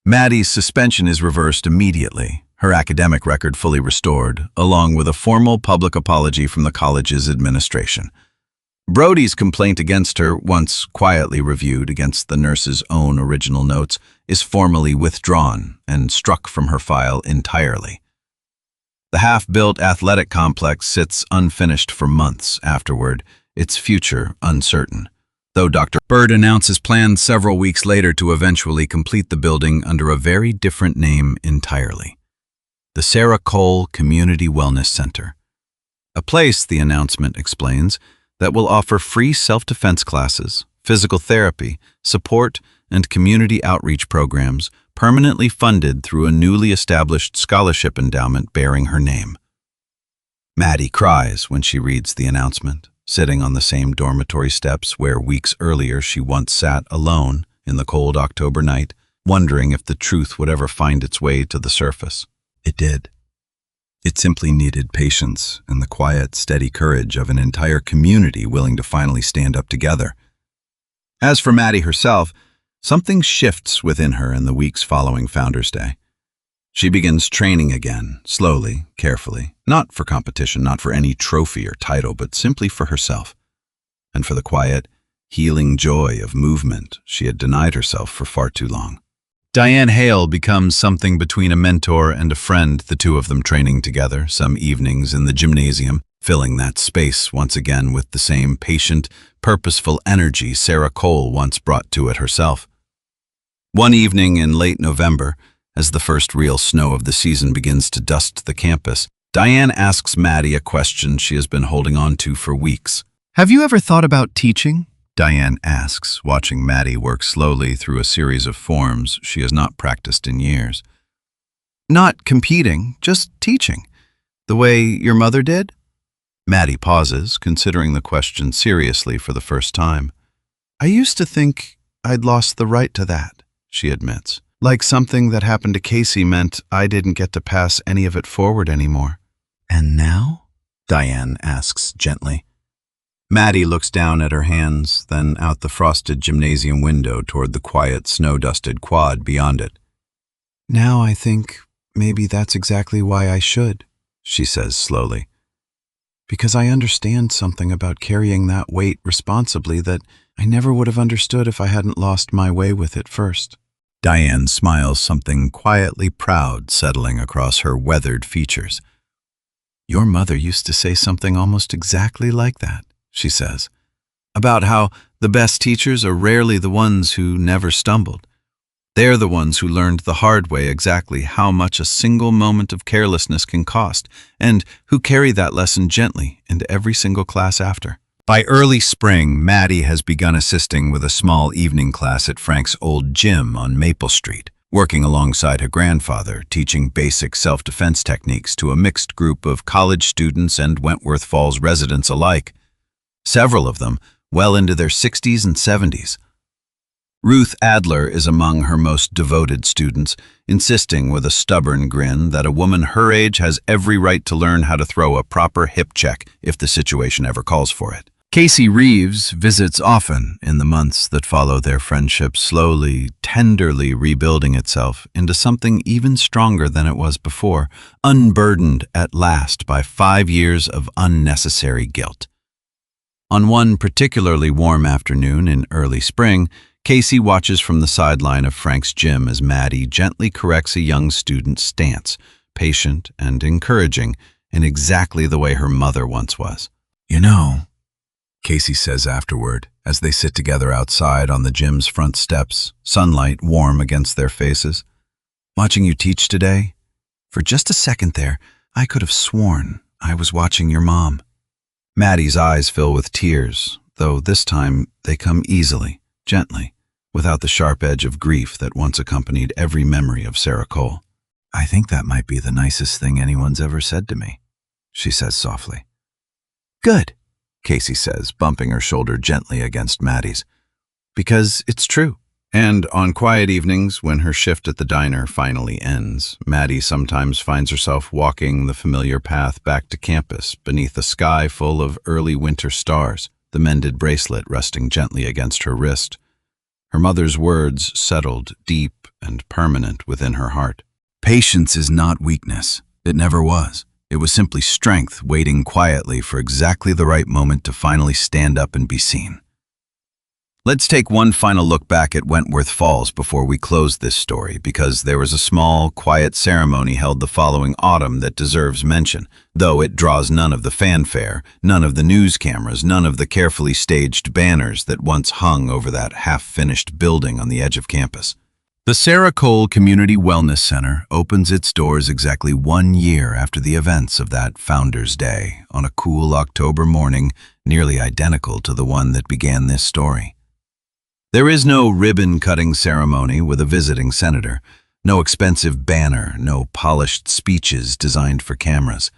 Maddie's suspension is reversed immediately, her academic record fully restored, along with a formal public apology from the college's administration. Brody's complaint against her, once quietly reviewed against the nurse's own original notes, is formally withdrawn and struck from her file entirely. The half-built athletic complex sits unfinished for months afterward, its future uncertain, though Dr. Bird announces plans several weeks later to eventually complete the building under a very different name entirely: the Sarah Cole Community Wellness Center. A place, the announcement explains, that will offer free self-defense classes, physical therapy, support, and community outreach programs permanently funded through a newly established scholarship endowment bearing her name. Maddie cries when she reads the announcement, sitting on the same dormitory steps where weeks earlier she once sat alone in the cold October night, wondering if the truth would ever find its way to the surface. It did. It simply needed patience and the quiet, steady courage of an entire community willing to finally stand up together. As for Maddie herself, something shifts within her in the weeks following Founders Day. She begins training again, slowly, carefully, not for competition, not for any trophy or title, but simply for herself, and for the quiet, healing joy of movement she had denied herself for far too long. Diane Hale becomes something between a mentor and a friend, the two of them training together some evenings in the gymnasium, filling that space once again with the same patient, purposeful energy Sarah Cole once brought to it herself. One evening in late November, as the first real snow of the season begins to dust the campus, Diane asks Maddie a question she has been holding on to for weeks. "Have you ever thought about teaching?" Diane asks, watching Maddie work slowly through a series of forms she has not practiced in years. "Not competing, just teaching. The way your mother did?" Maddie pauses, considering the question seriously for the first time. "I used to think I'd lost the right to that," she admits. Like something that happened to Casey meant I didn't get to pass any of it forward anymore. And now? Diane asks gently. Maddie looks down at her hands, then out the frosted gymnasium window toward the quiet, snow-dusted quad beyond it. Now I think maybe that's exactly why I should, she says slowly. Because I understand something about carrying that weight responsibly that I never would have understood if I hadn't lost my way with it first. Diane smiles, something quietly proud settling across her weathered features. Your mother used to say something almost exactly like that, she says, about how the best teachers are rarely the ones who never stumbled. They're the ones who learned the hard way exactly how much a single moment of carelessness can cost, and who carry that lesson gently into every single class after. By early spring, Maddie has begun assisting with a small evening class at Frank's old gym on Maple Street, working alongside her grandfather, teaching basic self-defense techniques to a mixed group of college students and Wentworth Falls residents alike, several of them well into their 60s and 70s. Ruth Adler is among her most devoted students, insisting with a stubborn grin that a woman her age has every right to learn how to throw a proper hip check if the situation ever calls for it. Casey Reeves visits often in the months that follow their friendship, slowly, tenderly rebuilding itself into something even stronger than it was before, unburdened at last by 5 years of unnecessary guilt. On one particularly warm afternoon in early spring, Casey watches from the sideline of Frank's gym as Maddie gently corrects a young student's stance, patient and encouraging, in exactly the way her mother once was. You know, Casey says afterward, as they sit together outside on the gym's front steps, sunlight warm against their faces. Watching you teach today, for just a second there, I could have sworn I was watching your mom. Maddie's eyes fill with tears, though this time they come easily, gently, without the sharp edge of grief that once accompanied every memory of Sarah Cole. I think that might be the nicest thing anyone's ever said to me, she says softly. Good, Casey says, bumping her shoulder gently against Maddie's. Because it's true. And on quiet evenings, when her shift at the diner finally ends, Maddie sometimes finds herself walking the familiar path back to campus beneath a sky full of early winter stars, the mended bracelet resting gently against her wrist. Her mother's words settled deep and permanent within her heart. Patience is not weakness. It never was. It was simply strength waiting quietly for exactly the right moment to finally stand up and be seen. Let's take one final look back at Wentworth Falls before we close this story, because there was a small, quiet ceremony held the following autumn that deserves mention, though it draws none of the fanfare, none of the news cameras, none of the carefully staged banners that once hung over that half-finished building on the edge of campus. The Sarah Cole Community Wellness Center opens its doors exactly 1 year after the events of that Founder's Day, on a cool October morning nearly identical to the one that began this story. There is no ribbon-cutting ceremony with a visiting senator, no expensive banner, no polished speeches designed for cameras.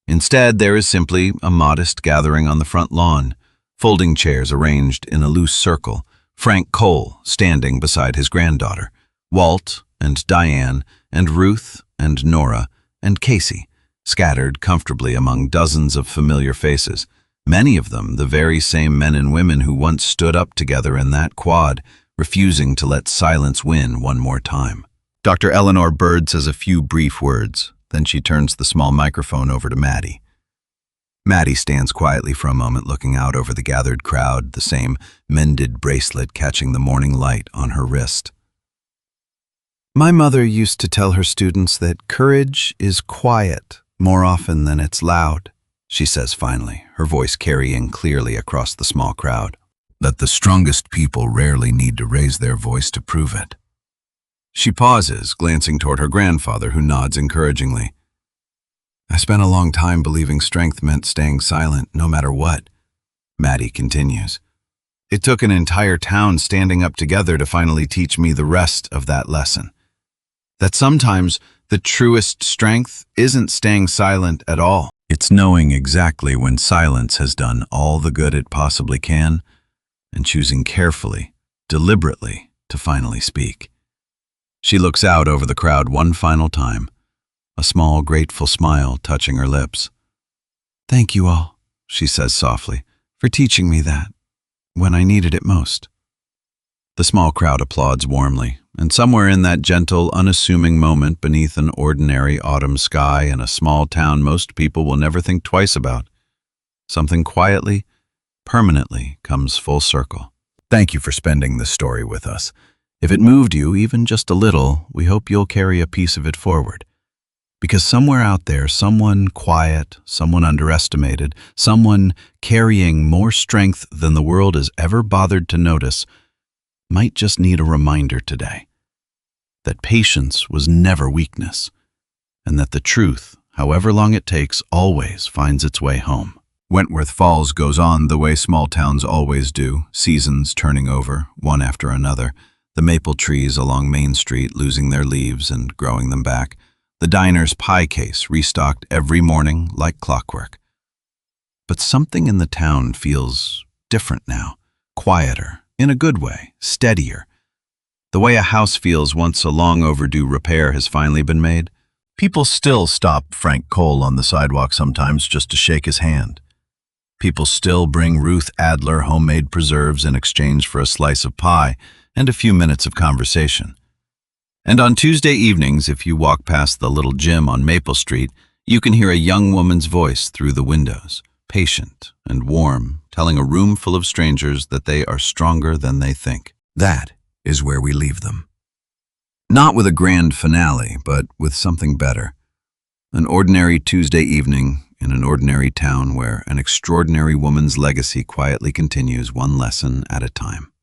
Instead, there is simply a modest gathering on the front lawn, folding chairs arranged in a loose circle, Frank Cole standing beside his granddaughter, Walt and Diane and Ruth and Nora and Casey, scattered comfortably among dozens of familiar faces, many of them the very same men and women who once stood up together in that quad, refusing to let silence win one more time. Dr. Eleanor Bird says a few brief words, then she turns the small microphone over to Maddie. Maddie stands quietly for a moment, looking out over the gathered crowd, the same mended bracelet catching the morning light on her wrist. My mother used to tell her students that courage is quiet more often than it's loud, she says finally, her voice carrying clearly across the small crowd. That the strongest people rarely need to raise their voice to prove it. She pauses, glancing toward her grandfather, who nods encouragingly. I spent a long time believing strength meant staying silent, no matter what, Maddie continues. It took an entire town standing up together to finally teach me the rest of that lesson. That sometimes the truest strength isn't staying silent at all. It's knowing exactly when silence has done all the good it possibly can, and choosing carefully, deliberately, to finally speak. She looks out over the crowd one final time, a small, grateful smile touching her lips. "Thank you all," she says softly, "for teaching me that, when I needed it most." The small crowd applauds warmly, and somewhere in that gentle, unassuming moment beneath an ordinary autumn sky in a small town most people will never think twice about, something quietly, permanently comes full circle. Thank you for spending this story with us. If it moved you even just a little, we hope you'll carry a piece of it forward. Because somewhere out there, someone quiet, someone underestimated, someone carrying more strength than the world has ever bothered to notice, might just need a reminder today that patience was never weakness, and that the truth, however long it takes, always finds its way home. Wentworth Falls goes on the way small towns always do, seasons turning over, one after another, the maple trees along Main Street losing their leaves and growing them back, the diner's pie case restocked every morning like clockwork. But something in the town feels different now, quieter, in a good way, steadier. The way a house feels once a long overdue repair has finally been made. People still stop Frank Cole on the sidewalk sometimes just to shake his hand. People still bring Ruth Adler homemade preserves in exchange for a slice of pie and a few minutes of conversation. And on Tuesday evenings, if you walk past the little gym on Maple Street, you can hear a young woman's voice through the windows, patient and warm, telling a room full of strangers that they are stronger than they think. That is where we leave them. Not with a grand finale, but with something better. An ordinary Tuesday evening in an ordinary town where an extraordinary woman's legacy quietly continues one lesson at a time.